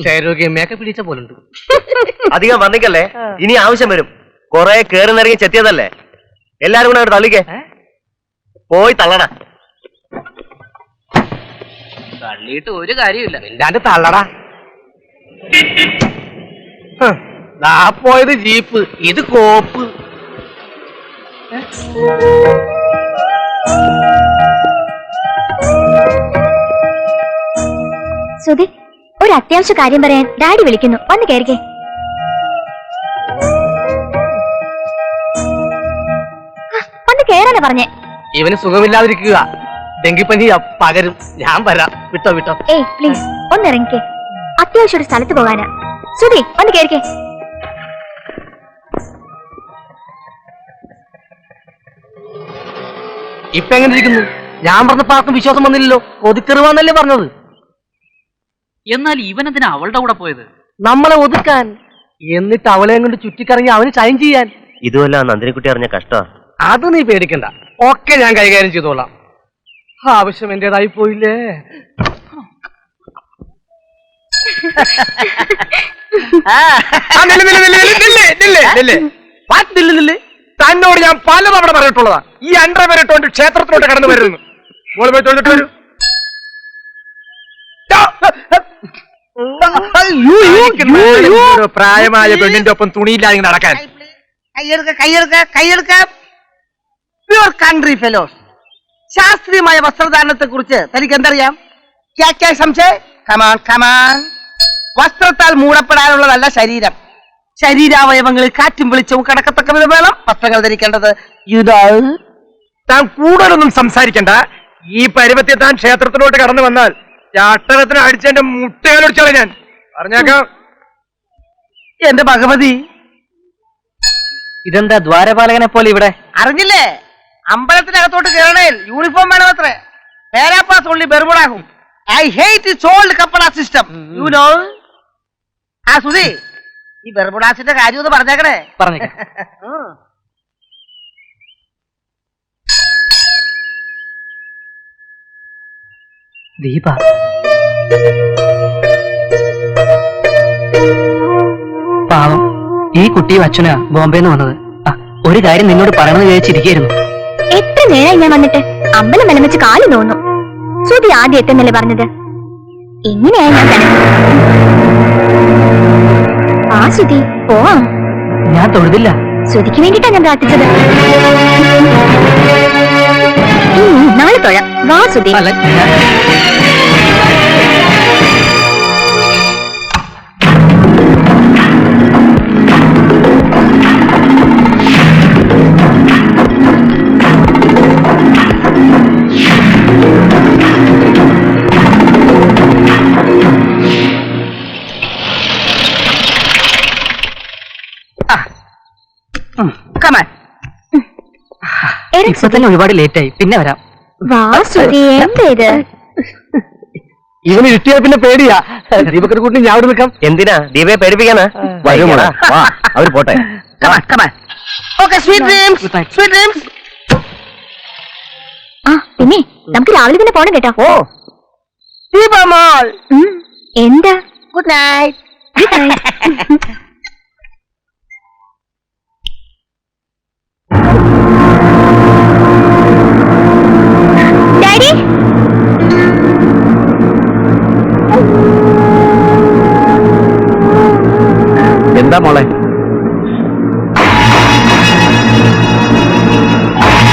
ക്ഷയരോഗിയമ്മയൊക്കെ പിടിച്ച പോലുണ്ട്. അധികം വന്നിക്കല്ലേ, ഇനി ആവശ്യം വരും. കൊറേ കേറി നിറങ്ങി ചെത്തിയതല്ലേ, എല്ലാരും കൂടെ അങ്ങോട്ട് തള്ളിക്കേ. പോയി തള്ളണ. തള്ളിയിട്ട് ഒരു കാര്യമില്ല. ഇല്ലാണ്ട് തള്ളടാ. ദാ പോയത് ജീപ്പ്, ഇത് കോപ്പ്. അത്യാവശ്യ കാര്യം പറയാൻ ഡാഡി വിളിക്കുന്നു, വന്ന് കയറിക്കേ. വന്ന് കേറാനാ പറഞ്ഞേ. ഇവന് സുഖമില്ലാതിരിക്കുക, ഡെങ്കിപ്പനി പകരും. ഞാൻ വരാം, വിട്ടോ വിട്ടോ. ഏയ് പ്ലീസ് ഒന്ന് ഇറങ്ങിക്കേ, അത്യാവശ്യം ഒരു സ്ഥലത്ത് പോകാനാ. സുധി വന്ന് കയറിക്കേ. ഇപ്പൊ എങ്ങനെ ഇരിക്കുന്നു? ഞാൻ പറഞ്ഞപ്പോ ആർക്കും വിശ്വാസം വന്നില്ലല്ലോ. ഒതുക്കെറുവാന്നല്ലേ പറഞ്ഞത്. എന്നാൽ ഇവനെന്തിനാ അവളുടെ കൂടെ പോയത്? നമ്മളെ ഒതുക്കാൻ. എന്നിട്ട് അവളെ കൊണ്ട് ചുറ്റിക്കറങ്ങി അവന് ഷൈൻ ചെയ്യാൻ. ഇതുമല്ല നന്ദിനിക്കുട്ടി അറിഞ്ഞ കഷ്ട. അത് നീ പേടിക്കണ്ട, ഒക്കെ ഞാൻ കൈകാര്യം ചെയ്തോളാം. ആവശ്യം എന്റേതായി പോയില്ലേ. തന്നോട് ഞാൻ പലതവണ പറഞ്ഞിട്ടുള്ളതാ ഈ അണ്ടർവെയർ ഇട്ടോണ്ട് ക്ഷേത്രത്തിലോട്ട് കടന്നു വരുന്നു. മോള് പോയി തൊഴിലിട്ട് വരൂ. പ്രായമായ പെണ്ണിന്റെ ഒപ്പം തുണിയില്ലാതെ നടക്കാൻ. കൺട്രി ഫെലോസ്, ശാസ്ത്രീയമായ വസ്ത്രധാരണത്തെ കുറിച്ച് തനിക്ക് എന്തറിയാം? വസ്ത്രത്താൽ മൂടപ്പെടാനുള്ളതല്ല ശരീരം. ശരീരാവയവങ്ങളിൽ കാറ്റും വെളിച്ചവും കടക്കത്തക്ക വിധം വേണം വസ്ത്രങ്ങൾ ധരിക്കേണ്ടത്. താൻ കൂടുതലൊന്നും സംസാരിക്കണ്ട. ഈ പരുവത്തിൽ താൻ ക്ഷേത്രത്തിലോട്ട് കടന്നു വന്നാൽ ചാട്ടകത്തിന് അടിച്ചെന്റെ മുട്ടയാലൊടിച്ചാളെ ഞാൻ പറഞ്ഞേക്കാം. എന്റെ ഭഗവതി, ഇതെന്താ ദ്വാരപാലകനെ പോലെ ഇവിടെ? അറിഞ്ഞില്ലേ? അമ്പലത്തിനകത്തോട്ട് കയറണേൽ യൂണിഫോം വേണമത്രേ. പേരാപ്പാസ് ഉള്ളി ബെർമുടാകും. ഐ ഹേറ്റ് ഇറ്റ്സ് ഓൾഡ് കപ്പട സിസ്റ്റം, യു നോ. ആ സുധി, ഈ ബെർമുഡാസിന്റെ കാര്യം ഒന്ന് പറഞ്ഞേക്കണേ. പറഞ്ഞേക്കാം. ദീപ, പാവം ഈ കുട്ടിയും അച്ഛനാ ബോംബെന്ന് വന്നത്. ഒരു കാര്യം നിന്നോട് പറയണമെന്ന് വിചാരിച്ചിരിക്കുന്നു. എത്ര നേരമായി ഞാൻ വന്നിട്ട്? അമ്പലം വെള്ളം വെച്ച് കാല് തോന്നും. സുധി ആദ്യം എത്തുന്നല്ലേ പറഞ്ഞത്? എങ്ങനെയായി ഞാൻ തന്നെ? ആ സുധി പോവാം. ഞാൻ തൊഴുതില്ല. സുധിക്ക് വേണ്ടിട്ടാ ഞാൻ പ്രാർത്ഥിച്ചത്. നാളെ തൊഴാം. വാ സുധി. ഇപ്പൊ തന്നെ ഒരുപാട് ലേറ്റായി, പിന്നെ വരാം. വാ സുധി. എന്താ ഇത്? ഇവന് കിട്ടിയാൽ പിന്നെ പേടിയാ. ദീപക്കർ കൂട്ടി ഞാൻ അവിടെ നിൽക്കാം. എന്തിനാ ദീപയെ പേടിപ്പിക്കാനാ? അവര് പോട്ടെ. പിന്നെ നമുക്ക് രാവിലെ തന്നെ പോണം കേട്ടോ. ഓ ദീപമോൾ, എന്താ? Good night. Good night. Daddy, എന്താ മോളെ?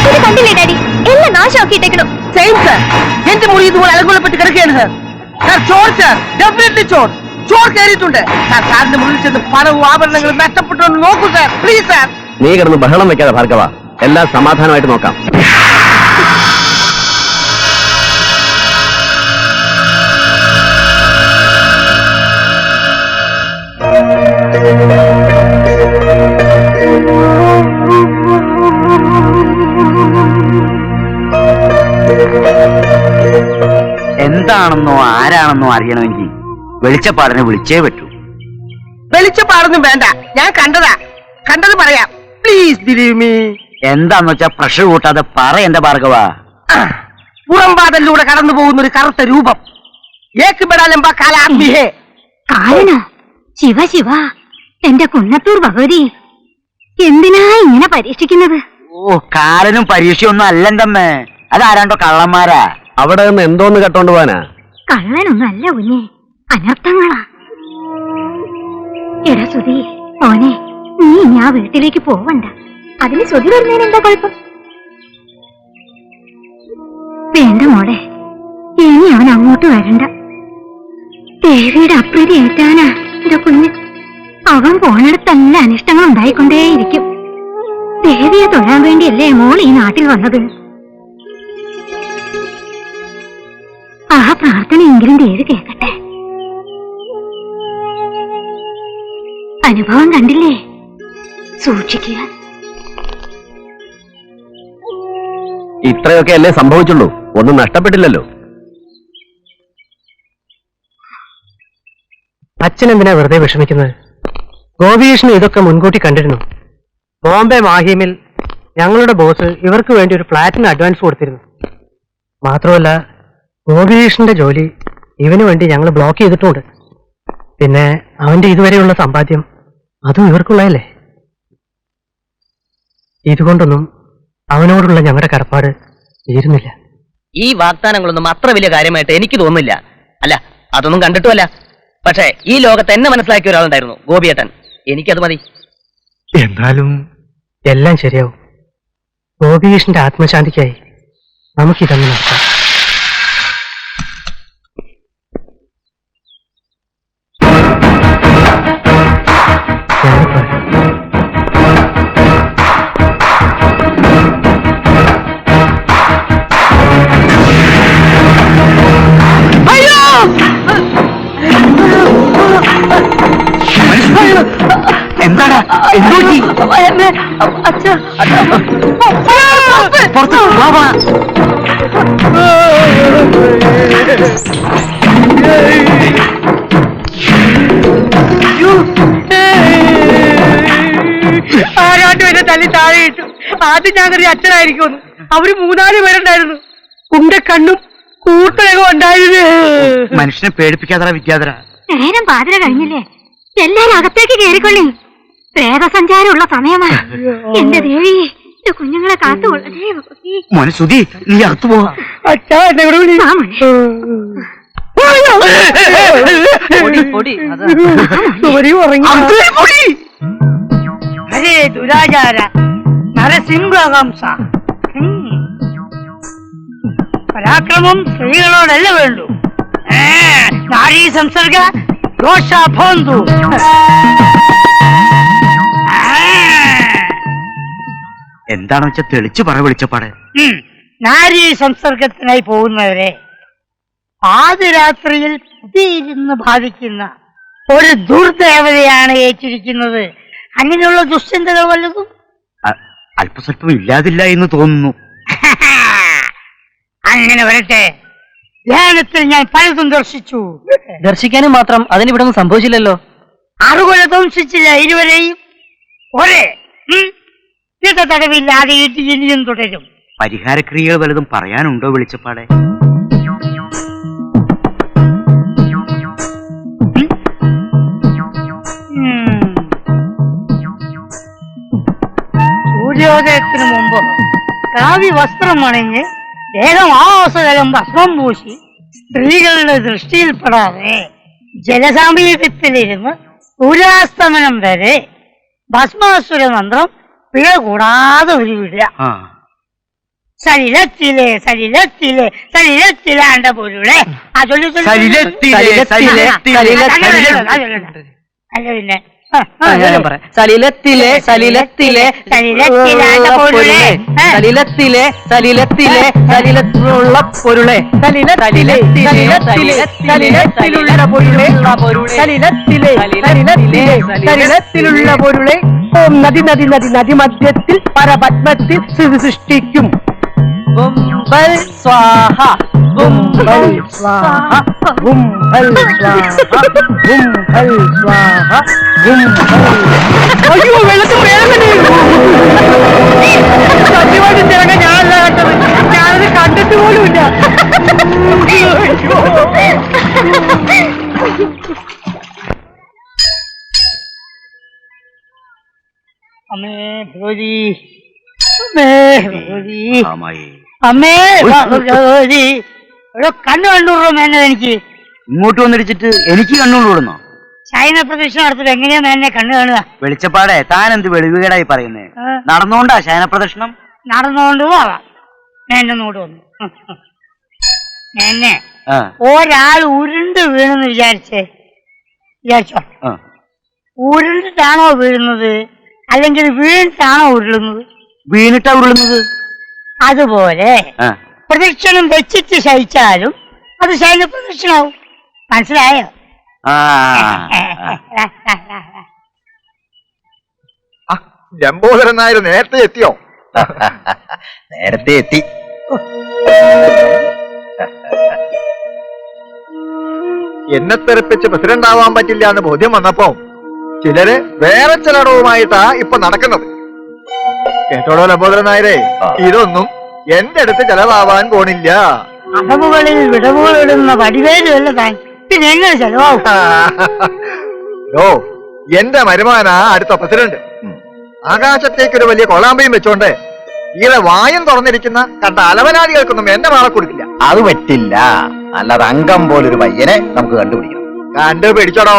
ഇത് കണ്ടില്ലേ ഡാഡി? എല്ലാം നാശമാക്കിയിട്ടേക്കണം. എന്റെ മുറി ഇതുപോലെ അലങ്കോലപ്പെട്ട് കിടക്കുകയാണ് സാർ. സാർ ചോർ, സാർ ഡെഫിനറ്റ്ലി ചോർ. ചോർ കയറിയിട്ടുണ്ട് സാർ. സാറിന്റെ മുറിയിൽ ചെന്ന് പണവും ആഭരണങ്ങളും നഷ്ടപ്പെട്ടു നോക്കൂ സാർ, പ്ലീസ് സാർ. നീ കിടന്ന് ബഹളം വെക്കാതെ ഭാർഗവ, എല്ലാം സമാധാനമായിട്ട് നോക്കാം. എന്താണെന്നോ ആരാണെന്നോ അറിയണമെങ്കിൽ വെളിച്ചപ്പാടിനെ വിളിച്ചേ പറ്റൂ. വെളിച്ചപ്പാടൊന്നും വേണ്ട, ഞാൻ കണ്ടത് പറയാം. Please believe me. എന്താന്ന് വെച്ചാ പ്രഷർ കൂട്ടാതെ പറ എന്റെ ഭാർഗവ. പുറംപാതലിലൂടെ കടന്നു പോകുന്ന ഒരു കറുത്ത രൂപം. കാരണ ശിവ ശിവ, എന്റെ കുന്നത്തൂർ ഭഗവതി, എന്തിനാ ഇങ്ങനെ പരീക്ഷിക്കുന്നത്? ഓ, കാലനും പരീക്ഷയൊന്നും അല്ലെന്തമ്മേ, അതാരാണ്ടോ കള്ളന്മാരാ. അവിടെ നിന്ന് എന്തോന്ന് കട്ടോണ്ട് പോവാനാ? കള്ളനൊന്നും അല്ല കുഞ്ഞെ, അനർത്ഥങ്ങളാ. എടാ സുധി, മോനെ, നീ ഇനി ആ വീട്ടിലേക്ക് പോവണ്ട. അതിന് സുധി വരുന്നതിന് എന്താ കുഴപ്പം? വേണ്ട മോളെ, ഇനി അവൻ അങ്ങോട്ട് വരണ്ട. ദേവിയുടെ അപ്രീതി ഏറ്റാനാ എന്റെ കുഞ്ഞ്. അവൻ പോണിടത്തല്ല അനിഷ്ടങ്ങൾ ഉണ്ടായിക്കൊണ്ടേയിരിക്കും. ദേവിയെ തൊഴാൻ വേണ്ടിയല്ലേ മോൾ ഈ നാട്ടിൽ വന്നത്. ആ പ്രാർത്ഥനയെങ്കിലും ദേവി കേൾക്കട്ടെ. അനുഭവം കണ്ടില്ലേ? സൂക്ഷിക്കുക. ഇത്രയൊക്കെ അല്ലേ സംഭവിച്ചുള്ളൂ, ഒന്നും നഷ്ടപ്പെട്ടില്ലല്ലോ. അച്ഛൻ എന്തിനാ വെറുതെ വിഷമിക്കുന്നത്? ഗോപികൃഷ്ണൻ ഇതൊക്കെ മുൻകൂട്ടി കണ്ടിരുന്നു. ബോംബെ മാഹിമിൽ ഞങ്ങളുടെ ബോസ് ഇവർക്ക് വേണ്ടി ഒരു ഫ്ലാറ്റിന് അഡ്വാൻസ് കൊടുത്തിരുന്നു. മാത്രമല്ല ഗോപികൃഷ്ണന്റെ ജോലി ഇവന് വേണ്ടി ഞങ്ങൾ ബ്ലോക്ക് ചെയ്തിട്ടുണ്ട്. പിന്നെ അവന്റെ ഇതുവരെയുള്ള സമ്പാദ്യം അതും ഇവർക്കുള്ളതല്ലേ. ഇതുകൊണ്ടൊന്നും അവനോടുള്ള ഞങ്ങളുടെ കടപ്പാട് തീരുന്നില്ല. ഈ വാഗ്ദാനങ്ങളൊന്നും അത്ര വലിയ കാര്യമായിട്ട് എനിക്ക് തോന്നുന്നില്ല. അല്ല, അതൊന്നും കണ്ടിട്ടുമല്ല. പക്ഷേ ഈ ലോകത്ത് എന്നെ മനസ്സിലാക്കിയ ഒരാളുണ്ടായിരുന്നു, ഗോപിയേട്ടൻ. എനിക്കത് മതി. എന്നാലും എല്ലാം ശരിയാവും. ഗോപികൃഷ്ണന്റെ ആത്മശാന്തിക്കായി നമുക്കിതങ്ങ് നടത്താം. എന്താടാ ആരാണ്ടും എന്നെ തല്ലി താഴെ ഇട്ടു. ആദ്യം ഞാൻ കരുതി അച്ഛനായിരിക്കുമെന്ന്. അവര് 3-4 പേരുണ്ടായിരുന്നു. ഉണ്ട കണ്ണും കൂട്ടരകം ഉണ്ടായിരുന്നു. മനുഷ്യനെ പേടിപ്പിക്കാതെ വിദ്യാധര. നേരം പാതിര കഴിഞ്ഞില്ലേ? എല്ലാരും അകത്തേക്ക് കയറിക്കൊള്ളി. പ്രേതസഞ്ചാരമുള്ള സമയമാ. എന്റെ ദേവി, എന്റെ കുഞ്ഞുങ്ങളെ കാത്തുകൊള്ളേ. മോനെ സുധി, നീ അകത്തു പോവാ. അച്ഛാ എന്നെ കൂടെ വിളി. ഹരേ ദുരാചാര നരസിംഹവംശ. പരാക്രമം സ്ത്രീകളോടല്ല വേണ്ടു. നാരീ സംസർഗ ദോഷ ഭോന്തു. എന്താണെന്ന് വെച്ചാൽ തെളിച്ചു പറ വിളിച്ചപ്പാടെ. നാരീ സംസർഗത്തിനായി പോകുന്നവരെ ആദ്യരാത്രിയിൽ പുതിയിരുന്ന് ഭാവിക്കുന്ന ഒരു ദുർദേവതയാണ് ഏറ്റിരിക്കുന്നത്. അങ്ങനെയുള്ള ദുശ്ചിന്തകൾ വല്ലതും അല്പസ്വല്പം ഇല്ലാതില്ല എന്ന് തോന്നുന്നു. അങ്ങനെ വരട്ടെ. ധ്യാനത്തിൽ ഞാൻ പലതും ദർശിച്ചു. ദർശിക്കാനും മാത്രം അതിനിവിടെ ഒന്നും സംഭവിച്ചില്ലല്ലോ. 6 കൊല്ലം ദംശിച്ചില്ല ഇരുവരെയും. ഒരേ തടവില്ലാതെ ഇനിയും തുടരും. പരിഹാരക്രിയകൾ വല്ലതും പറയാനുണ്ടോ വിളിച്ചപ്പാടെ? സൂര്യോദയത്തിനു മുമ്പ് കാവ്യ വസ്ത്രം അണിഞ്ഞ് ദേഹം ആവാസകലം ഭസ്മം പൂശി സ്ത്രീകളുടെ ദൃഷ്ടിയിൽപ്പെടാതെ ജലസമീപത്തിലിരുന്ന് സൂര്യാസ്തമനം വരെ ഭസ്മാസുര മന്ത്രം പിഴ കൂടാതെ ഉരുവിടുക. സലിലത്തിലെ സലിലത്തിലെ സലിലത്തിലാണ്ട പൊരുളെ അല്ല പിന്നെ സലിലത്തിലെ സലിലത്തിലെ സലിലത്തിലാണ്ട പൊരുളെ സലിലത്തിലെ സലിലത്തിലെ സലിലത്തിലുള്ള പൊരുളെ സലിലത്തിലെ സലിലത്തിലുള്ള പൊരുളെ സലിലത്തിലെ സലിലത്തിലെ സലിലത്തിലുള്ള പൊരുളെ ഓം നദി നദി നദി നദി മധ്യത്തിൽ പരപത്മത്തിൽ സൃഷ്ടിക്കും. ഗുംബൽ സ്വാഹ ഗുംബൽ സ്വാഹ ഗുംബൽ സ്വാഹ ഗുംബൽ സ്വാഹ ഗുംബൽ. അയ്യോ, വെള്ളത്തിൽ സത്യമായിട്ട് തിരങ്ങ ഞാനല്ല കണ്ടത്. ഞാനത് കണ്ടിട്ട് പോലുമില്ല. അമ്മേ ഭഗവതി, അമ്മേ ഭഗവതി, അമ്മേ ഭഗവതി. ഒരു കണ്ണു കണ്ടുകൂടോ മേനെ? എനിക്ക് ഇങ്ങോട്ട് വന്നിടിച്ചിട്ട് എനിക്ക് കണ്ണുകൊണ്ടുവിടുന്നോ? ശയന പ്രദക്ഷിണം നടത്തുമ്പോ എങ്ങനെയാ മേനെ കണ്ണു കാണുക? വെളിച്ചപ്പാടെ, താൻ എന്ത് വെളിവുകേടായി പറയുന്നേ? നടന്നുകൊണ്ടാ ശയന പ്രദക്ഷിണം? നടന്നുകൊണ്ട് പോവാം. മേനൊന്നുകൂടെ വന്നു. എന്നെ ആ ഒരാൾ ഉരുണ്ട് വീണെന്ന് വിചാരിച്ചോ ആ. ഉരുണ്ടിട്ടാണോ വീഴുന്നത് അല്ലെങ്കിൽ വീണിട്ടാണോ ഉരുളുന്നത്? വീണിട്ടാ ഉരുളുന്നത്. അതുപോലെ ആ പ്രദക്ഷിണം വെച്ചിട്ട് ശയിച്ചാലും അത് ശൈല പ്രദക്ഷിണാവും. മനസ്സിലായോ? ആ ലംബോദരൻ നായർ നേരത്തെ എത്തിയോ? നേരത്തെ എത്തി. എന്നെ തെറിപ്പിച്ച് പ്രസിഡന്റ് ആവാൻ പറ്റില്ല എന്ന് ബോധ്യം വന്നപ്പോ ചിലര് വേറെ ചിലടവുമായിട്ടാ ഇപ്പൊ നടക്കുന്നത്. കേട്ടോടോ ലംബോദരൻ നായരെ, ഇതൊന്നും എന്റെ അടുത്ത് ചെലവാവാൻ പോണില്ല. അടവുകളിൽ വിടവുകൾ ഇടുന്ന വടിവേലുമല്ല താൻ, പിന്നെ എങ്ങനെ ചെലവാവും? ഓ, എന്റെ മരുമാനാ അടുത്ത പ്രസിഡന്റ്. ആകാശത്തേക്കൊരു വലിയ കൊളാമ്പയും വെച്ചോണ്ട് ഈടെ വായും തുറന്നിരിക്കുന്ന കണ്ട അലവനാദികൾക്കൊന്നും എന്റെ മാറ കൊടുക്കില്ല. അത് പറ്റില്ല. അല്ലാതെ അംഗം പോലൊരു പയ്യനെ നമുക്ക് കണ്ടുപിടിക്കണം. കണ്ടുപിടിച്ചോടോ,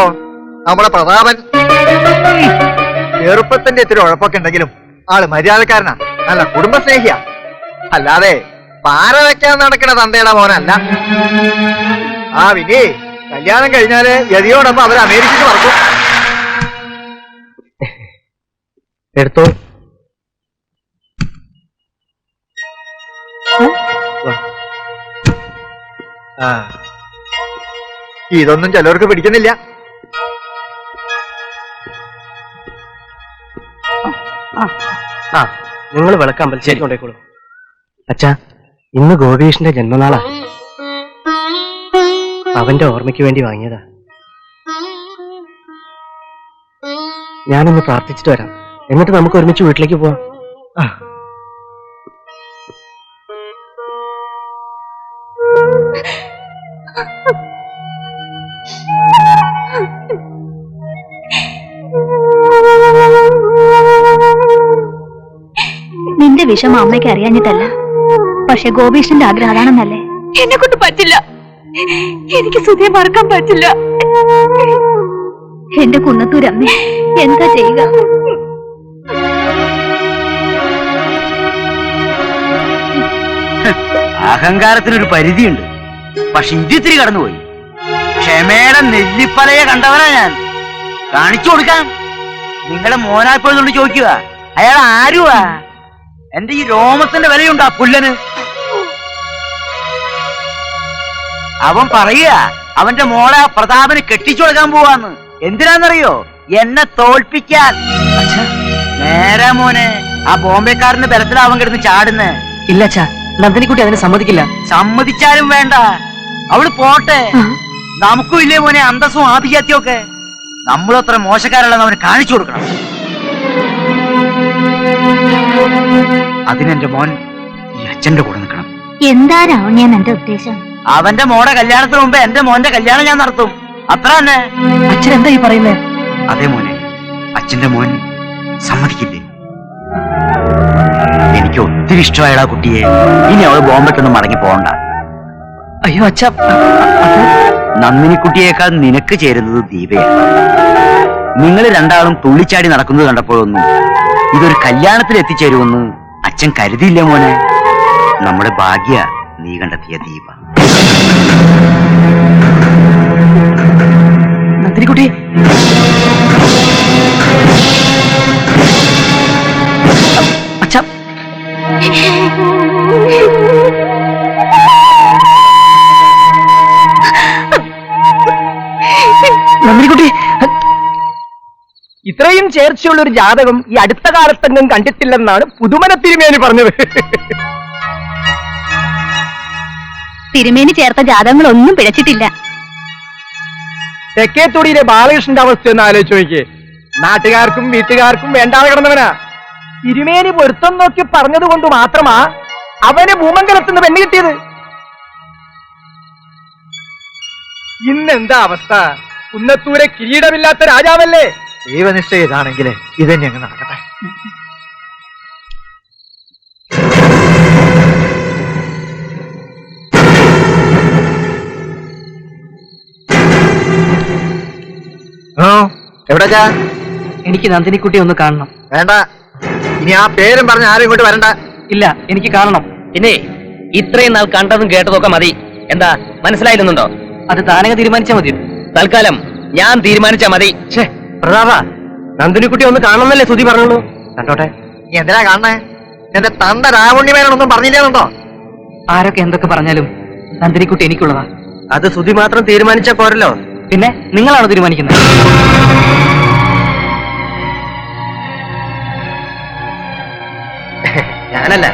നമ്മുടെ പ്രതാപൻ. ചെറുപ്പത്തിന്റെ ഇത്തിരി ഉഴപ്പൊക്കെ ഉണ്ടെങ്കിലും ആള് മര്യാദക്കാരനാ, നല്ല കുടുംബസ്നേഹിയാ. അല്ലാതെ പാര വെക്കാൻ നടക്കണ തന്തയുടെ മോനല്ല. ആ വിനി, കല്യാണം കഴിഞ്ഞാല് യതിയോടൊപ്പം അവര് അമേരിക്കക്ക് പറക്കും. എടുത്തോ. ആ, ഇതൊന്നും ചിലവർക്ക് പിടിക്കുന്നില്ല. ആ, നിങ്ങൾ വിളക്ക് അമ്പലത്തിലേക്ക് കൊണ്ടേക്കോളൂ. അച്ഛാ, ഇന്ന് ഗോപീഷിന്റെ ജന്മനാളാ. അവന്റെ ഓർമ്മയ്ക്ക് വേണ്ടി വാങ്ങിയതാ. ഞാനൊന്ന് പ്രാർത്ഥിച്ചിട്ട് വരാം, എന്നിട്ട് നമുക്ക് ഒരുമിച്ച് വീട്ടിലേക്ക് പോവാം. നിന്റെ വിഷമം അമ്മയ്ക്ക് അറിയാഞ്ഞിട്ടല്ല, പക്ഷെ ഗോപീഷിന്റെ ആഗ്രഹം അതാണെന്നല്ലേ? എന്നെ കൊണ്ട് പറ്റില്ല, എനിക്ക് സുധിയെ മറക്കാൻ പറ്റില്ല. എന്റെ കുന്നത്തൂരമ്മ എന്താ ചെയ്യുക? അഹങ്കാരത്തിനൊരു പരിധിയുണ്ട്, പക്ഷെ ഇതിത്തിരി കടന്നുപോയി. ക്ഷമയുടെ നെല്ലിപ്പലയെ കണ്ടവനാ ഞാൻ. കാണിച്ചു കൊടുക്കാം. നിങ്ങളുടെ മോനായപ്പോഴെന്നുകൊണ്ട് ചോദിക്കുക, അയാൾ ആരുവാ? എന്റെ ഈ രോമത്തിന്റെ വിലയുണ്ടാ പുല്ലന്? അവൻ പറയുക അവന്റെ മോളെ പ്രതാപന് കെട്ടിച്ചു കൊടുക്കാൻ പോവാന്ന്. എന്തിനാന്നറിയോ? എന്നെ തോൽപ്പിക്കാൻ. നേരെ മോനെ, ആ ബോംബെക്കാരന്റെ ബലത്തിലാവൻ കിടന്ന് ചാടുന്നേ. ഇല്ല അച്ഛാ, നന്ദിനിക്കുട്ടി അതിന് സമ്മതിക്കില്ല. സമ്മതിച്ചാലും വേണ്ട, അവള് പോട്ടെ. നമുക്കും ഇല്ലേ മോനെ അന്തസ്സും ആഭിജാത്യവും ഒക്കെ? നമ്മളത്ര മോശക്കാരല്ലെന്ന് അവന് കാണിച്ചു കൊടുക്കണം. അതിനെന്റെ മോൻ ഈ അച്ഛന്റെ കൂടെ നിൽക്കണം. എന്താ രാവണ്യാൻ എന്റെ ഉദ്ദേശം? അവന്റെ മോടെ കല്യാണത്തിന് മുമ്പ് എന്റെ മോന്റെ കല്യാണം ഞാൻ നടത്തും, അത്ര തന്നെ. അച്ഛൻ എന്താ ഈ പറയുന്നേ? അതെ മോനെ, അച്ഛന്റെ മോൻ സമ്മതിക്കില്ലേ? എനിക്ക് ഒത്തിരി ഇഷ്ടമായടാ കുട്ടിയെ. ഇനി അവള് ബോംബെക്കൊന്നും മടങ്ങി പോകണ്ട. അയ്യോ അച്ഛാ, നന്ദിനിക്കുട്ടിയേക്കാൾ നിനക്ക് ചേരുന്നത് ദീപയാണ്. നിങ്ങൾ രണ്ടാളും തുള്ളിച്ചാടി നടക്കുന്നത് കണ്ടപ്പോഴൊന്നും ഇതൊരു കല്യാണത്തിൽ എത്തിച്ചേരുമെന്ന് അച്ഛൻ കരുതിയില്ല മോനെ. നമ്മുടെ ഭാഗ്യ നീ കണ്ടെത്തിയ ദീപ. നന്ദിനിക്കുട്ടി, അച്ഛാ, നന്ദിനിക്കുട്ടി, ഇത്രയും ചേർച്ചയുള്ള ഒരു ജാതകം ഈ അടുത്ത കാലത്തെങ്ങും കണ്ടിട്ടില്ലെന്നാണ് പുതുമന തിരുമേനി പറഞ്ഞത്. തിരുമേനി ചേർത്ത ജാതകങ്ങളൊന്നും പിഴച്ചിട്ടില്ല. തെക്കേത്തൊടിയിലെ ബാലകൃഷ്ണന്റെ അവസ്ഥ ഒന്ന് ആലോചിച്ച് നോക്കിയേ. നാട്ടുകാർക്കും വീട്ടുകാർക്കും വേണ്ടാതെ കിടന്നവനാ. തിരുമേനി പൊരുത്തം നോക്കി പറഞ്ഞത് കൊണ്ട് മാത്രമാ അവന് ഭൂമംഗലത്തുനിന്ന് പെണ്ണ് കിട്ടിയത്. ഇന്നെന്താ അവസ്ഥ? കുന്നത്തൂരെ കിരീടമില്ലാത്ത രാജാവല്ലേ? ദൈവനിഷ്ഠ ഇതാണെങ്കിൽ ഇതന്നെ അങ്ങ് നടക്കട്ടെ. എവിടെച്ചാ? എനിക്ക് നന്ദിനിക്കുട്ടി ഒന്ന് കാണണം. വേണ്ട, ഇനി ആ പേരും പറഞ്ഞ് ആരും ഇങ്ങോട്ട് വരണ്ട. ഇല്ല, എനിക്ക് കാണണം. പിന്നെ ഇത്രയും നാൾ കണ്ടതും കേട്ടതൊക്കെ മതി. എന്താ മനസ്സിലായിരുന്നുണ്ടോ? അത് താനങ്ങ് തീരുമാനിച്ചാ മതി. തൽക്കാലം ഞാൻ തീരുമാനിച്ചാ മതി. പ്രതാപ, നന്ദിനിക്കുട്ടി ഒന്ന് കാണുന്നല്ലേ സുധി പറഞ്ഞോളൂ. കണ്ടോട്ടെ. നീ എന്തിനാ കാണണേ? എന്റെ തന്ത രാവുണ്ണിമേനൊന്നും പറഞ്ഞില്ലേന്നുണ്ടോ? ആരൊക്കെ എന്തൊക്കെ പറഞ്ഞാലും നന്ദിനിക്കുട്ടി എനിക്കുള്ളതാ. അത് സുധി മാത്രം തീരുമാനിച്ചാ പോരല്ലോ. പിന്നെ നിങ്ങളാണോ തീരുമാനിക്കുന്നത്? ഞാനല്ല,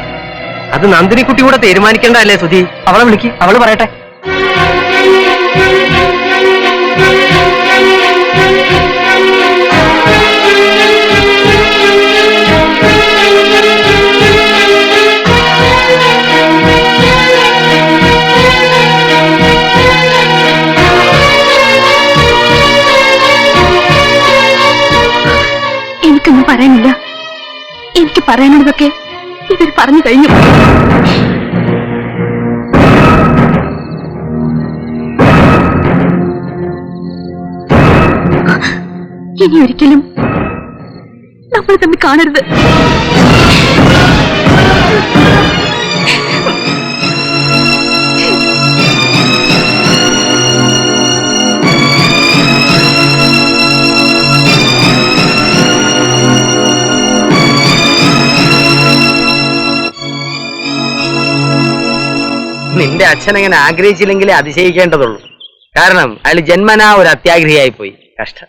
അത് നന്ദിനിക്കുട്ടി കൂടെ തീരുമാനിക്കേണ്ടതല്ലേ സുധി? അവളെ വിളിക്ക്, അവള് പറയട്ടെ. എനിക്കൊന്നും പറയാനില്ല. എനിക്ക് പറയാനുള്ളതൊക്കെ ഇവർ പറഞ്ഞു കഴിഞ്ഞു. ഇനി ഒരിക്കലും നമ്മൾ തമ്മിൽ കാണരുത്. നിന്റെ അച്ഛൻ അങ്ങനെ ആഗ്രഹിച്ചില്ലെങ്കിലേ അതിശയിക്കേണ്ടതുള്ളൂ. കാരണം അയാൾ ജന്മനാ ഒരു അത്യാഗ്രഹിയായി പോയി. കഷ്ടം.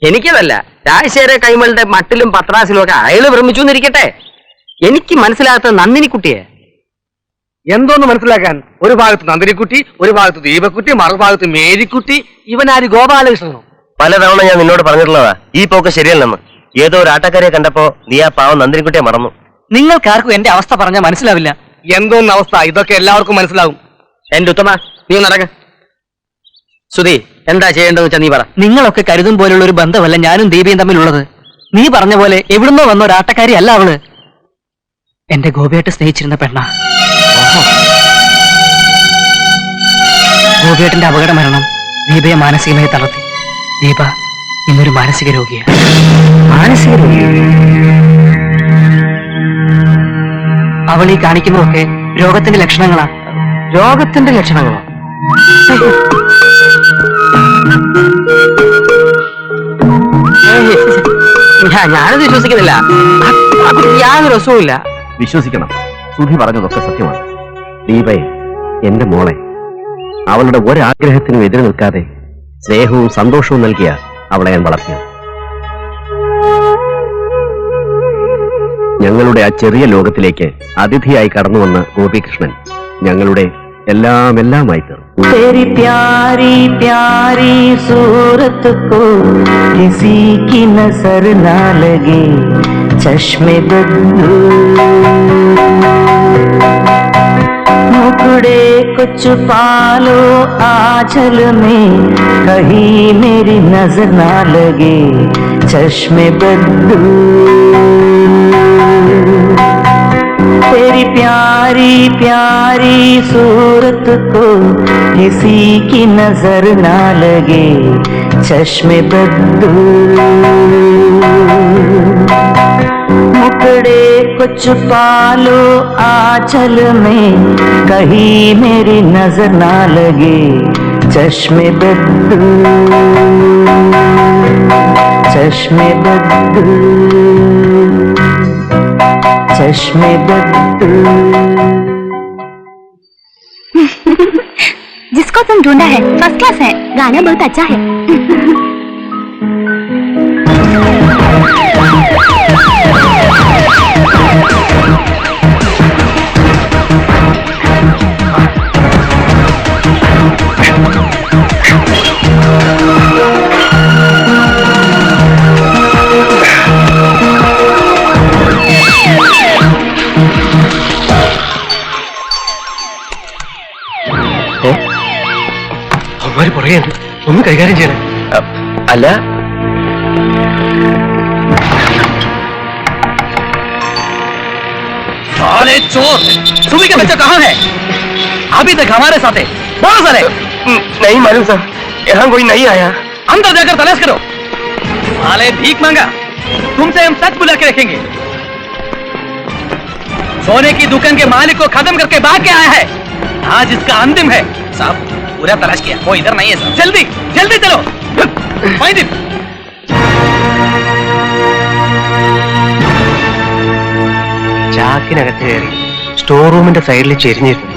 എനിക്കതല്ല, രാജശേഖര കൈമളുടെ മട്ടിലും പത്രാസിലും ഒക്കെ അയാള് ഭ്രമിച്ചു എന്നിരിക്കട്ടെ. എനിക്ക് മനസ്സിലാകാത്ത നന്ദിനിക്കുട്ടിയെ. എന്തോന്ന് മനസ്സിലാക്കാൻ? ഒരു ഭാഗത്ത് നന്ദിനിക്കുട്ടി, ഒരു ഭാഗത്ത് ദീപക്കുട്ടി, മറുഭാഗത്ത് മേരിക്കുട്ടി. ഇവനാര് ഗോപാലകൃഷ്ണനോ? പലതവണ ഞാൻ നിന്നോട് പറഞ്ഞിട്ടുള്ളതാ ഈ പോക്ക് ശരിയല്ലെന്ന്. ഏതോ ഒരു ആട്ടക്കാരെ കണ്ടപ്പോ നീ ആ പാവം നന്ദിനിക്കുട്ടിയെ മറന്നു. നിങ്ങൾക്കാർക്കും എന്റെ അവസ്ഥ പറഞ്ഞാൽ മനസ്സിലാവില്ല. എന്തോന്ന് അവസ്ഥ? ഇതൊക്കെ എല്ലാവർക്കും മനസ്സിലാവും. എന്റെ ഉത്തമ, നീ നടക്ക. സുധി, എന്താ ചെയ്യേണ്ടതെന്ന് വെച്ചാ നീ പറ. നിങ്ങളൊക്കെ കരുതും പോലുള്ള ഒരു ബന്ധമല്ല ഞാനും ദീപയും തമ്മിലുള്ളത്. നീ പറഞ്ഞ പോലെ എവിടുന്നോ വന്ന ഒരു ആട്ടക്കാരി അല്ല അവള്. എന്റെ ഗോപിയായിട്ട് സ്നേഹിച്ചിരുന്ന പെണ്ണ. ഗോപിയേട്ടന്റെ അപകട മരണം ദീപയെ മാനസികമായി തളർത്തി. ദീപ ഇന്നൊരു മാനസിക രോഗിയാണ്. മാനസിക രോഗി? അവൾ ഈ കാണിക്കുന്നതൊക്കെ രോഗത്തിന്റെ ലക്ഷണങ്ങളാ. രോഗത്തിന്റെ ലക്ഷണങ്ങളോ? ഞാനത് വിശ്വസിക്കുന്നില്ല. യാതൊരു രസവുമില്ല. വിശ്വസിക്കണം, സുധി പറഞ്ഞതൊക്കെ സത്യമാണ്. ദീപയെ, എന്റെ മോളെ, അവളുടെ ഒരാഗ്രഹത്തിനും എതിര് നിൽക്കാതെ സ്നേഹവും സന്തോഷവും നൽകിയ അവളെ ഞാൻ വളർത്തിയത്. ഞങ്ങളുടെ ആ ചെറിയ ലോകത്തിലേക്ക് അതിഥിയായി കടന്നു വന്ന ഗോപികൃഷ്ണൻ ഞങ്ങളുടെ എല്ലാമായി തീർന്നു. तेरी प्यारी प्यारी सूरत को किसी की नजर ना लगे, चश्मे बदलू मुकड़े कुछ पालो आंचल में, कहीं मेरी नजर ना लगे, चश्मे बदलू तेरी प्यारी प्यारी सूरत को किसी की नजर ना लगे, चश्मे बदलू मुकड़े कुछ पालो आंचल में, कहीं मेरी नजर ना लगे, चश्मे बदलू चश्मे बदलू चश्मे बदलू। जिसको तुम ढूंढा है फर्स्ट क्लास है, गाना बहुत अच्छा है। അവന്മാര് പുറകെയുണ്ട്, ഒന്ന് കൈകാര്യം ചെയ്യണം. അല്ല, साले चोर, सुबह के बच्चा कहाँ है? अभी तक हमारे साथ है। बोलो साले। नहीं मालूम सर, यहाँ कोई नहीं आया। अंदर जाकर तलाश करो। साले भीख मांगा, तुमसे हम सच बुला के रखेंगे। सोने की दुकान के मालिक को खत्म करके भाग के आया है, आज इसका अंतिम है। साहब पूरा तलाश किया, वो इधर नहीं है साहब। जल्दी जल्दी चलो। Find it. ചാക്കിനകത്ത് കയറി സ്റ്റോർ റൂമിന്റെ സൈഡിൽ ചെരിഞ്ഞിരുന്നു.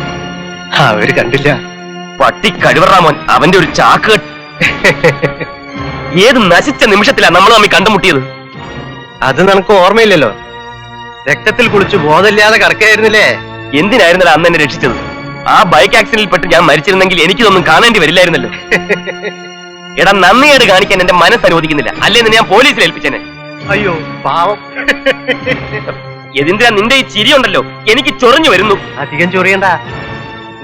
അവര് കണ്ടില്ല. പട്ടി കഴിവറാമോൻ അവന്റെ ഒരു ചാക്ക്. ഏത് നശിച്ച നിമിഷത്തിലാ നമ്മൾ തമ്മിൽ കണ്ടുമുട്ടിയത്? അത് നിനക്ക് ഓർമ്മയില്ലല്ലോ. രക്തത്തിൽ കുളിച്ച് ബോധമില്ലാതെ കിടക്കായിരുന്നില്ലേ? എന്തിനായിരുന്നല്ലോ അന്ന് എന്നെ രക്ഷിച്ചത്? ആ ബൈക്ക് ആക്സിഡന്റിൽ പെട്ട് ഞാൻ മരിച്ചിരുന്നെങ്കിൽ എനിക്കിതൊന്നും കാണേണ്ടി വരില്ലായിരുന്നല്ലോ. എടാ, നന്ദിയേട് കാണിക്കാൻ എന്റെ മനസ്സ് അനുവദിക്കുന്നില്ല. അല്ലേന്ന് ഞാൻ പോലീസിൽ ഏൽപ്പിച്ചേനെ. അയ്യോ പാവം. എന്തിനാ നിന്റെ ഈ ചിരിയുണ്ടല്ലോ എനിക്ക് ചൊറിഞ്ഞു വരുന്നു. അധികം ചൊറിയണ്ട.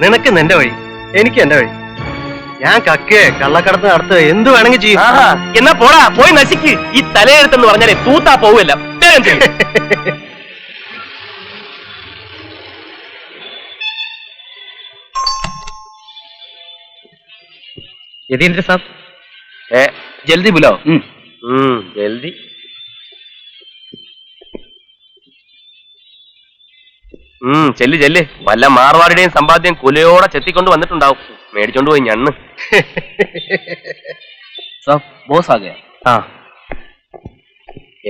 നിനക്ക് നിന്റെ വഴി, എനിക്ക് എന്റെ വഴി. ഞാൻ കക്കേ കള്ളക്കടത്ത് നടത്തുക എന്ത് വേണമെങ്കിൽ ചെയ്യും. എന്നാ പോടാ, പോയി നശിക്ക്. ഈ തലയെടുത്തെന്ന് പറഞ്ഞാലേ തൂത്താ പോവില്ല. यतीन्द्र साहब जल्दी बुलाओ। जल्दी। ചെല്ല് ചെല്ല്. വല്ല മാർവാടിയുടെയും സമ്പാദ്യം കുലയോടെ ചെത്തിക്കൊണ്ട് വന്നിട്ടുണ്ടാവും. മേടിച്ചോണ്ട് പോയി ഞണ്ണ്. ബോസ് ആ ഗയാ. ആ,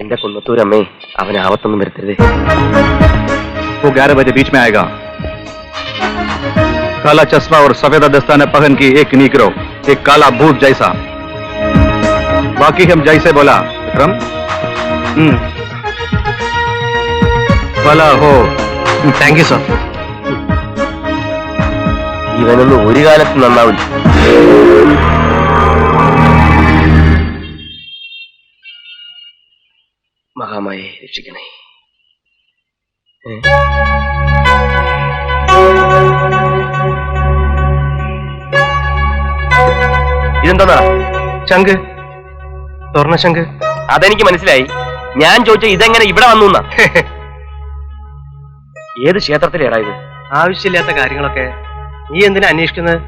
എന്റെ കുന്നത്തൂരമ്മേ, അവൻ ആവത്തൊന്നും വരുത്തരുതേ. वो 11 बजे बीच में आएगा। काला चश्मा और सफेद दस्ताने पहन की एक नीग्रो, एक काला भूत जैसा। बाकी हम जैसे बोला विक्रम। भला हो। Thank you sir. ഇവനൊന്നും ഒരു കാലത്ത് നന്നാവില്ല. മഹാമായെ രക്ഷിക്കണേ. ഇതെന്താ? ശംഖ്, സ്വർണ്ണ ശംഖ്. അതെനിക്ക് മനസ്സിലായി. ഞാൻ ചോദിച്ച ഇതെങ്ങനെ ഇവിടെ വന്നു എന്നാ. ഏത് ക്ഷേത്രത്തിലേടാ ഇത്? ആവശ്യമില്ലാത്ത കാര്യങ്ങളൊക്കെ നീ എന്തിനാ അന്വേഷിക്കുന്നത്?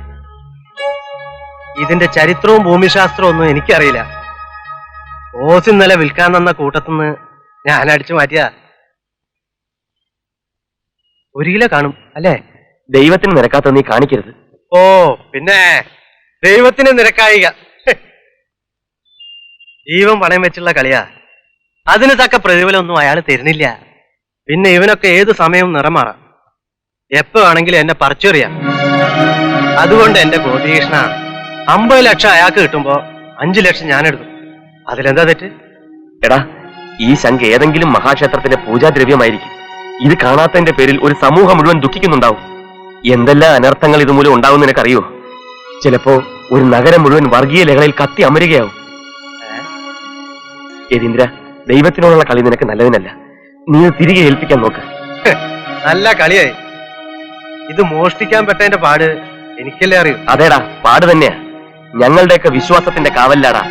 ഇതിന്റെ ചരിത്രവും ഭൂമിശാസ്ത്രവും ഒന്നും എനിക്കറിയില്ല. ഓസ് ഇന്നലെ വിൽക്കാൻ തന്ന കൂട്ടത്തുനിന്ന് ഞാൻ അടിച്ചു മാറ്റിയ 1 കിലോ കാണും അല്ലേ? ദൈവത്തിന് നിരക്കാത്ത നീ കാണിക്കരുത്. ഓ പിന്നെ ദൈവത്തിന് നിരക്കായിക. ജീവൻ പണയം വെച്ചുള്ള കളിയാ. അതിന് തക്ക പ്രതിഫലമൊന്നും അയാൾ തരുന്നില്ല. പിന്നെ ഇവനൊക്കെ ഏത് സമയവും നിറമാറാം. എപ്പോ വേണമെങ്കിലും എന്നെ പറിച്ചെറിയാം. അതുകൊണ്ട് എന്റെ ഗോപികൃഷ്ണ, 50 ലക്ഷം അയാൾക്ക് കിട്ടുമ്പോ 5 ലക്ഷം ഞാൻ എടുക്കും. അതിലെന്താ തെറ്റ്? എടാ, ഈ ശംഖ് ഏതെങ്കിലും മഹാക്ഷേത്രത്തിന്റെ പൂജാദ്രവ്യമായിരിക്കും. ഇത് കാണാത്തതിന്റെ പേരിൽ ഒരു സമൂഹം മുഴുവൻ ദുഃഖിക്കുന്നുണ്ടാവും. എന്തെല്ലാം അനർത്ഥങ്ങൾ ഇതുമൂലം ഉണ്ടാവും നിനക്കറിയോ? ചിലപ്പോ ഒരു നഗരം മുഴുവൻ വർഗീയ ലഹളയിൽ കത്തി അമരുകയാവും. യതീന്ദ്ര, ദൈവത്തിനോടുള്ള കളി നിനക്ക് നല്ലതിനല്ല. നീ തിരികെ ഏൽപ്പിക്കാൻ നോക്ക്. നല്ല കളിയായി. ഇത് മോഷ്ടിക്കാൻ പറ്റതിന്റെ പാട് എനിക്കല്ലേ അറിയൂ. അതേടാ, പാട് തന്നെയാ. ഞങ്ങളുടെയൊക്കെ വിശ്വാസത്തിന്റെ കാവലിലാടാ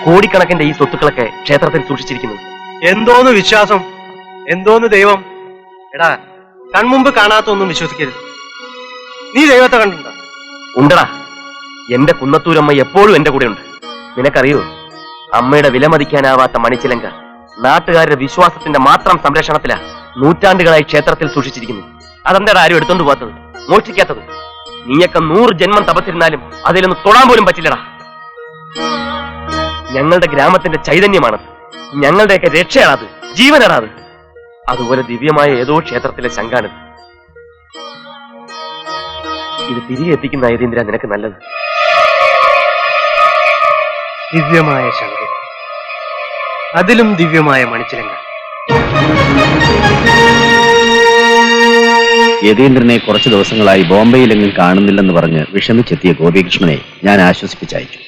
കോടിക്കണക്കിന്റെ ഈ സ്വത്തുക്കളൊക്കെ ക്ഷേത്രത്തിൽ സൂക്ഷിച്ചിരിക്കുന്നത്. എന്തോന്ന് വിശ്വാസം, എന്തോന്ന് ദൈവം. എടാ, കൺമുമ്പ് കാണാത്തൊന്നും വിശ്വസിക്കരുത്. നീ ദൈവത്തെ കണ്ടിട്ടുണ്ടോ? ഉണ്ടടാ. എന്റെ കുന്നത്തൂരമ്മ എപ്പോഴും എന്റെ കൂടെ ഉണ്ട്. നിനക്കറിയോ, അമ്മയുടെ വിലമതിക്കാനാവാത്ത മണിച്ചിലങ്ക നാട്ടുകാരുടെ വിശ്വാസത്തിന്റെ മാത്രം സംരക്ഷണത്തിലാ നൂറ്റാണ്ടുകളായി ക്ഷേത്രത്തിൽ സൂക്ഷിച്ചിരിക്കുന്നു. അതെന്താടാ ആരും എടുത്തോണ്ട് പോകാത്തത്, മോഷ്ടിക്കാത്തത്? നീയൊക്കെ 100 ജന്മം തപസ്സിരുന്നാലും അതിലൊന്ന് തൊടാൻ പോലും പറ്റില്ലടാ. ഞങ്ങളുടെ ഗ്രാമത്തിന്റെ ചൈതന്യമാണത്. ഞങ്ങളുടെയൊക്കെ രക്ഷയാണത്, ജീവനാണത്. അതുപോലെ ദിവ്യമായ ഏതോ ക്ഷേത്രത്തിലെ ശങ്കാണിത്. ഇത് തിരികെ എത്തിക്കുന്ന യതീന്ദ്ര നിനക്ക് നല്ലത്. ദിവ്യമായ ശംഖ്, അതിലും ദിവ്യമായ മണിച്ചിലങ്ക. യതീന്ദ്രനെ കുറച്ചു ദിവസങ്ങളായി ബോംബെയിലെങ്ങും കാണുന്നില്ലെന്ന് പറഞ്ഞ് വിഷമിച്ചെത്തിയ ഗോപികൃഷ്ണനെ ഞാൻ ആശ്വസിപ്പിച്ചയച്ചു.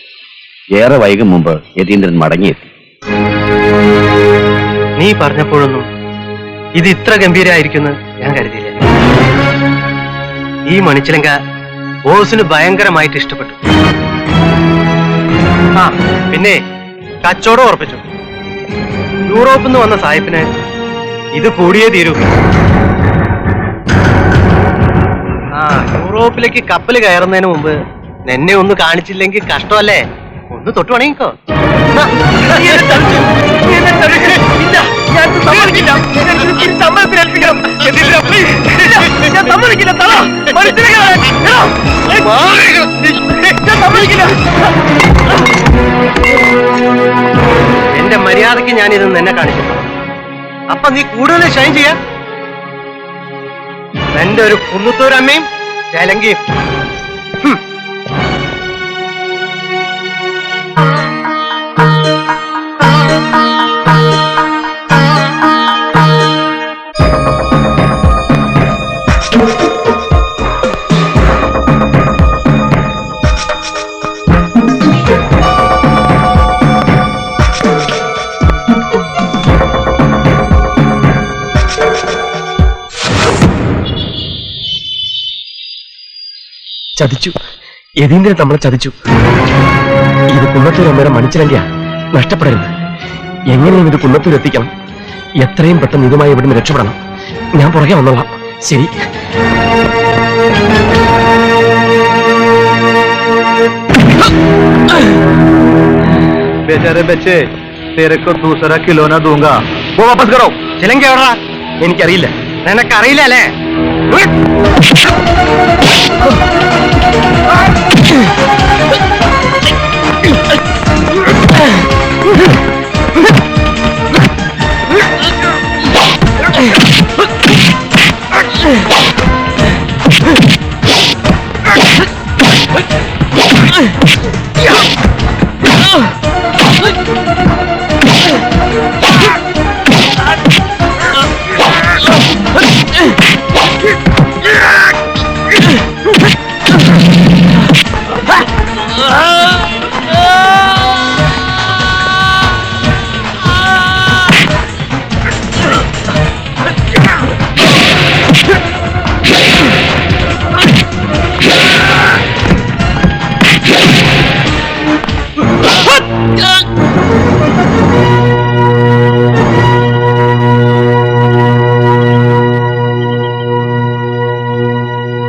ഏറെ വൈകും മുമ്പ് യതീന്ദ്രൻ മടങ്ങിയെത്തി. നീ പറഞ്ഞപ്പോഴൊന്നും ഇത് ഇത്ര ഗംഭീരമായിരിക്കുമെന്ന് ഞാൻ കരുതിയില്ല. ഈ മണിച്ചിലങ്ക ബോസിന് ഭയങ്കരമായിട്ട് ഇഷ്ടപ്പെട്ടു. ആ പിന്നെ കച്ചവടം ഉറപ്പിച്ചു. യൂറോപ്പിൽ നിന്ന് വന്ന സായിപ്പിന് ഇത് കൂടിയേ തീരൂ. ആ, യൂറോപ്പിലേക്ക് കപ്പൽ കയറുന്നതിന് മുമ്പ് എന്നെ ഒന്ന് കാണിച്ചില്ലെങ്കിൽ കഷ്ടമല്ലേ? ഒന്ന് തൊട്ട് പണിയിക്കോ. സമ്മതിക്കില്ല. എന്റെ മര്യാദക്ക് ഞാനിത് നിന്നെ കാണിച്ചു. അപ്പൊ നീ കൂടുതൽ ഷൈൻ ചെയ്യാ. എന്റെ ഒരു കുന്നത്തൂരമ്മയും ചേലങ്കിയും. ചതിച്ചു. യതീന്ദ്രൻ നമ്മളെ ചതിച്ചു. ഇത് കുന്നത്തൂർ അമ്മയുടെ മണിച്ചിലങ്കിയ. നഷ്ടപ്പെടരുത്. എങ്ങനെയും ഇത് കുന്നത്തൂർ എത്തിക്കണം. എത്രയും പെട്ടെന്ന് ഇതുമായി ഇവിടുന്ന് രക്ഷപ്പെടണം. ഞാൻ പുറകെ വന്നോളാം. ശരി. बेचारे बच्चे तेरे को दूसरा खिलौना दूंगा वो वापस करो. ചിലങ്ക എവിടാ? എനിക്കറിയില്ല. നിനക്കറിയില്ല അല്ലേ?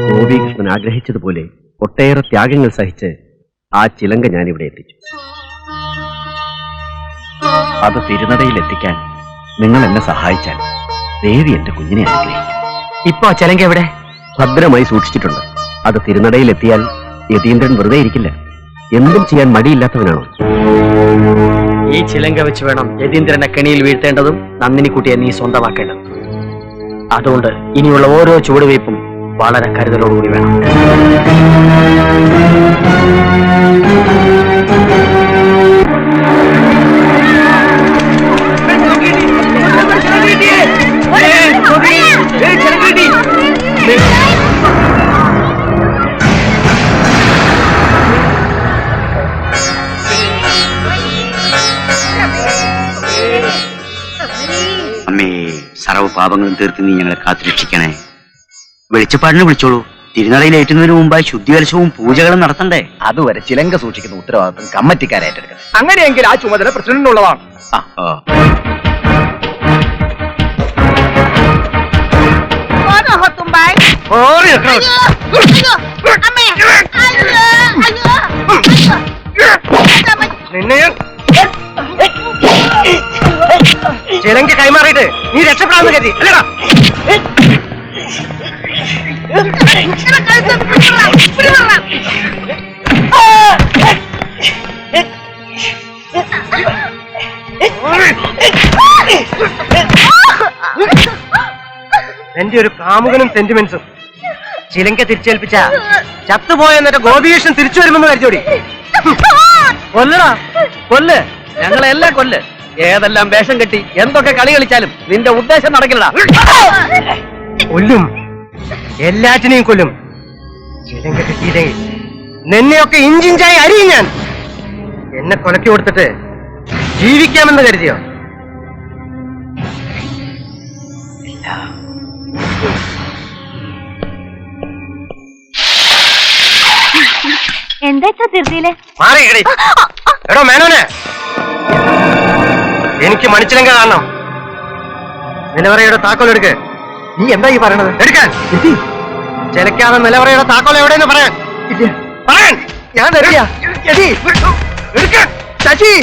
ഗോപികൃഷ്ണൻ ആഗ്രഹിച്ചതുപോലെ ഒട്ടേറെ ത്യാഗങ്ങൾ സഹിച്ച് ആ ചിലങ്ക ഞാനിവിടെ എത്തിച്ചു. അത് തിരുനടയിൽ എത്തിക്കാൻ നിങ്ങൾ എന്നെ സഹായിച്ചാൽ ദേവി എന്റെ കുഞ്ഞിനെ അനുഗ്രഹിക്കും. ഇപ്പൊ ചിലങ്ക എവിടെ? ഭദ്രമായി സൂക്ഷിച്ചിട്ടുണ്ട്. അത് തിരുനടയിൽ എത്തിയാൽ യതീന്ദ്രൻ വെറുതെ ഇരിക്കില്ല. എന്തും ചെയ്യാൻ മടിയില്ലാത്തവനാണോ? ഈ ചിലങ്ക വെച്ച് വേണം യതീന്ദ്രനെ കെണിയിൽ വീഴ്ത്തേണ്ടതും നന്ദിനിക്കുട്ടിയെ നീ സ്വന്തമാക്കേണ്ടതും. അതുകൊണ്ട് ഇനിയുള്ള ഓരോ ചുവടുവയ്പും വളരെ കരുതലോടുകൂടി വേണം. അമ്മേ, സർവ്വ പാപങ്ങളും തീർത്ത് നീ ഞങ്ങളെ കാത്തുരക്ഷിക്കണേ. വെളിച്ചപ്പാടിനെ വിളിച്ചോളൂ. തിരുനടയിൽ ഏറ്റുന്നതിന് മുമ്പായി ശുദ്ധികലശവും പൂജകളും നടത്തണ്ടേ? അതുവരെ ചിലങ്ക സൂക്ഷിക്കുന്ന ഉത്തരവാദിത്വം കമ്മിറ്റിക്കാരേറ്റെടുക്കണം. അങ്ങനെയെങ്കിൽ ആ ചുമതല പ്രസിഡന്റിനുള്ളതാണ്. ചിലങ്ക കൈമാറിയിട്ട് നീ രക്ഷപ്പെടാന്ന് കരുതി അല്ലടാ? എന്റെ ഒരു കാമുകനും സെന്റിമെന്റ്സും ചിലങ്ക തിരിച്ചേൽപ്പിച്ച ചത്തുപോയ എന്നിട്ട് ഗോപികൃഷ്ണൻ തിരിച്ചു വരുമെന്ന് കരുതോടി. കൊല്ലടാ, കൊല്ല്, ഞങ്ങളെല്ലാം കൊല്ല്. ഏതെല്ലാം വേഷം കെട്ടി എന്തൊക്കെ കളി കളിച്ചാലും നിന്റെ ഉദ്ദേശം നടക്കില്ലടാ. കൊല്ലും, എല്ലാറ്റിനെയും കൊല്ലും. ചിലങ്ക കിട്ടിയില്ലെങ്കിൽ നിന്നെയൊക്കെ ഇഞ്ചിഞ്ചായി അരിയും ഞാൻ. എന്നെ കൊലക്കി കൊടുത്തിട്ട് ജീവിക്കാമെന്ന് കരുതിയോ? എന്താ ഇത്ര ധൃതിയില്? മാറി എടോ മേനോനെ, എനിക്ക് മണിച്ചിലങ്ക കാണണം. നിലവറയുടെ താക്കോൽ എടുക്ക്. നീ എന്താ ഈ പറയണത്? എടുക്കാൻ ചിലക്കാതെ നിലവറയുടെ താക്കോൽ എവിടെയെന്ന് പറയാൻ. പറയാൻ ഞാൻ തരില്ല. എടുക്കാൻ ശശി.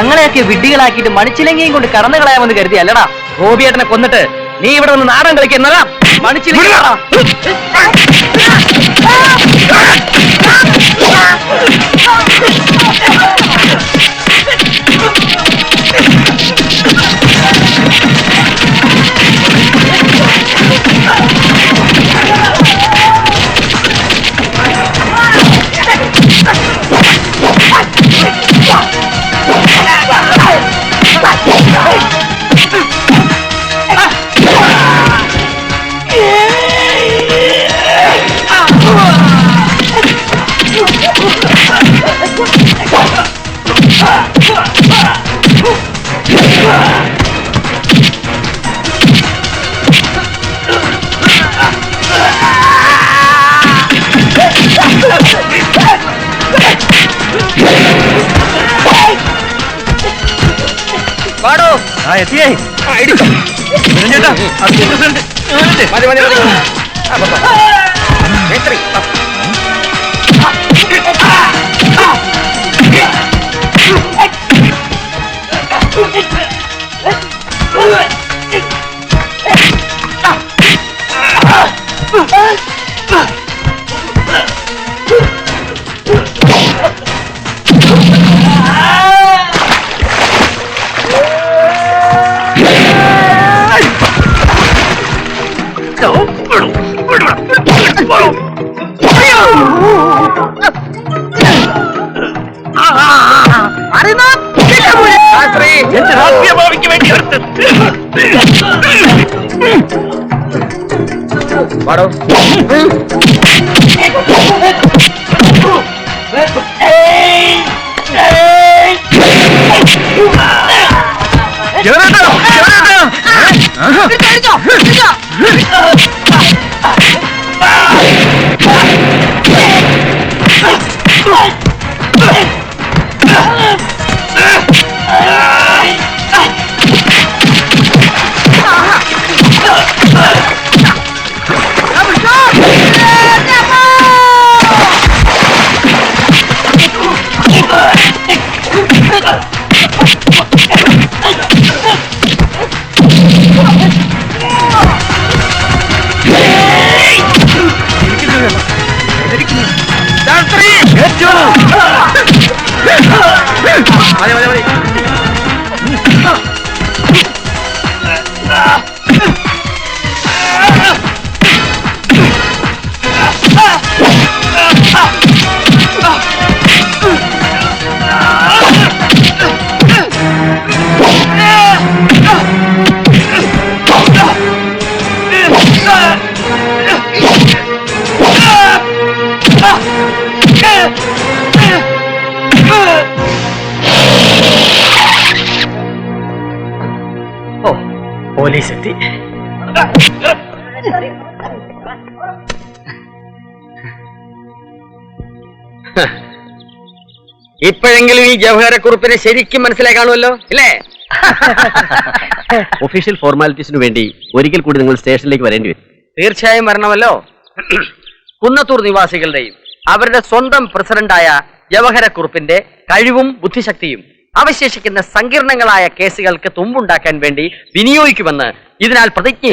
ഞങ്ങളെയൊക്കെ വിഡ്ഢികളാക്കിയിട്ട് മണിച്ചിലങ്കയും കൊണ്ട് കടന്നു കളയാമെന്ന് കരുതി അല്ലടാ. ഗോപിയേട്ടനെ കൊന്നിട്ട് നീ ഇവിടെ നിന്ന് നാടൻ കളിക്കുന്നതാ. മണിച്ചിലങ്ക എത്തിയേ ചേട്ടാ മതി മതി മതി. എന്റെ രാഷ്ട്രീയഭാവിക്ക് വേണ്ടി പാടോ. മതി മതി മതി. പോലീസ് എത്തി. ഇപ്പോഴെങ്കിലും ഈ ജവഹരക്കുറിപ്പിനെ ശരിക്കും മനസ്സിലായി കാണുമല്ലോ അല്ലേ? ഒഫീഷ്യൽ ഫോർമാലിറ്റീസിന് വേണ്ടി ഒരിക്കൽ കൂടി നിങ്ങൾ സ്റ്റേഷനിലേക്ക് വരേണ്ടി വരും. തീർച്ചയായും വരണമല്ലോ. കുന്നത്തൂർ നിവാസികളുടെയും അവരുടെ സ്വന്തം പ്രസിഡന്റായ ജവഹരക്കുറിപ്പിന്റെ കഴിവും ബുദ്ധിശക്തിയും അവശേഷിക്കുന്ന സങ്കീർണങ്ങളായ കേസുകൾക്ക് തുമ്പുണ്ടാക്കാൻ വേണ്ടി വിനിയോഗിക്കുമെന്ന് ഇതിനാൽ പ്രതിജ്ഞ